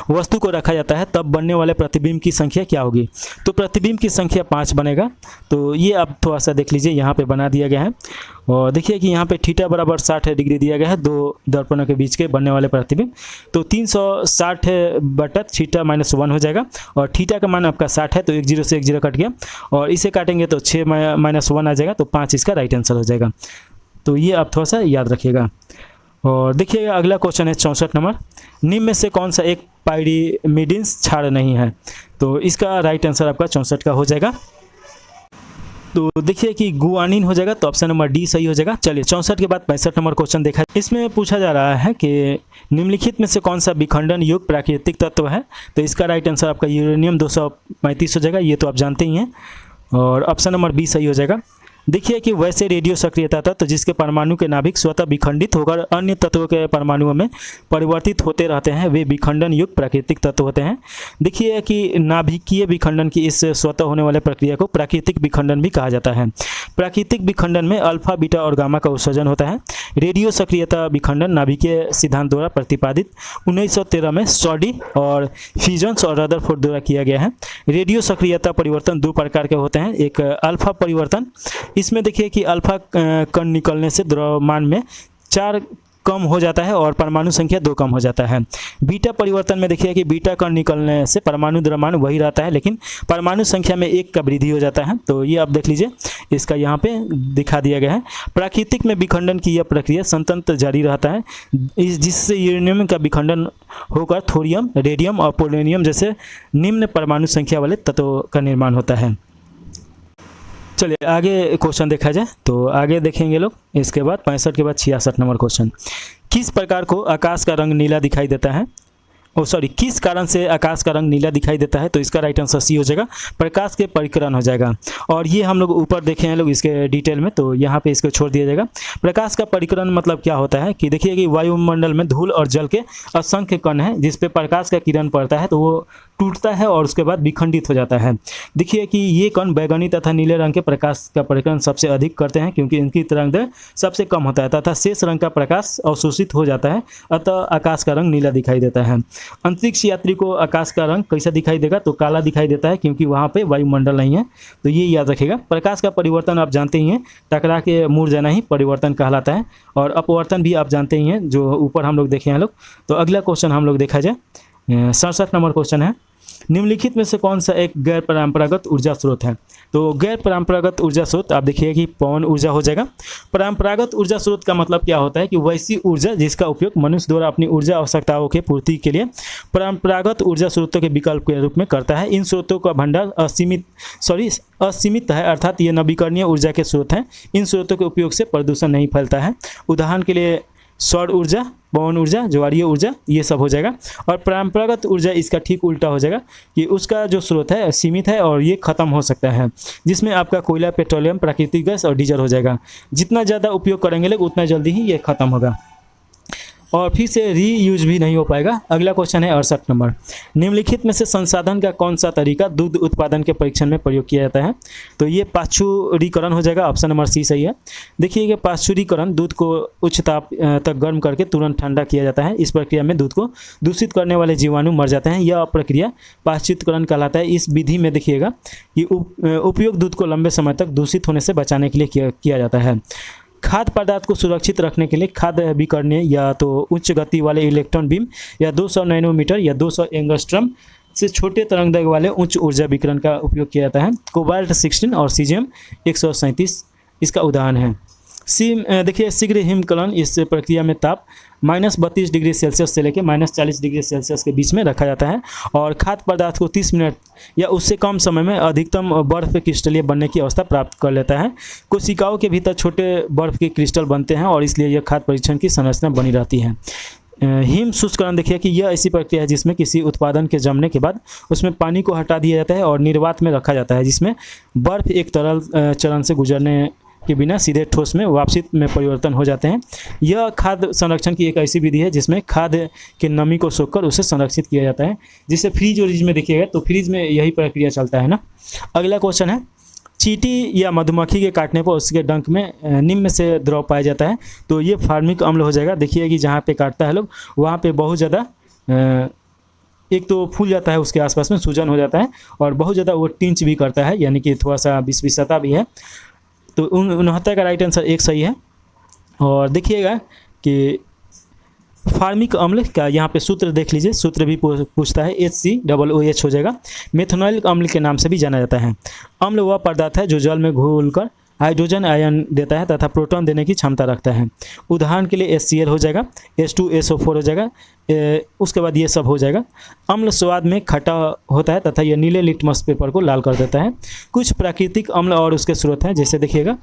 वस्तु को रखा जाता है, तब बनने वाले प्रतिबिंब की संख्या क्या होगी? तो प्रतिबिंब की संख्या 5 बनेगा, तो ये आप थोड़ा सा देख लीजिए, यहाँ पे बना दिया गया है। और देखिए कि यहाँ पे थीटा बराबर 60 डिग्री दिया गया है, 2 दर्पणों के बीच के बनने वाले प्रतिबिंब, तो 360 बटा थीटा -1 हो जाएगा, और थीटा का मान आपका 60 है, तो 1 0 से 1 0 कट गया, और इसे काटेंगे तो 6 -1 आ जाएगा, तो 5 इसका राइट आंसर हो जाएगा। तो ये आप थोड़ा सा याद रखिएगा। और देखिएगा अगला क्वेश्चन है 64 नंबर, निम्न में से कौन सा एक पाइरीमिडीन क्षार नहीं है? तो इसका राइट आंसर आपका 64 का हो जाएगा। तो देखिए कि गुआनिन हो जाएगा, तो ऑप्शन नंबर डी सही हो जाएगा। चलिए 64 के बाद 65 नंबर क्वेश्चन देखा। इसमें पूछा जा रहा है कि निम्नलिखित में से कौन सा विखंडन युक्त प्राकृतिक तत्व है। तो इसका राइट आंसर आपका यूरेनियम 235 हो जाएगा, ये तो आप जानते ही हैं, और ऑप्शन नंबर बी सही हो जाएगा। देखिए कि वैसे रेडियो सक्रियता तत्व जिसके परमाणु के नाभिक स्वतः विखंडित होकर अन्य तत्वों के परमाणुओं में परिवर्तित होते रहते हैं, वे विखंडन युक्त प्राकृतिक तत्व होते हैं। देखिए कि नाभिकीय विखंडन की इस स्वतः होने वाले प्रक्रिया को प्राकृतिक विखंडन भी कहा जाता है। प्राकृतिक विखंडन में अल्फा, बीटा और गामा का उत्सर्जन होता है। रेडियो सक्रियता विखंडन नाभिकीय सिद्धांत द्वारा प्रतिपादित 1913 में सॉडी और फ्यूजन्स और रदरफोर्ड द्वारा किया गया है। रेडियो सक्रियता परिवर्तन दो प्रकार के होते हैं। एक अल्फा परिवर्तन, इसमें देखिए कि अल्फा कण निकलने से द्रव्यमान में 4 कम हो जाता है और परमाणु संख्या 2 कम हो जाता है। बीटा परिवर्तन में देखिए कि बीटा कण निकलने से परमाणु द्रव्यमान वही रहता है, लेकिन परमाणु संख्या में 1 का वृद्धि हो जाता है। तो ये आप देख लीजिए, इसका यहाँ पे दिखा दिया गया है। प्राकृतिक में विखंडन की यह प्रक्रिया सतत जारी रहता है, जिससे यूरेनियम का विखंडन होकर थोरियम, रेडियम और पोलोनियम जैसे निम्न परमाणु संख्या वाले तत्वों का निर्माण होता है। चलिए आगे क्वेश्चन देखा जाए, तो आगे देखेंगे लोग। इसके बाद 65 के बाद 66 नंबर क्वेश्चन। किस प्रकार को आकाश का रंग नीला दिखाई देता है? किस कारण से आकाश का रंग नीला दिखाई देता है? तो इसका राइट आंसर सी हो जाएगा, प्रकाश के परिकरण हो जाएगा। और ये हम लोग ऊपर देखे हैं लोग इसके डिटेल में, तो यहाँ पे इसको छोड़ दिया जाएगा। प्रकाश का परिकरण मतलब क्या होता है कि देखिए कि वायुमंडल में धूल और जल के असंख्य कण हैं, जिस पे प्रकाश का किरण पड़ता है तो वो टूटता है और उसके बाद विखंडित हो जाता है। देखिए कि ये कण बैगनी तथा नीले रंग के प्रकाश का परिकरण सबसे अधिक करते हैं, क्योंकि इनकी तरंगदैर्घ्य सबसे कम होता है तथा शेष रंग का प्रकाश अवशोषित हो जाता है, अतः आकाश का रंग नीला दिखाई देता है। अंतरिक्ष यात्री को आकाश का रंग कैसा दिखाई देगा? तो काला दिखाई देता है, क्योंकि वहाँ पे वायुमंडल नहीं है। तो ये याद रखिएगा। प्रकाश का परिवर्तन आप जानते ही हैं, टकरा के मुड़ जाना ही परिवर्तन कहलाता है, और अपवर्तन भी आप जानते ही हैं, जो ऊपर हम लोग देखे हैं लोग। तो अगला क्वेश्चन हम लोग देखा जाए, 67 नंबर क्वेश्चन है। निम्नलिखित में से कौन सा एक गैर परंपरागत ऊर्जा स्रोत है? तो गैर परंपरागत ऊर्जा स्रोत आप देखिए कि पवन ऊर्जा हो जाएगा। परंपरागत ऊर्जा स्रोत का मतलब क्या होता है कि वैसी ऊर्जा जिसका उपयोग मनुष्य द्वारा अपनी ऊर्जा आवश्यकताओं के पूर्ति के लिए परंपरागत ऊर्जा स्रोतों के विकल्प के रूप में करता है। इन स्रोतों का भंडार असीमित है, अर्थात ये नवीकरणीय ऊर्जा के स्रोत हैं। इन स्रोतों के उपयोग से प्रदूषण नहीं फैलता है। उदाहरण के लिए सौर ऊर्जा, पवन ऊर्जा, ज्वारीय ऊर्जा, ये सब हो जाएगा। और परंपरागत ऊर्जा इसका ठीक उल्टा हो जाएगा कि उसका जो स्रोत है सीमित है और ये खत्म हो सकता है, जिसमें आपका कोयला, पेट्रोलियम, प्राकृतिक गैस और डीजल हो जाएगा। जितना ज़्यादा उपयोग करेंगे लोग उतना जल्दी ही ये खत्म होगा और फिर से रीयूज भी नहीं हो पाएगा। अगला क्वेश्चन है 68 नंबर। निम्नलिखित में से संसाधन का कौन सा तरीका दूध उत्पादन के परीक्षण में प्रयोग किया जाता है? तो ये पाश्चुरीकरण हो जाएगा, ऑप्शन नंबर सी सही है। देखिए कि पाश्चुरीकरण दूध को उच्च ताप तक गर्म करके तुरंत ठंडा किया जाता है। इस प्रक्रिया में दूध को दूषित करने वाले जीवाणु मर जाते हैं। यह प्रक्रिया पाश्चुरीकरण कहलाता है। इस विधि में देखिएगा कि उपयोग दूध को लंबे समय तक दूषित होने से बचाने के लिए किया जाता है। खाद्य पदार्थ को सुरक्षित रखने के लिए खाद्य विकर्णीय या तो उच्च गति वाले इलेक्ट्रॉन बीम या 200 नैनोमीटर या 200 एंगस्ट्रम से छोटे तरंगदैर्घ्य वाले उच्च ऊर्जा विकिरण का उपयोग किया जाता है। कोबाल्ट 16 और सीजियम 137 इसका उदाहरण है। देखिए शीघ्र हिमकलन इस प्रक्रिया में ताप -32 डिग्री सेल्सियस से लेकर -40 डिग्री सेल्सियस के बीच में रखा जाता है और खाद्य पदार्थ को 30 मिनट या उससे कम समय में अधिकतम बर्फ के क्रिस्टलीय बनने की अवस्था प्राप्त कर लेता है। कोशिकाओं के भीतर छोटे बर्फ के क्रिस्टल बनते हैं और इसलिए यह खाद्य परीक्षण की संरचना बनी रहती है। हिम शुष्करण देखिए कि यह ऐसी प्रक्रिया है जिसमें किसी उत्पादन के जमने के बाद उसमें पानी को हटा दिया जाता है और निर्वात में रखा जाता है, जिसमें बर्फ एक तरल चरण से गुजरने के बिना सीधे ठोस में वापसी में परिवर्तन हो जाते हैं। यह खाद्य संरक्षण की एक ऐसी विधि है जिसमें खाद्य के नमी को सोखकर उसे संरक्षित किया जाता है, जिसे फ्रीज और में देखिएगा तो फ्रीज में यही प्रक्रिया चलता है ना। अगला क्वेश्चन है, चींटी या मधुमक्खी के काटने पर उसके डंक में निम्न में से द्रव पाया जाता है। तो ये फार्मिक अम्ल हो जाएगा। देखिए कि जहाँ पे काटता है लोग वहाँ पे बहुत ज़्यादा एक तो फूल जाता है, उसके आसपास में सूजन हो जाता है और बहुत ज़्यादा वो टिंच भी करता है, यानी कि थोड़ा सा विषविषता भी है। तो 69 का राइट आंसर एक सही है। और देखिएगा कि फार्मिक अम्ल का यहाँ पे सूत्र देख लीजिए, सूत्र भी पूछता है, HCOOH हो जाएगा। मेथनॉलिक अम्ल के नाम से भी जाना जाता है। अम्ल वह पदार्थ है जो जल में घुलकर हाइड्रोजन आयन देता है तथा प्रोटॉन देने की क्षमता रखता है। उदाहरण के लिए HCl हो जाएगा, H2SO4 हो जाएगा, उसके बाद ये सब हो जाएगा। अम्ल स्वाद में खट्टा होता है तथा यह नीले लिटमस पेपर को लाल कर देता है। कुछ प्राकृतिक अम्ल और उसके स्रोत हैं, जैसे देखिएगा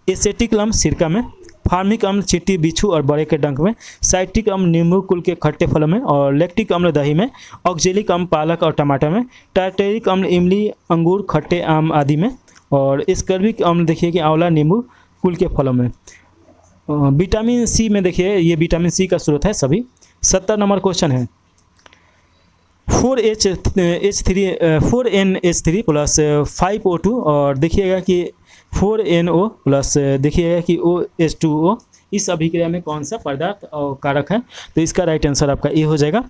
एसेटिक अम्ल सिरका में, फार्मिक अम्ल चींटी, बिच्छू और बड़े के डंक में, साइट्रिक अम्ल नींबू कुल के खट्टे फलों में और लैक्टिक अम्ल दही में, ऑक्जेलिक अम्ल पालक और टमाटर में, टार्टेरिक अम्ल इमली, अंगूर, खट्टे आम आदि में, और स्कर्बिक अम्ल देखिए कि आंवला, नींबू कुल के फलों में। विटामिन सी में देखिए ये विटामिन सी का स्रोत है सभी। 70 नंबर क्वेश्चन है 4NH3 प्लस 5O2 और देखिएगा कि 4NO प्लस देखिएगा कि OH2O, इस अभिक्रिया में कौन सा पदार्थ और कारक है? तो इसका राइट आंसर आपका ए हो जाएगा,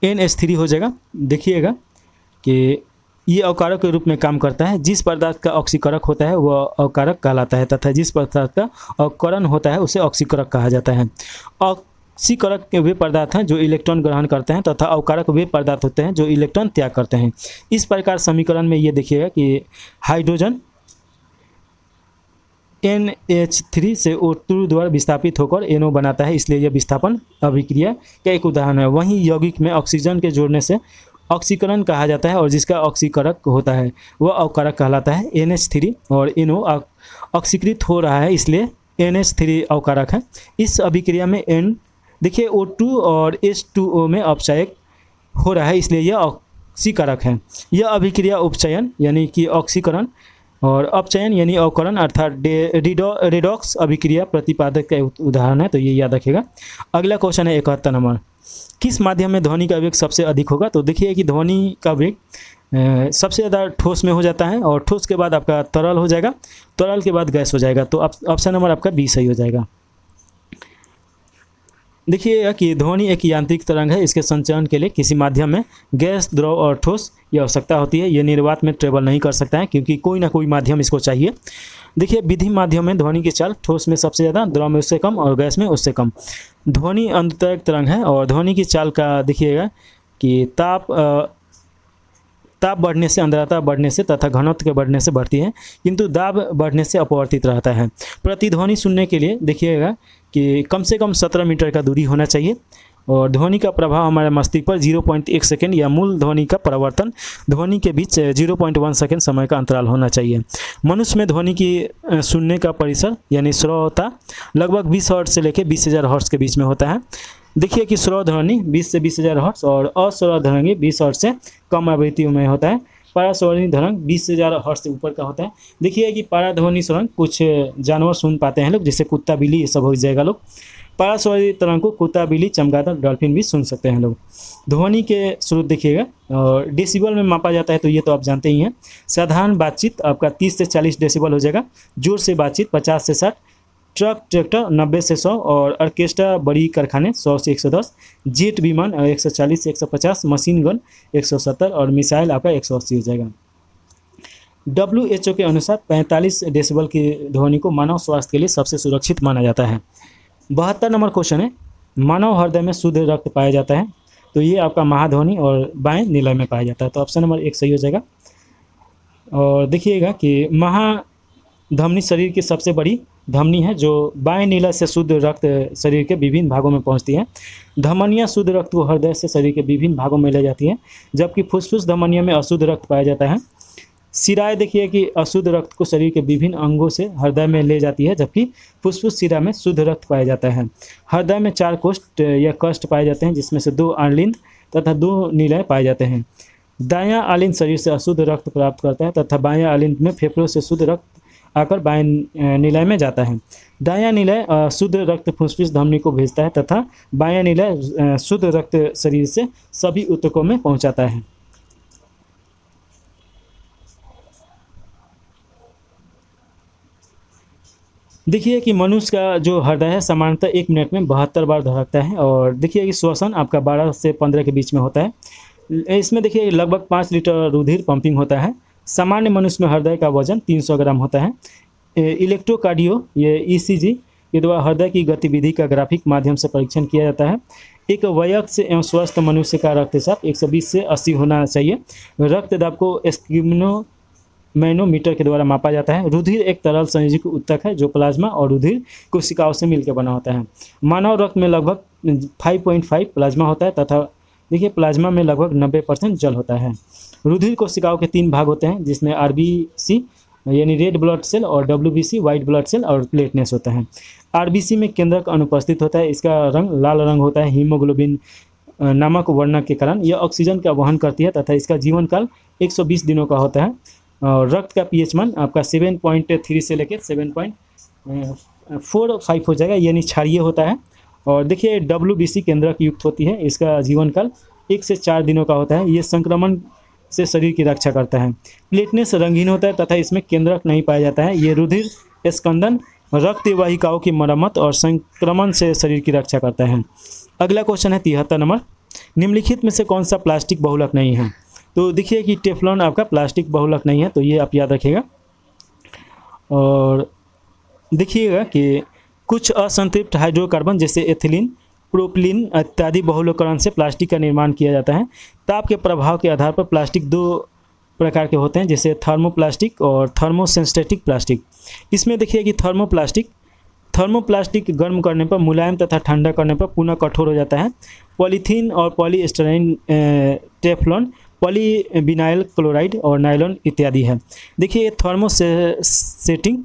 NH3 हो जाएगा। देखिएगा कि ये अवकारक के रूप में काम करता है। जिस पदार्थ का ऑक्सीकरक होता है वह अवकारक कहलाता है तथा जिस पदार्थ का अवकरण होता है उसे ऑक्सीकरक कहा जाता है। ऑक्सीकरक वे पदार्थ हैं जो इलेक्ट्रॉन ग्रहण करते हैं तथा अवकारक वे पदार्थ होते हैं जो इलेक्ट्रॉन त्याग करते हैं। इस प्रकार समीकरण में ये देखिएगा कि हाइड्रोजन NH3 से O2 द्वारा विस्थापित होकर NO बनाता है, इसलिए यह विस्थापन अभिक्रिया का एक उदाहरण है। वहीं यौगिक में ऑक्सीजन के जोड़ने से ऑक्सीकरण कहा जाता है और जिसका ऑक्सीकरक होता है वह अवकारक कहलाता है। NH3 और NO ऑक्सीकृत हो रहा है, इसलिए NH3 अवकारक है। इस अभिक्रिया में N देखिए O2 और H2O में अपचयक हो रहा है, इसलिए यह ऑक्सीकारक है। यह अभिक्रिया उपचयन यानी कि ऑक्सीकरण और अपचयन यानी अवकरण अर्थात रेडॉक्स अभिक्रिया प्रतिपादक का उदाहरण है, तो ये याद रखिएगा। अगला क्वेश्चन है 71 नंबर, किस माध्यम में ध्वनि का वेग सबसे अधिक होगा? तो देखिए कि ध्वनि का वेग सबसे ज़्यादा ठोस में हो जाता है और ठोस के बाद आपका तरल हो जाएगा, तरल के बाद गैस हो जाएगा, तो ऑप्शन नंबर आपका बी सही हो जाएगा। देखिएगा कि ध्वनि एक यांत्रिक तरंग है, इसके संचरण के लिए किसी माध्यम में गैस, द्रव और ठोस की आवश्यकता होती है। यह निर्वात में ट्रेवल नहीं कर सकता है क्योंकि कोई ना कोई माध्यम इसको चाहिए। देखिए विधि माध्यम में ध्वनि की चाल ठोस में सबसे ज़्यादा, द्रव में उससे कम और गैस में उससे कम। ध्वनि अंतरंग तरंग है और ध्वनि की चाल का देखिएगा कि ताप बढ़ने से, आर्द्रता बढ़ने से तथा घनत्व के बढ़ने से बढ़ती है, किंतु दाब बढ़ने से अपवर्तित रहता है। प्रतिध्वनि सुनने के लिए देखिएगा कि कम से कम 17 मीटर का दूरी होना चाहिए और ध्वनि का प्रभाव हमारे मस्तिष्क पर 0.1 सेकेंड या मूल ध्वनि का परिवर्तन ध्वनि के बीच 0.1 सेकेंड समय का अंतराल होना चाहिए। मनुष्य में ध्वनि की सुनने का परिसर यानी श्रोता लगभग 20 हर्ट्ज से लेकर 20,000 हर्ट्ज के बीच में होता है। देखिए कि श्रव्य ध्वनि 20 से 20,000 हर्ट्ज और अश्रव्य ध्वनि 20 हर्ट्ज से कम आवृत्तियों में होता है। पराश्रवणी ध्वनि 20,000 हर्ट्ज से ऊपर का होता है। देखिए कि पराध्वनि तरंग कुछ जानवर सुन पाते हैं लोग, जैसे कुत्ता, बिल्ली, ये सब हो जाएगा लोग। पराश्रवणी तरंग को कुत्ता, बिल्ली, चमगादड़, डॉल्फिन भी सुन सकते हैं लोग। ध्वनि के स्रोत देखिएगा और डेसिबल में मापा जाता है, तो ये तो आप जानते ही हैं। साधारण बातचीत आपका 30 से 40 डेसिबल हो जाएगा, जोर से बातचीत 50 से 60, ट्रक ट्रैक्टर 90 से 100 और ऑर्केस्ट्रा बड़ी कारखाने 100 से 110, जेट विमान 140 से 150, मशीन गन 170 और मिसाइल आपका 180 हो जाएगा। WHO के अनुसार 45 डेसिबल की ध्वनि को मानव स्वास्थ्य के लिए सबसे सुरक्षित माना जाता है। 72 नंबर क्वेश्चन है, मानव हृदय में शुद्ध रक्त पाया जाता है, तो ये आपका महाध्वनि और बाएं निलय में पाया जाता है, तो ऑप्शन नंबर 1 सही हो जाएगा। और देखिएगा कि महाधमनी शरीर की सबसे बड़ी धमनी है जो बाएं नीला से शुद्ध रक्त शरीर के विभिन्न भागों में पहुंचती है। धमनियां शुद्ध रक्त को हृदय से शरीर के विभिन्न भागों में ले जाती हैं, जबकि फुसफुस धमनियों में अशुद्ध रक्त पाया जाता है। शिराएं देखिए कि अशुद्ध रक्त को शरीर के विभिन्न अंगों से हृदय में ले जाती है, जबकि फुसफुस शिरा में शुद्ध रक्त पाया जाता है। हृदय में 4 कोष्ठ या कष्ट पाए जाते हैं, जिसमें से 2 आलिंद तथा 2 निलय पाए जाते हैं। दायां आलिंद शरीर से अशुद्ध रक्त प्राप्त करता है तथा बायां आलिंद में फेफड़ों से शुद्ध रक्त आकर बाएं निलय में जाता है। दायां निलय शुद्ध रक्त फुसफुस धमनी को भेजता है तथा बायां निलय शुद्ध रक्त शरीर से सभी ऊतकों में पहुंचाता है। देखिए कि मनुष्य का जो हृदय है सामान्यतः 1 मिनट में 72 बार धड़कता है और देखिए कि श्वसन आपका 12 से 15 के बीच में होता है। इसमें देखिए लगभग 5 लीटर रुधिर पंपिंग होता है। सामान्य मनुष्य में हृदय का वजन 300 ग्राम होता है। इलेक्ट्रोकार्डियो ये ECG के द्वारा हृदय की गतिविधि का ग्राफिक माध्यम से परीक्षण किया जाता है। एक वयस्क एवं स्वस्थ मनुष्य का रक्तचाप 120 से 80 होना चाहिए। रक्तदाब को मैनोमीटर के द्वारा मापा जाता है। रुधिर एक तरल संयोजित ऊतक है जो प्लाज्मा और रुधिर कोशिकाओं से मिलकर बना होता है। मानव रक्त में लगभग 5.5 प्लाज्मा होता है तथा देखिए प्लाज्मा में लगभग 90% जल होता है। रुधिर कोशिकाओं के 3 भाग होते हैं जिसमें आरबीसी यानी रेड ब्लड सेल और डब्ल्यूबीसी व्हाइट ब्लड सेल और प्लेटलेट्स होता है। आरबीसी में केंद्रक अनुपस्थित होता है, इसका रंग लाल रंग होता है हीमोग्लोबिन नामक वर्णक के कारण। यह ऑक्सीजन का वहन करती है तथा इसका जीवन काल 120 दिनों का होता है। और रक्त का पीएच मान आपका 7.3 से लेकर 7.45 हो जाएगा, यानी क्षारीय होता है। और देखिए डब्ल्यूबीसी केंद्रक युक्त होती है, इसका जीवन काल 1 से 4 दिनों का होता है। ये संक्रमण से शरीर की रक्षा करता है। प्लेटलेट्स रंगीन होता है तथा इसमें केंद्रक नहीं पाया जाता है। ये रुधिर स्कंदन, रक्त वाहिकाओं की मरम्मत और संक्रमण से शरीर की रक्षा करता है। अगला क्वेश्चन है 73 नंबर, निम्नलिखित में से कौन सा प्लास्टिक बहुलक नहीं है? तो देखिए कि टेफ्लॉन आपका प्लास्टिक बहुलक नहीं है, तो ये आप याद रखिएगा। और देखिएगा कि कुछ असंतृप्त हाइड्रोकार्बन जैसे एथिलीन, प्रोपिलीन इत्यादि बहुलकरण से प्लास्टिक का निर्माण किया जाता है। ताप के प्रभाव के आधार पर प्लास्टिक 2 प्रकार के होते हैं, जैसे थर्मोप्लास्टिक और थर्मोसेंस्टेटिक प्लास्टिक। इसमें देखिए कि थर्मोप्लास्टिक गर्म करने पर मुलायम तथा ठंडा करने पर पुनः कठोर हो जाता है। पॉलीथीन और पॉलीस्टाइरीन, टेफ्लॉन, पॉलीविनाइल क्लोराइड और नायलॉन इत्यादि है। देखिए थर्मोसेटिंग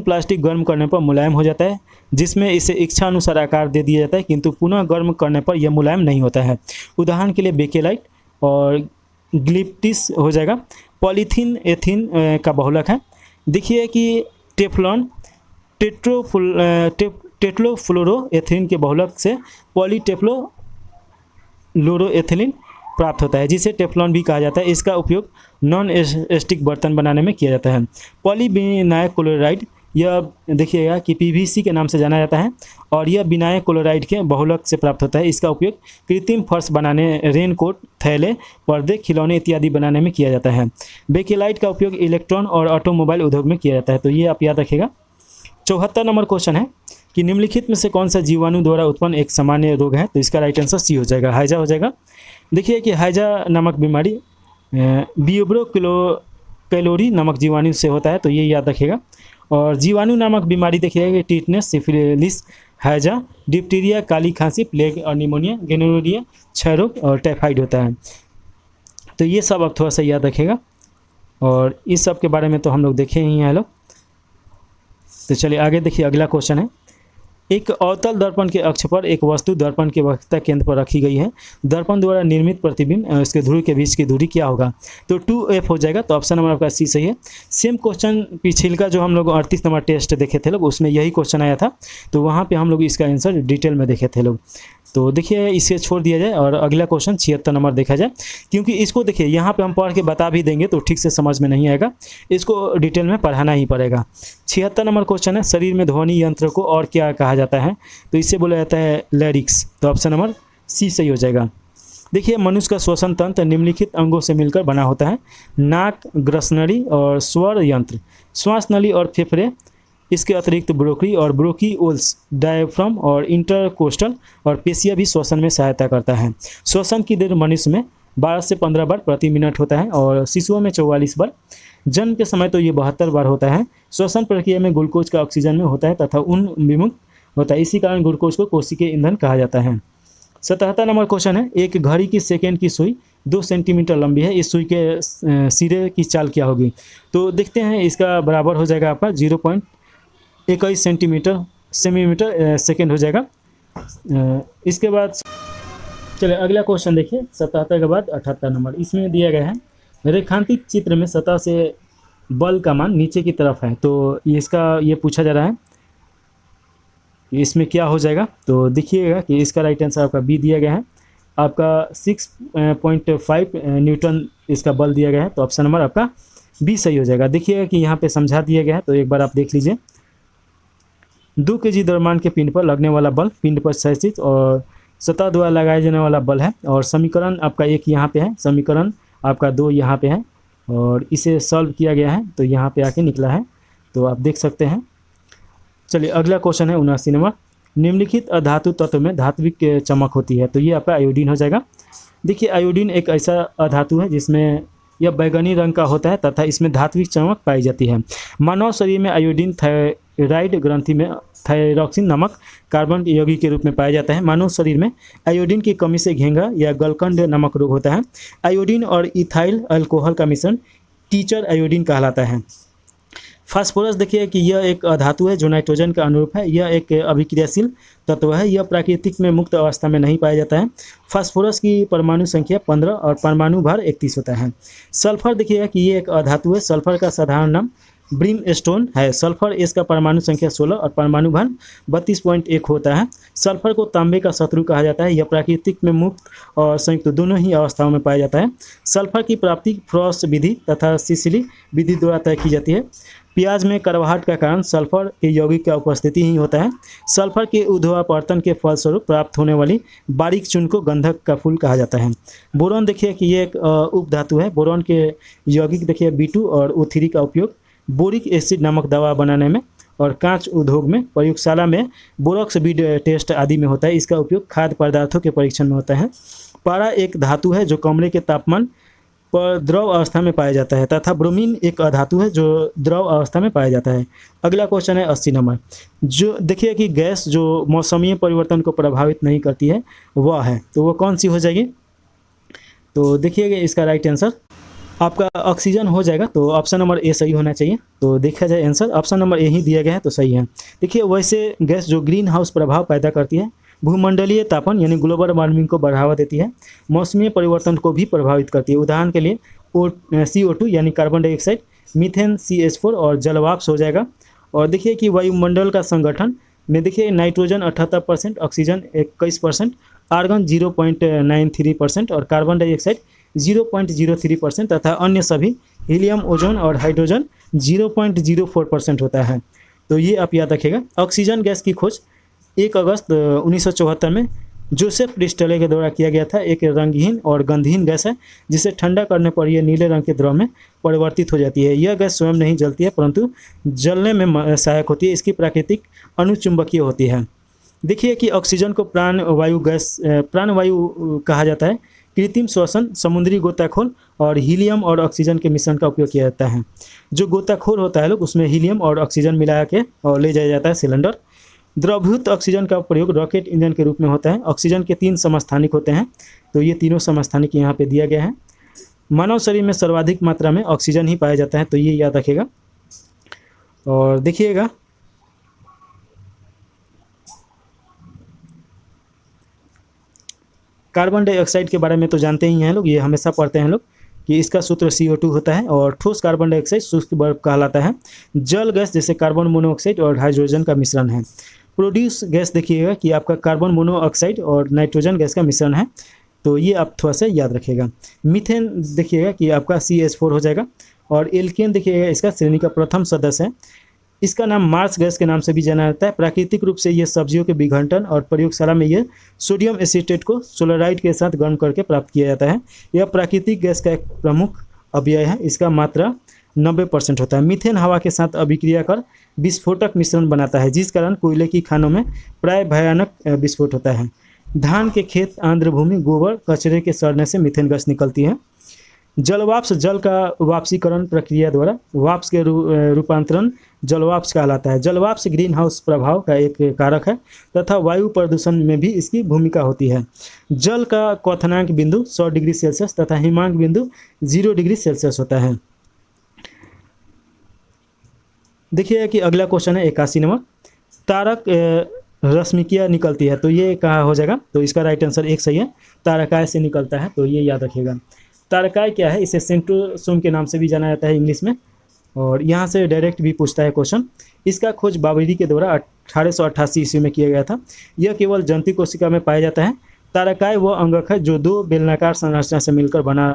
प्लास्टिक गर्म करने पर मुलायम हो जाता है, जिसमें इसे इच्छा अनुसार आकार दे दिया जाता है, किंतु पुनः गर्म करने पर यह मुलायम नहीं होता है। उदाहरण के लिए बेकेलाइट और ग्लिप्टिस हो जाएगा। पॉलीथीन एथीन का बहुलक है। देखिए कि टेफ्लॉन टेट्रोफ्लोरोएथिलीन के बहुलक से पॉलीटेफ्लोरोएथिलीन प्राप्त होता है, जिसे टेफ्लॉन भी कहा जाता है। इसका उपयोग नॉन स्टिक बर्तन बनाने में किया जाता है। पॉलीविनाइल क्लोराइड, यह देखिएगा कि पीवीसी के नाम से जाना जाता है और यह विनाइल क्लोराइड के बहुलक से प्राप्त होता है। इसका उपयोग कृत्रिम फर्श बनाने, रेनकोट, थैले, पर्दे, खिलौने इत्यादि बनाने में किया जाता है। बेकेलाइट का उपयोग इलेक्ट्रॉन और ऑटोमोबाइल उद्योग में किया जाता है, तो ये आप याद रखिएगा। 74 नंबर क्वेश्चन है कि निम्नलिखित में से कौन सा जीवाणु द्वारा उत्पन्न एक सामान्य रोग है? तो इसका राइट आंसर सी हो जाएगा, हैजा हो जाएगा। देखिए कि हैजा नामक बीमारी बियोब्रो कैलोरी नामक जीवाणु से होता है, तो ये याद रखिएगा। और जीवाणु नामक बीमारी देखिएगा कि टिटनेस, सिफिलिस, हैजा, डिप्टीरिया, काली खांसी, प्लेग और निमोनिया, गोनोरिया, क्षय रोग और टाइफाइड होता है। तो ये सब आप थोड़ा सा याद रखिएगा। और इस सब के बारे में तो हम लोग देखे ही हैं लोग। तो चलिए आगे देखिए, अगला क्वेश्चन है, एक अवतल दर्पण के अक्ष पर एक वस्तु दर्पण के वक्रता केंद्र पर रखी गई है। दर्पण द्वारा निर्मित प्रतिबिंब इसके ध्रुव के बीच की दूरी क्या होगा? तो 2f हो जाएगा। तो ऑप्शन नंबर आपका सी सही है। सेम क्वेश्चन पिछले जो हम लोग 38 नंबर टेस्ट देखे थे लोग, उसमें यही क्वेश्चन आया था, तो वहाँ पे हम लोग इसका आंसर डिटेल में देखे थे लोग। तो देखिए इसे छोड़ दिया जाए और अगला क्वेश्चन 76 नंबर देखा जाए, क्योंकि इसको देखिए यहाँ पे हम पढ़ के बता भी देंगे तो ठीक से समझ में नहीं आएगा, इसको डिटेल में पढ़ाना ही पड़ेगा। 76 नंबर क्वेश्चन है, शरीर में ध्वनि यंत्र को और क्या कहा जाता है? तो इसे बोला जाता है लैरिक्स। तो ऑप्शन नंबर सी सही हो जाएगा। देखिए मनुष्य का श्वसन तंत्र निम्नलिखित अंगों से मिलकर बना होता है। नाक, ग्रसनली और स्वर यंत्र, श्वास नली और फेफड़े, इसके अतिरिक्त ब्रोकी और ब्रोकीओल्स, डायफ्राम और इंटरकोस्टल और पेशियां भी श्वसन में सहायता करता है। श्वसन की देर मनुष्य में 12 से 15 बार प्रति मिनट होता है और शिशुओं में 44 बार। जन्म के समय तो ये 72 बार होता है। श्वसन प्रक्रिया में ग्लूकोज का ऑक्सीजन में होता है तथा उन विमुक्त होता है, इसी कारण ग्लूकोज को कोशिकीय ईंधन कहा जाता है। 77 नंबर क्वेश्चन है, एक घड़ी की सेकेंड की सुई 2 सेंटीमीटर लंबी है, इस सुई के सिरे की चाल क्या होगी? तो देखते हैं, इसका बराबर हो जाएगा आपका 0.21 सेंटीमीटर सेकेंड हो जाएगा। इसके बाद चलिए अगला क्वेश्चन देखिए, 77 के बाद 78 नंबर। इसमें दिया गया है रेखांकित चित्र में सतह से बल का मान नीचे की तरफ है, तो ये पूछा जा रहा है इसमें क्या हो जाएगा? तो देखिएगा कि इसका राइट आंसर आपका बी दिया गया है। आपका 6.5 न्यूटन इसका बल दिया गया है, तो ऑप्शन नंबर आपका बी सही हो जाएगा। देखिएगा कि यहाँ पे समझा दिया गया है, तो एक बार आप देख लीजिए। 2 kg द्रव्यमान के पिंड पर लगने वाला बल पिंड पर संचित और सतह द्वारा लगाए जाने वाला बल है। और समीकरण आपका 1 यहाँ पे है, समीकरण आपका 2 यहाँ पे है और इसे सॉल्व किया गया है, तो यहाँ पे आके निकला है, तो आप देख सकते हैं। चलिए अगला क्वेश्चन है 79 नंबर। निम्नलिखित अधातु तत्व में धात्विक चमक होती है, तो ये आपका आयोडीन हो जाएगा। देखिए आयोडीन एक ऐसा अधातु है जिसमें यह बैंगनी रंग का होता है तथा इसमें धात्विक चमक पाई जाती है। मानव शरीर में आयोडीन थायराइड ग्रंथि में थायरॉक्सिन नामक कार्बन यौगिक के रूप में पाया जाता है। मानव शरीर में आयोडीन की कमी से घेंगा या गलकंड नामक रोग होता है। आयोडीन और इथाइल अल्कोहल का मिश्रण टीचर आयोडीन कहलाता है। फास्फोरस देखिए कि यह एक अधातु है जो नाइट्रोजन के अनुरूप है। यह एक अभिक्रियाशील तत्व है। यह प्राकृतिक में मुक्त अवस्था में नहीं पाया जाता है। फास्फोरस की परमाणु संख्या 15 और परमाणु भार 31 होता है। सल्फर देखिएगा कि ये एक अधातु है। सल्फर का साधारण नाम ब्रिमस्टोन है। सल्फर इसका परमाणु संख्या 16 और परमाणु भार 32.1 होता है। सल्फर को तांबे का शत्रु कहा जाता है। यह प्राकृतिक में मुक्त और संयुक्त दोनों ही अवस्थाओं में पाया जाता है। सल्फर की प्राप्ति फ्रॉस्ट विधि तथा सिसिली विधि द्वारा तय की जाती है। प्याज में करवाहट का कारण सल्फर के यौगिक का उपस्थिति ही होता है। सल्फर के ऊर्ध्वापर्तन के फलस्वरूप प्राप्त होने वाली बारीक चून को गंधक का फूल कहा जाता है। बोरॉन देखिए कि ये एक उपधातु है। बोरॉन के यौगिक देखिए B2 और O3 का उपयोग बोरिक एसिड नामक दवा बनाने में और कांच उद्योग में, प्रयोगशाला में बोरॉक्स बीड टेस्ट आदि में होता है। इसका उपयोग खाद्य पदार्थों के परीक्षण में होता है। पारा एक धातु है जो कमरे के तापमान पर द्रव अवस्था में पाया जाता है तथा ब्रोमीन एक अधातु है जो द्रव अवस्था में पाया जाता है। अगला क्वेश्चन है 80 नंबर। जो देखिए कि गैस जो मौसमीय परिवर्तन को प्रभावित नहीं करती है वह है, तो वो कौन सी हो जाएगी? तो देखिएगा इसका राइट आंसर आपका ऑक्सीजन हो जाएगा। तो ऑप्शन नंबर ए सही होना चाहिए। तो देखा जाए आंसर ऑप्शन नंबर ए ही दिया गया है तो सही है। देखिए वैसे गैस जो ग्रीन हाउस प्रभाव पैदा करती है, भूमंडलीय तापन यानी ग्लोबल वार्मिंग को बढ़ावा देती है, मौसमी परिवर्तन को भी प्रभावित करती है। उदाहरण के लिए CO2 यानी कार्बन डाइऑक्साइड, मीथेन CH4 और जलवाष्प हो जाएगा। और देखिए कि वायुमंडल का संगठन में देखिए नाइट्रोजन 78%, ऑक्सीजन 21%, आर्गन 0.93% और कार्बन डाइऑक्साइड 0.03% तथा अन्य सभी हीलियम, ओजोन और हाइड्रोजन 0.04% होता है। तो ये आप याद रखिएगा। ऑक्सीजन गैस की खोज 1 अगस्त 1974 में जोसेफ प्रिस्टले के द्वारा किया गया था। एक रंगहीन और गंधहीन गैस है जिसे ठंडा करने पर यह नीले रंग के द्रव में परिवर्तित हो जाती है। यह गैस स्वयं नहीं जलती है परंतु जलने में सहायक होती है। इसकी प्राकृतिक अनुचुंबकीय होती है। देखिए कि ऑक्सीजन को प्राणवायु कहा जाता है। कृत्रिम श्वसन, समुद्री गोताखोर और हीलियम और ऑक्सीजन के मिश्रण का उपयोग किया जाता है। जो गोताखोर होता है लोग उसमें हीलियम और ऑक्सीजन मिला के और ले जाया जाता है सिलेंडर। द्रवभूत ऑक्सीजन का प्रयोग रॉकेट इंजन के रूप में होता है। ऑक्सीजन के 3 समस्थानिक होते हैं, तो ये तीनों समस्थानिक यहाँ पे दिया गया है। मानव शरीर में सर्वाधिक मात्रा में ऑक्सीजन ही पाया जाता है, तो ये याद रखिएगा। और देखिएगा कार्बन डाइऑक्साइड के बारे में तो जानते ही हैं लोग, ये हमेशा पढ़ते हैं लोग कि इसका सूत्र CO2 होता है और ठोस कार्बन डाइऑक्साइड शुष्क बर्फ कहलाता है। जल गैस जैसे कार्बन मोनोऑक्साइड और हाइड्रोजन का मिश्रण है। प्रोड्यूस गैस देखिएगा कि आपका कार्बन मोनोऑक्साइड और नाइट्रोजन गैस का मिश्रण है, तो ये आप थोड़ा सा याद रखिएगा। मीथेन देखिएगा कि आपका CH4 हो जाएगा। और एल्केन देखिएगा इसका श्रेणी का प्रथम सदस्य है। इसका नाम मार्स गैस के नाम से भी जाना जाता है। प्राकृतिक रूप से ये सब्जियों के विघटन और प्रयोगशाला में ये सोडियम एसीटेट को सोलराइड के साथ गर्म करके प्राप्त किया जाता है। यह प्राकृतिक गैस का एक प्रमुख अवयव है। इसका मात्रा 90% होता है। मीथेन हवा के साथ अभिक्रिया कर विस्फोटक मिश्रण बनाता है, जिस कारण कोयले की खानों में प्राय भयानक विस्फोट होता है। धान के खेत, आर्द्र भूमि, गोबर, कचरे के सड़ने से मीथेन गैस निकलती है। जलवाष्प जल का वाष्पीकरण प्रक्रिया द्वारा वाष्प के रूपांतरण जलवाष्प कहलाता है। जलवाष्प ग्रीन हाउस प्रभाव का एक कारक है तथा वायु प्रदूषण में भी इसकी भूमिका होती है। जल का क्वथनांक बिंदु 100 डिग्री सेल्सियस तथा हिमांक बिंदु 0 डिग्री सेल्सियस होता है। देखिए कि अगला क्वेश्चन है 81 नंबर। तारक रश्मिकियाँ निकलती है, तो ये कहाँ हो जाएगा? तो इसका राइट आंसर 1 सही है। तारकाय से निकलता है, तो ये याद रखिएगा। तारकाय क्या है? इसे सेंट्रोसोम के नाम से भी जाना जाता है इंग्लिश में, और यहाँ से डायरेक्ट भी पूछता है क्वेश्चन। इसका खोज बाबरी के द्वारा 1888 ईस्वी में किया गया था। यह केवल जंतु कोशिका में पाया जाता है। तारकाय वह अंगक है जो 2 बेलनाकार संरचना से मिलकर बना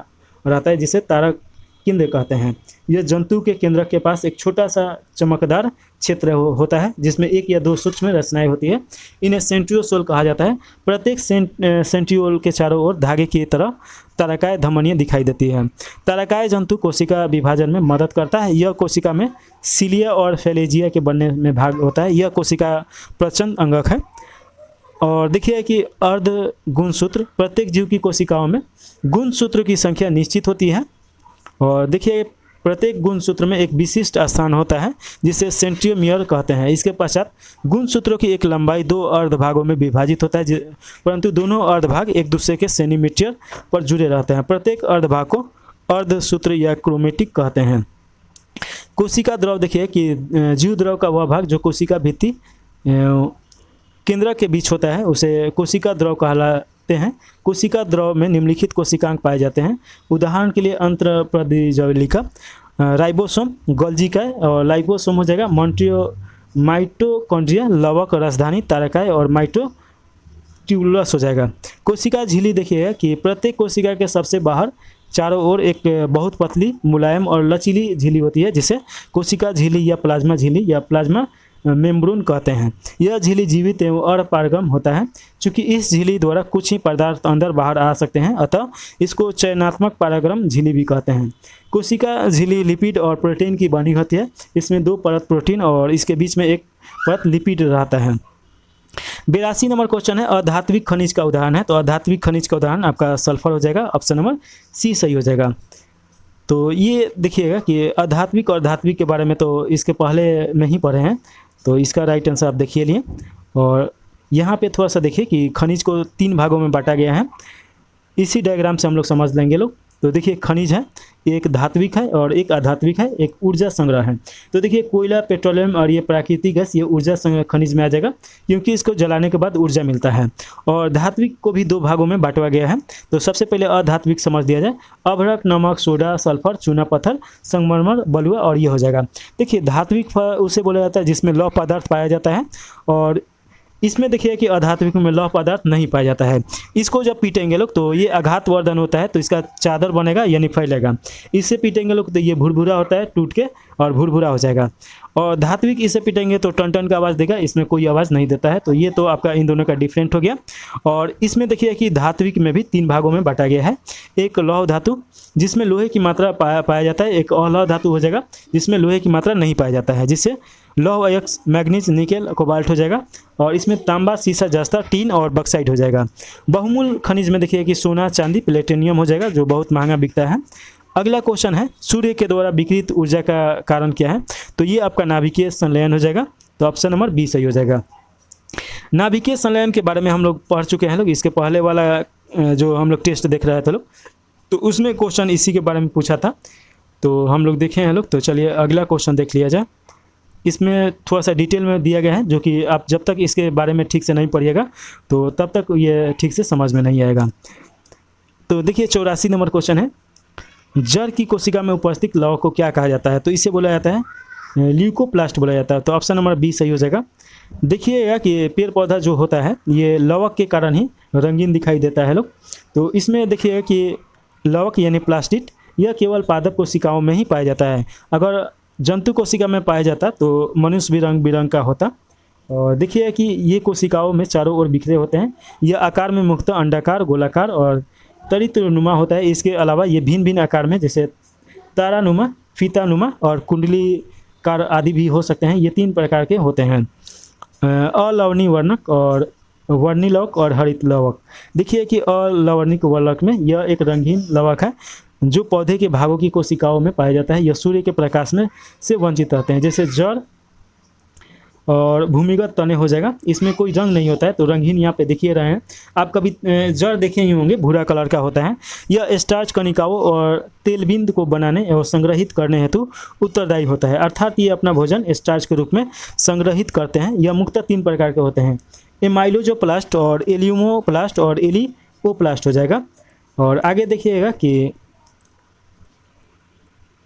रहता है, जिसे तारक केंद्र कहते हैं। यह जंतु के केंद्रक के पास एक छोटा सा चमकदार क्षेत्र होता है जिसमें 1 या 2 सूक्ष्म रचनाएं होती है। इन्हें सेंट्रियोसोल कहा जाता है। प्रत्येक सेंट्रियोल के चारों ओर धागे की तरह तारकाय धमनियाँ दिखाई देती है। तारकाय जंतु कोशिका विभाजन में मदद करता है। यह कोशिका में सिलिया और फेलेजिया के बनने में भाग होता है। यह कोशिका प्रचंड अंगक है। और देखिए कि अर्ध गुणसूत्र, प्रत्येक जीव की कोशिकाओं में गुणसूत्र की संख्या निश्चित होती है और देखिए प्रत्येक गुणसूत्र में एक विशिष्ट स्थान होता है जिसे सेंट्रियोमियर कहते हैं। इसके पश्चात गुणसूत्रों की एक लंबाई 2 अर्धभागों में विभाजित होता है, परंतु दोनों अर्धभाग एक दूसरे के सेंटीमीटर पर जुड़े रहते हैं। प्रत्येक अर्धभाग को अर्धसूत्र या क्रोमेटिक कहते हैं। कोशिका द्रव देखिए कि जीव द्रव का वह भाग जो कोशिका भित्ति केंद्र के बीच होता है उसे कोशिका द्रव कहलाते हैं। कोशिका द्रव में निम्नलिखित कोशिकांग पाए जाते हैं। उदाहरण के लिए अंतःप्रदिजलिका, राइबोसोम, गोल्जिकाय और लाइपोसोम हो जाएगा, माइटोकॉन्ड्रिया, लवक, राजधानी, तारकाय और माइटोट्यूबुलस हो जाएगा। कोशिका झिल्ली देखिएगा कि प्रत्येक कोशिका के सबसे बाहर चारों ओर एक बहुत पतली, मुलायम और लचीली झिल्ली होती है जिसे कोशिका झिल्ली या प्लाज्मा झिल्ली या प्लाज्मा मेम्ब्रेन कहते हैं। यह झिल्ली जीवित एवं अपारगम होता है। चूँकि इस झिल्ली द्वारा कुछ ही पदार्थ अंदर बाहर आ सकते हैं, अतः इसको चयनात्मक पारगम झिल्ली भी कहते हैं। कोशिका झिल्ली लिपिड और प्रोटीन की बनी होती है। इसमें 2 परत प्रोटीन और इसके बीच में एक परत लिपिड रहता है। 82 नंबर क्वेश्चन है अधात्विक खनिज का उदाहरण है। तो अधात्विक खनिज का उदाहरण आपका सल्फर हो जाएगा, ऑप्शन नंबर सी सही हो जाएगा। तो ये देखिएगा कि अधात्विक और धात्विक के बारे में तो इसके पहले में ही पढ़े हैं, तो इसका राइट आंसर आप देखिए लिए। और यहाँ पे थोड़ा सा देखिए कि खनिज को 3 भागों में बांटा गया है। इसी डायग्राम से हम लोग समझ लेंगे लोग। तो देखिए खनिज है, एक धात्विक है और एक अधात्विक है, एक ऊर्जा संग्रह है। तो देखिए कोयला, पेट्रोलियम और ये प्राकृतिक गैस ये ऊर्जा संग्रह खनिज में आ जाएगा क्योंकि इसको जलाने के बाद ऊर्जा मिलता है। और धात्विक को भी 2 भागों में बांटा गया है। तो सबसे पहले अधात्विक समझ दिया जाए। अभ्रक, नमक, सोडा, सल्फर, चूना पत्थर, संगमरमर, बलुआ और ये हो जाएगा। देखिए धात्विक उसे बोला जाता है जिसमें लौह पदार्थ पाया जाता है, और इसमें देखिए कि अधात्विक में लौह पदार्थ नहीं पाया जाता है। इसको जब पीटेंगे लोग तो ये आघातवर्धन होता है, तो इसका चादर बनेगा यानी फैलेगा। इससे पीटेंगे लोग तो ये भुरभुरा होता है, टूट के और भुरभुरा हो जाएगा। और धात्विक इसे पीटेंगे तो टन टन का आवाज़ देगा, इसमें कोई आवाज़ नहीं देता है। तो ये तो आपका इन दोनों का डिफरेंट हो गया। और इसमें देखिए कि धात्विक में भी 3 भागों में बांटा गया है। एक लौह धातु जिसमें लोहे की मात्रा पाया जाता है, एक अलौह धातु हो जाएगा जिसमें लोहे की मात्रा नहीं पाया जाता है, जिससे लौह अयस्क, मैग्नीज, निकेल, कोबाल्ट हो जाएगा। और इसमें तांबा, सीसा, जस्ता, टीन और बक्साइट हो जाएगा। बहुमूल खनिज में देखिए कि सोना, चांदी, प्लेटिनियम हो जाएगा जो बहुत महंगा बिकता है। अगला क्वेश्चन है सूर्य के द्वारा विकिरित ऊर्जा का कारण क्या है। तो ये आपका नाभिकीय संलयन हो जाएगा। तो ऑप्शन नंबर बी सही हो जाएगा। नाभिकीय संलयन के बारे में हम लोग पढ़ चुके हैं लोग। इसके पहले वाला जो हम लोग टेस्ट देख रहे थे लोग, तो उसमें क्वेश्चन इसी के बारे में पूछा था, तो हम लोग देखे हैं लोग। तो चलिए अगला क्वेश्चन देख लिया जाए। इसमें थोड़ा सा डिटेल में दिया गया है, जो कि आप जब तक इसके बारे में ठीक से नहीं पढ़िएगा तो तब तक ये ठीक से समझ में नहीं आएगा। तो देखिए 84 नंबर क्वेश्चन है जड़ की कोशिका में उपस्थित लौह को क्या कहा जाता है। तो इसे बोला जाता है ल्यूकोप्लास्ट बोला जाता है। तो ऑप्शन नंबर बी सही हो जाएगा। देखिएगा कि पेड़ पौधा जो होता है ये लवक के कारण ही रंगीन दिखाई देता है लोग। तो इसमें देखिएगा कि लवक यानी प्लास्टिड यह केवल पादप कोशिकाओं में ही पाया जाता है। अगर जंतु कोशिका में पाया जाता तो मनुष्य भी रंग बिरंग का होता। और देखिए कि ये कोशिकाओं में चारों ओर बिखरे होते हैं। यह आकार में मुख्यतः अंडाकार, गोलाकार और तरितुनुमा होता है। इसके अलावा ये भिन्न भिन्न आकार में जैसे तारानुमा, फीतानुमा और कुंडलीकार आदि भी हो सकते हैं। ये 3 प्रकार के होते हैं, अलवणी वर्णक और वर्णिलवक और हरित लवक। देखिए कि अलवर्णिक वर्णक में यह एक रंगीन लवक है जो पौधे के भागों की कोशिकाओं में पाया जाता है। यह सूर्य के प्रकाश में से वंचित रहते हैं, जैसे जड़ और भूमिगत तने हो जाएगा। इसमें कोई रंग नहीं होता है, तो रंगहीन यहाँ पे देखिए रहे हैं आप। कभी जड़ देखे ही होंगे, भूरा कलर का होता है। यह स्टार्च कणिकाओं और तेलबिंद को बनाने और संग्रहित करने हेतु उत्तरदायी होता है, अर्थात ये अपना भोजन स्टार्च के रूप में संग्रहित करते हैं। यह मुख्यतः 3 प्रकार के होते हैं, एमाइलोजोप्लास्ट और एल्यूमोप्लास्ट और एलिओप्लास्ट हो जाएगा। और आगे देखिएगा कि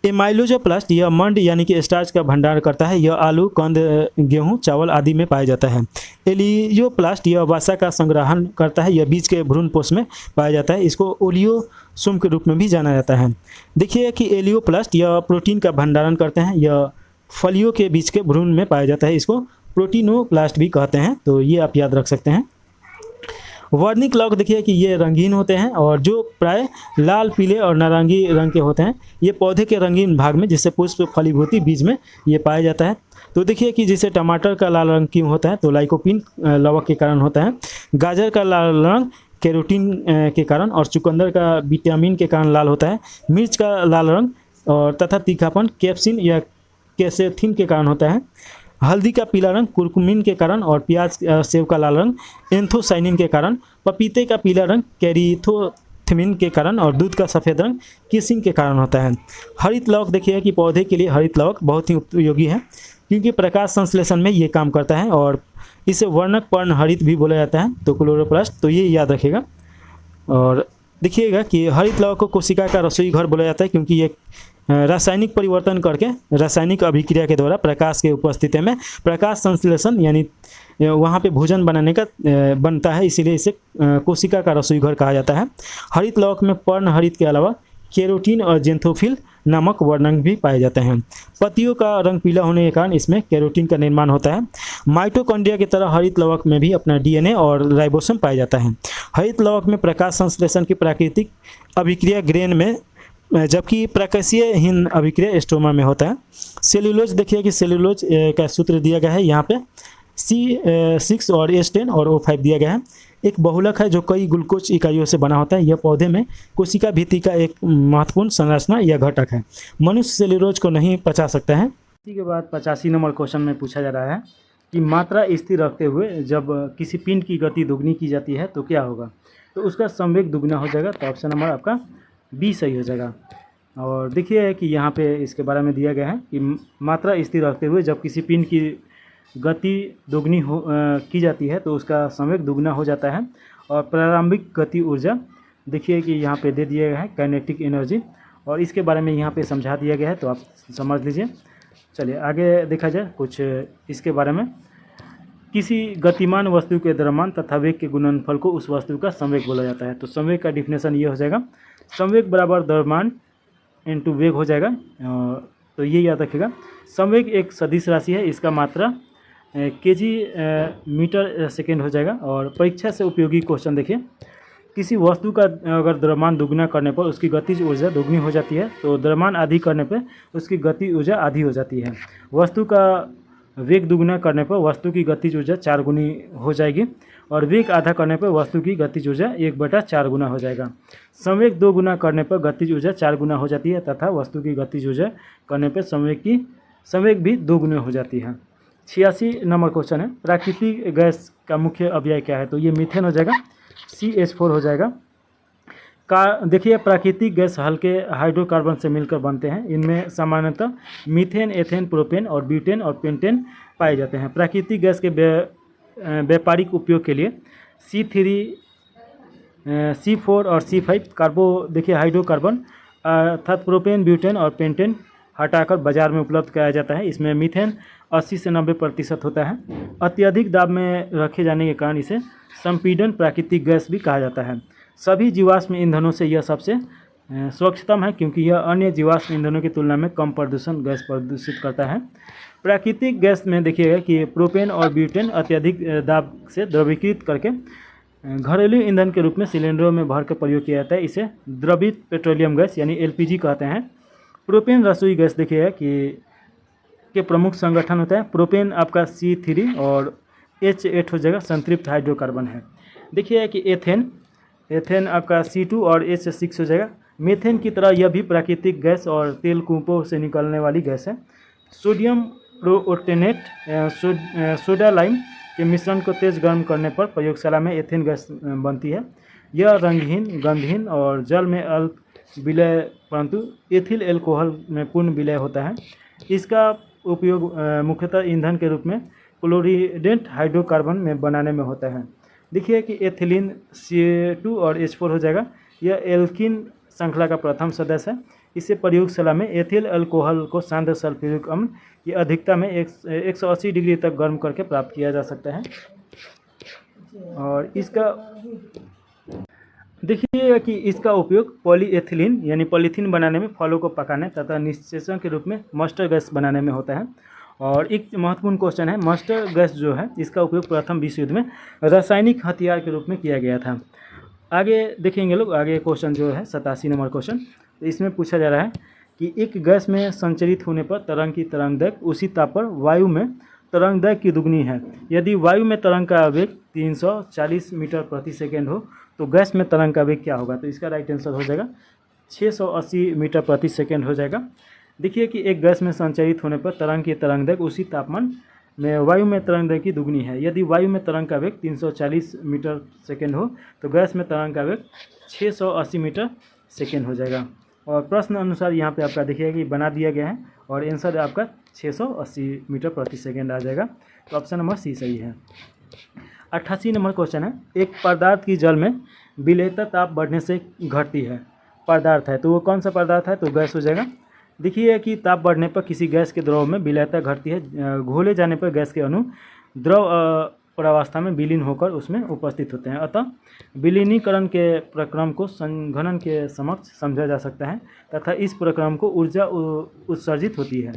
एमाइलोजोप्लास्ट यह मंड यानी कि स्टार्च का भंडारण करता है। यह आलू, कंद, गेहूं, चावल आदि में पाया जाता है। एलियोप्लास्ट यह वसा का संग्रहण करता है। यह बीज के भ्रूणपोष में पाया जाता है। इसको ओलियोसोम के रूप में भी जाना जाता है। देखिए कि एलियोप्लास्ट यह प्रोटीन का भंडारण करते हैं। यह फलियों के बीच के भ्रूण में पाया जाता है। इसको प्रोटीनोप्लास्ट भी कहते हैं। तो ये आप याद रख सकते हैं। वर्णिक लौक देखिए कि ये रंगीन होते हैं और जो प्राय लाल, पीले और नारंगी रंग के होते हैं। ये पौधे के रंगीन भाग में जिससे पुष्प, फलीभूति, बीज में ये पाया जाता है। तो देखिए कि जैसे टमाटर का लाल रंग क्यों होता है, तो लाइकोपीन लवक के कारण होता है। गाजर का लाल रंग कैरोटीन के कारण और चुकंदर का विटामिन के कारण लाल होता है। मिर्च का लाल रंग और तथा तीखापन कैप्सिन या कैसेथिन के कारण होता है। हल्दी का पीला रंग कुरकुमिन के कारण और प्याज सेब का लाल रंग एंथोसाइनिन के कारण। पपीते का पीला रंग कैरीथोथिमिन के कारण और दूध का सफ़ेद रंग किसिन के कारण होता है। हरित लवक देखिए कि पौधे के लिए हरित लवक बहुत ही उपयोगी है क्योंकि प्रकाश संश्लेषण में ये काम करता है और इसे वर्णक पर्ण हरित भी बोला जाता है, तो क्लोरोप्लास्ट, तो ये याद रखेगा। और देखिएगा कि हरित लवक को कोशिका का रसोई घर बोला जाता है क्योंकि ये रासायनिक परिवर्तन करके रासायनिक अभिक्रिया के द्वारा प्रकाश के उपस्थिति में प्रकाश संश्लेषण यानी वहाँ पे भोजन बनाने का बनता है, इसीलिए इसे कोशिका का रसोई घर कहा जाता है। हरित लवक में पर्ण हरित के अलावा कैरोटीन और जेंथोफिल नामक वर्णक भी पाए जाते हैं। पत्तियों का रंग पीला होने के कारण इसमें कैरोटीन का निर्माण होता है। माइटोकॉन्ड्रिया की तरह हरित लवक में भी अपना डीएनए और राइबोसोम पाया जाता है। हरित लवक में प्रकाश संश्लेषण की प्राकृतिक अभिक्रिया ग्रेन में, जबकि प्रकाशीय हीन अभिक्रिया स्ट्रोमा में होता है। सेल्यूलोज देखिए कि सेल्यूलोज का सूत्र दिया गया है यहाँ पे C6 और H10 और O5 दिया गया है। एक बहुलक है जो कई ग्लूकोज इकाइयों से बना होता है। यह पौधे में कोशिका भित्ति का एक महत्वपूर्ण संरचना या घटक है। मनुष्य सेल्यूलोज को नहीं पचा सकता है। इसी के बाद 85 नंबर क्वेश्चन में पूछा जा रहा है कि मात्रा स्थिर रखते हुए जब किसी पिंड की गति दोगुनी की जाती है तो क्या होगा, तो उसका संवेग दुगना हो जाएगा। तो ऑप्शन नंबर आपका बी सही हो जाएगा। और देखिए कि यहाँ पे इसके बारे में दिया गया है कि मात्रा स्थिर रखते हुए जब किसी पिंड की गति दोगुनी की जाती है तो उसका संवेग दुगना हो जाता है। और प्रारंभिक गति ऊर्जा देखिए कि यहाँ पे दे दिया गया है काइनेटिक एनर्जी, और इसके बारे में यहाँ पे समझा दिया गया है, तो आप समझ लीजिए। चलिए आगे देखा जाए कुछ इसके बारे में। किसी गतिमान वस्तु के द्रव्यमान तथा वेग के गुणनफल को उस वस्तु का संवेग बोला जाता है। तो संवेग का डिफिनेशन ये हो जाएगा, संवेग बराबर द्रव्यमान इनटू वेग हो जाएगा। तो ये याद रखिएगा। संवेग एक सदिश राशि है, इसका मात्रा केजी मीटर सेकेंड हो जाएगा। और परीक्षा से उपयोगी क्वेश्चन देखिए, किसी वस्तु का अगर द्रव्यमान दुगना करने पर उसकी गतिज ऊर्जा दोगुनी हो जाती है, तो द्रव्यमान आधी करने पर उसकी गति ऊर्जा आधी हो जाती है। वस्तु का वेग दुगुना करने पर वस्तु की गतिज ऊर्जा 4 गुनी हो जाएगी, और वेग आधा करने पर वस्तु की गतिज ऊर्जा 1/4 गुना हो जाएगा। संवेग 2 गुना करने पर गतिज ऊर्जा 4 गुना हो जाती है तथा वस्तु की गतिज ऊर्जा करने पर संवेग भी 2 गुना हो जाती है। 86 नंबर क्वेश्चन है, प्राकृतिक गैस का मुख्य अवयव क्या है, तो ये मीथेन हो जाएगा, CH4 हो जाएगा। देखिए प्राकृतिक गैस हल्के हाइड्रोकार्बन से मिलकर बनते हैं। इनमें सामान्यतः मीथेन, एथेन, प्रोपेन और ब्यूटेन और पेंटेन पाए जाते हैं। प्राकृतिक गैस के व्यापारिक उपयोग के लिए C3, C4 और C5 देखिए हाइड्रोकार्बन अर्थात प्रोपेन, ब्यूटेन और पेंटेन हटाकर बाजार में उपलब्ध कराया जाता है। इसमें मीथेन 80 से 90% होता है। अत्यधिक दाब में रखे जाने के कारण इसे संपीड़न प्राकृतिक गैस भी कहा जाता है। सभी जीवाश्म ईंधनों से यह सबसे स्वच्छतम है क्योंकि यह अन्य जीवाश्म ईंधनों की तुलना में कम प्रदूषण गैस प्रदूषित करता है। प्राकृतिक गैस में देखिएगा कि प्रोपेन और ब्यूटेन अत्यधिक दाब से द्रवीकृत करके घरेलू ईंधन के रूप में सिलेंडरों में भर कर प्रयोग किया जाता है। इसे द्रवित पेट्रोलियम गैस यानी LPG कहते हैं। प्रोपेन रसोई गैस देखिएगा कि के प्रमुख संगठन होता है। प्रोपेन आपका C3 और H8 हो जाएगा, संतृप्त हाइड्रोकार्बन है। देखिए कि एथेन आपका C2 और H6 हो जाएगा। मीथेन की तरह यह भी प्राकृतिक गैस और तेल कूपों से निकलने वाली गैस है। सोडियम प्रोओटेनेट सोडा लाइम के मिश्रण को तेज गर्म करने पर प्रयोगशाला में एथेन गैस बनती है। यह रंगहीन, गंधहीन और जल में अल्प विलय परंतु एथिल एल्कोहल में पूर्ण विलय होता है। इसका उपयोग मुख्यतः ईंधन के रूप में क्लोरीडेंट हाइड्रोकार्बन में बनाने में होता है। देखिए कि एथिलीन C2 और H4 हो जाएगा। यह एल्कीन श्रृंखला का प्रथम सदस्य है। इसे प्रयोगशाला में एथिल अल्कोहल को सांद्र सल्फ्यूरिक अम्ल की अधिकता में 180 डिग्री तक गर्म करके प्राप्त किया जा सकता है। और इसका देखिए कि इसका उपयोग पॉलीएथिलीन यानी पॉलीथीन बनाने में, फलों को पकाने तथा निषेचन के रूप में मस्टर्ड गैस बनाने में होता है। और एक महत्वपूर्ण क्वेश्चन है, मस्टर्ड गैस जो है इसका उपयोग प्रथम विश्व युद्ध में रासायनिक हथियार के रूप में किया गया था। आगे देखेंगे लोग, आगे क्वेश्चन जो है 87 नंबर क्वेश्चन, तो इसमें पूछा जा रहा है कि एक गैस में संचरित होने पर तरंग की तरंगदैर्घ्य उसी ताप पर वायु में तरंगदैर्घ्य की दुगनी है। यदि वायु में तरंग का वेग 340 मीटर प्रति सेकेंड हो तो गैस में तरंग का वेग क्या होगा, तो इसका राइट आंसर हो जाएगा 680 मीटर प्रति सेकेंड हो जाएगा। देखिए कि एक गैस में संचरित होने पर तरंग की तरंग दैर्घ्य उसी तापमान में वायु में तरंग दैर्घ्य की दुगनी है। यदि वायु में तरंग का वेग 340 मीटर सेकेंड हो तो गैस में तरंग का वेग 680 मीटर सेकेंड हो जाएगा। और प्रश्न अनुसार यहाँ पे आपका देखिएगा कि बना दिया गया है और आंसर आपका 680 मीटर प्रति सेकेंड आ जाएगा। तो ऑप्शन नंबर सी सही है। 88 नंबर क्वेश्चन है, एक पदार्थ की जल में विलेयता ताप बढ़ने से घटती है, पदार्थ है, तो वो कौन सा पदार्थ है? तो गैस हो जाएगा। देखिए कि ताप बढ़ने पर किसी गैस के द्रव में विलेयता घटती है। घोले जाने पर गैस के अणु द्रव परावस्था में विलीन होकर उसमें उपस्थित होते हैं। अतः विलीनीकरण के प्रक्रम को संघनन के समक्ष समझा जा सकता है तथा इस प्रक्रम को ऊर्जा उत्सर्जित होती है।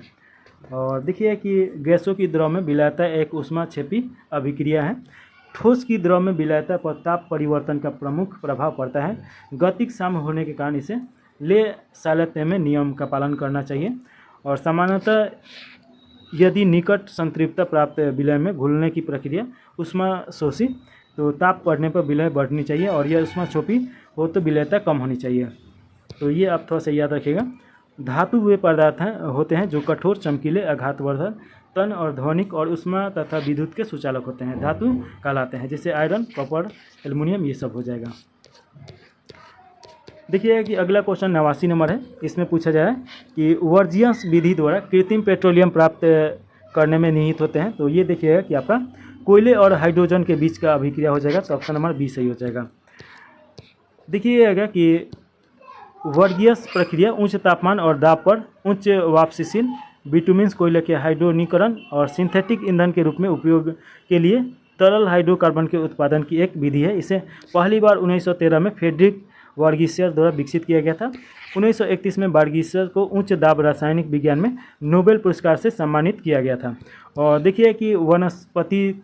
और देखिए कि गैसों की द्रव में विलेयता एक ऊष्माक्षेपी अभिक्रिया है। ठोस की द्रव में विलेयता पर ताप परिवर्तन का प्रमुख प्रभाव पड़ता है। गतिक साम्य होने के कारण इसे ले सालत्यमय नियम का पालन करना चाहिए। और सामान्यतः यदि निकट संतृप्तता प्राप्त विलय में घुलने की प्रक्रिया उष्मा शोषी तो ताप बढ़ने पर विलय बढ़नी चाहिए, और यह उष्मा छोपी हो तो विलयता कम होनी चाहिए। तो ये आप थोड़ा सा याद रखिएगा। धातु वे पदार्थ होते हैं जो कठोर, चमकीले, आघातवर्धक, तन और ध्वनिक और उष्मा तथा विद्युत के सुचालक होते हैं, धातु कहलाते हैं, जैसे आयरन, कॉपर, एल्युमिनियम, ये सब हो जाएगा। देखिए कि अगला क्वेश्चन 89 नंबर है। इसमें पूछा जा रहा है कि वर्जियस विधि द्वारा कृत्रिम पेट्रोलियम प्राप्त करने में निहित होते हैं। तो ये देखिएगा कि आपका कोयले और हाइड्रोजन के बीच का अभिक्रिया हो जाएगा। तो ऑप्शन नंबर बी सही हो जाएगा। देखिएगा कि वर्जियस प्रक्रिया उच्च तापमान और दाब पर उच्च वापसीशील बिटुमिन्स कोयले के हाइड्रोनीकरण और सिंथेटिक ईंधन के रूप में उपयोग के लिए तरल हाइड्रोकार्बन के उत्पादन की एक विधि है। इसे पहली बार 1913 में फ्रेडरिक वर्गीसियर द्वारा विकसित किया गया था। 1931 में वर्गीसियर को उच्च दाब रासायनिक विज्ञान में नोबेल पुरस्कार से सम्मानित किया गया था। और देखिए कि वनस्पति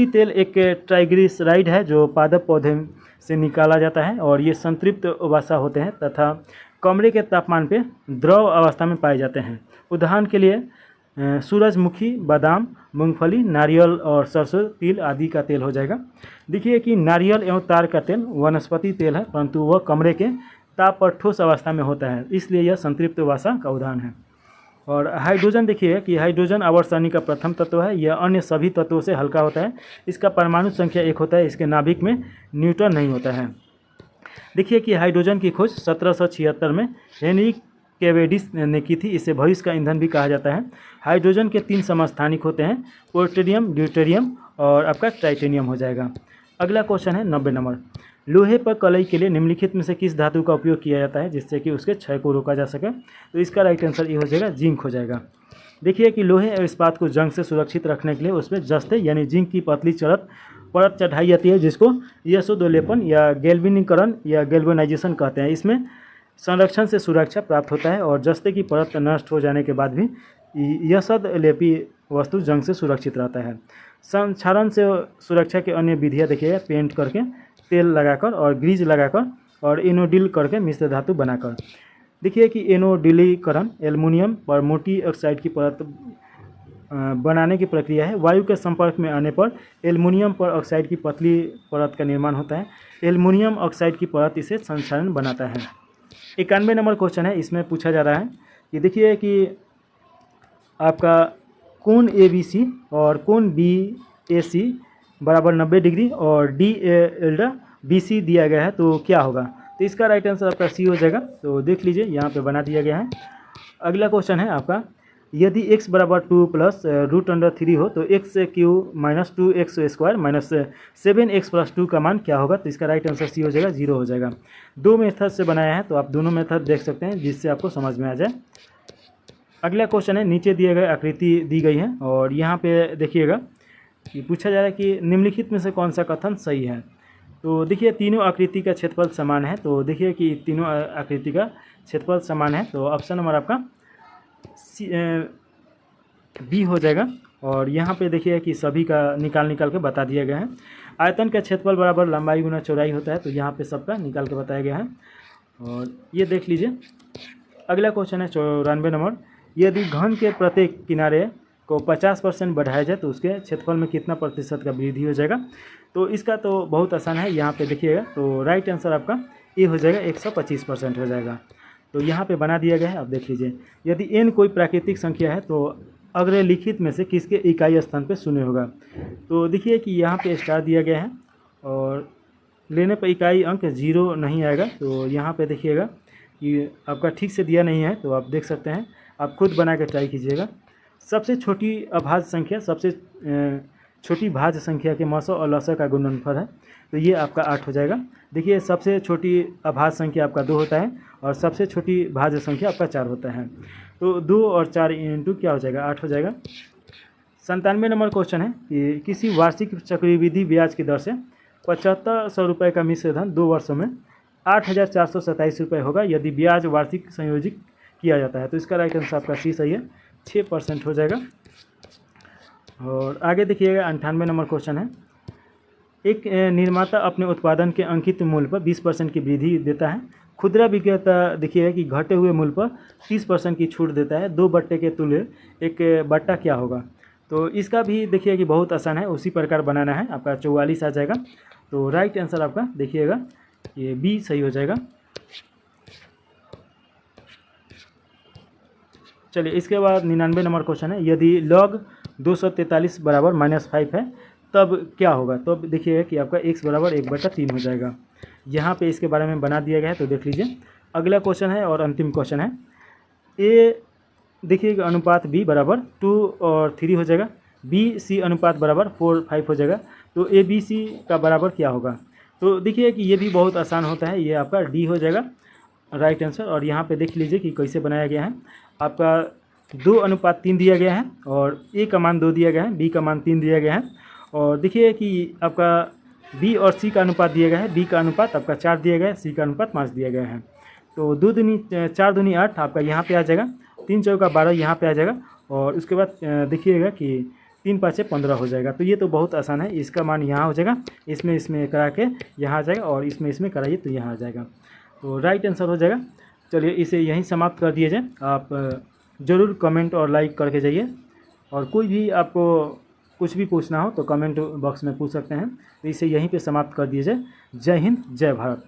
तेल एक ट्राइग्लिसराइड है जो पादप पौधे से निकाला जाता है, और ये संतृप्त वसा होते हैं तथा कमरे के तापमान पे द्रव अवस्था में पाए जाते हैं। उदाहरण के लिए सूरजमुखी, बादाम, मूंगफली, नारियल और सरसों तिल आदि का तेल हो जाएगा। देखिए कि नारियल एवं तार का तेल वनस्पति तेल है, परंतु वह कमरे के ताप पर ठोस अवस्था में होता है, इसलिए यह संतृप्त वसा का उदाहरण है। और हाइड्रोजन देखिए कि हाइड्रोजन आवर्त का प्रथम तत्व है। यह अन्य सभी तत्वों से हल्का होता है। इसका परमाणु संख्या 1 होता है। इसके नाभिक में न्यूट्रॉन नहीं होता है। देखिए कि हाइड्रोजन की खोज 1776 में हेनरी कैवेंडिश ने की थी। इसे भविष्य का ईंधन भी कहा जाता है। हाइड्रोजन के 3 समस्थानिक होते हैं, पोर्टेरियम, ड्यूटेरियम और आपका टाइटेनियम हो जाएगा। अगला क्वेश्चन है 90 नंबर। लोहे पर कलई के लिए निम्नलिखित में से किस धातु का उपयोग किया जाता है जिससे कि उसके क्षय को रोका जा सके? तो इसका राइट आंसर ये हो जाएगा, जिंक हो जाएगा। देखिए कि लोहे और इस्पात को जंग से सुरक्षित रखने के लिए उसमें जस्ते यानी जिंक की पतली परत चढ़ाई जाती है, जिसको यशोदोलेपन या गैल्वेनीकरण या गैल्वेनाइजेशन कहते हैं। इसमें संरक्षण से सुरक्षा प्राप्त होता है, और जस्ते की परत नष्ट हो जाने के बाद भी यशोदलेपी वस्तु जंग से सुरक्षित रहता है। संक्षारण से सुरक्षा के अन्य विधियाँ देखिएगा, पेंट करके, तेल लगाकर और ग्रीज लगाकर और एनोडिल करके मिश्र धातु बनाकर। देखिए कि एनोडिलीकरण एल्युमिनियम पर मोटी ऑक्साइड की परत बनाने की प्रक्रिया है। वायु के संपर्क में आने पर एल्युमिनियम पर ऑक्साइड की पतली परत का निर्माण होता है। एल्युमिनियम ऑक्साइड की परत इसे संक्षारण बनाता है। 91 नंबर क्वेश्चन है। इसमें पूछा जा रहा है कि देखिए कि आपका कोण ABC और कोण BAC बराबर 90 डिग्री और DA BC दिया गया है, तो क्या होगा? तो इसका राइट आंसर आपका सी हो जाएगा। तो देख लीजिए यहाँ पे बना दिया गया है। अगला क्वेश्चन है आपका, यदि x बराबर 2 प्लस √3 हो तो x³ minus 2x² minus 7x plus 2 का मान क्या होगा? तो इसका राइट आंसर सी हो जाएगा, 0 हो जाएगा। 2 मेथड से बनाया है, तो आप दोनों मेथड देख सकते हैं जिससे आपको समझ में आ जाए। अगला क्वेश्चन है, नीचे दिए गए आकृति दी गई है और यहाँ पे देखिएगा कि पूछा जा रहा है कि निम्नलिखित में से कौन सा कथन सही है? तो देखिए तीनों आकृति का क्षेत्रफल समान है। तो देखिए कि तीनों आकृति का क्षेत्रफल समान है, तो ऑप्शन नंबर आपका बी हो जाएगा। और यहाँ पे देखिए कि सभी का निकाल के बता दिया गया है। आयतन का क्षेत्रफल बराबर लंबाई गुना चौड़ाई होता है, तो यहाँ पे सबका निकाल के बताया गया है और ये देख लीजिए। अगला क्वेश्चन है 94 नंबर। यदि घन के प्रत्येक किनारे को 50% बढ़ाया जाए तो उसके क्षेत्रफल में कितना प्रतिशत का वृद्धि हो जाएगा? तो इसका तो बहुत आसान है, यहाँ पे देखिएगा। तो राइट आंसर आपका ए हो जाएगा 125% हो जाएगा। तो यहाँ पे बना दिया गया है। अब देख लीजिए, यदि n कोई प्राकृतिक संख्या है तो अग्रलिखित में से किसके इकाई स्थान पे शून्य होगा। तो देखिए कि यहाँ पे स्टार दिया गया है और लेने पर इकाई अंक 0 नहीं आएगा। तो यहाँ पे देखिएगा कि आपका ठीक से दिया नहीं है, तो आप देख सकते हैं, आप खुद बना के ट्राई कीजिएगा। सबसे छोटी अभाज्य संख्या सबसे छोटी भाज्य संख्या के मौसों और लसों का गुणनफल है, तो ये आपका 8 हो जाएगा। देखिए सबसे छोटी अभाज्य संख्या आपका 2 होता है और सबसे छोटी भाज्य संख्या आपका 4 होता है। तो 2 और 4 इंटू क्या हो जाएगा, 8 हो जाएगा। 97 नंबर क्वेश्चन है कि किसी वार्षिक चक्रवृद्धि ब्याज की दर से 7500 रुपये का मिश्र धन 2 वर्षों में 8427 रुपये होगा यदि ब्याज वार्षिक संयोजित किया जाता है। तो इसका राइट आंसर आपका सी सही है, 6% हो जाएगा। और आगे देखिएगा 98 नंबर क्वेश्चन है, एक निर्माता अपने उत्पादन के अंकित मूल्य पर 20% की वृद्धि देता है। खुदरा विक्रेता देखिएगा कि घटे हुए मूल्य पर 30% की छूट देता है। 2 बट्टे के तुल्य एक बट्टा क्या होगा। तो इसका भी देखिए कि बहुत आसान है, उसी प्रकार बनाना है। आपका 44 आ जाएगा। तो राइट आंसर आपका देखिएगा ये बी सही हो जाएगा। चलिए इसके बाद 99 नंबर क्वेश्चन है, यदि log 243 बराबर -5 है तब क्या होगा। तो अब देखिएगा कि आपका x बराबर 1/3 हो जाएगा। यहाँ पे इसके बारे में बना दिया गया है, तो देख लीजिए। अगला क्वेश्चन है और अंतिम क्वेश्चन है, ए देखिएगा अनुपात b बराबर 2 और 3 हो जाएगा, बी सी अनुपात बराबर 4-5 हो जाएगा। तो ए बी सी का बराबर क्या होगा। तो देखिए कि ये भी बहुत आसान होता है, ये आपका डी हो जाएगा राइट आंसर। और यहाँ पे देख लीजिए कि कैसे बनाया गया है। आपका 2:3 दिया गया है और ए का मान 2 दिया गया है, बी का मान 3 दिया गया है। और देखिए कि आपका बी और सी का अनुपात दिया गया है, बी का अनुपात आपका 4 दिया गया है, सी का अनुपात 5 दिया गया है। तो 2 दूनी 4 दूनी 8 आपका यहाँ पे आ जाएगा, 3 चौका 12 यहाँ पे आ जाएगा। और उसके बाद देखिएगा कि 3 5 15 हो जाएगा। तो ये तो बहुत आसान है, इसका मान यहाँ हो जाएगा, इसमें करा के यहाँ आ जाएगा और इसमें कराइए तो यहाँ आ जाएगा। तो राइट आंसर हो जाएगा। चलिए इसे यहीं समाप्त कर दिया जाए। आप ज़रूर कमेंट और लाइक करके जाइए, और कोई भी आपको कुछ भी पूछना हो तो कमेंट बॉक्स में पूछ सकते हैं। तो इसे यहीं पे समाप्त कर दिया जाए। जय हिंद, जय भारत।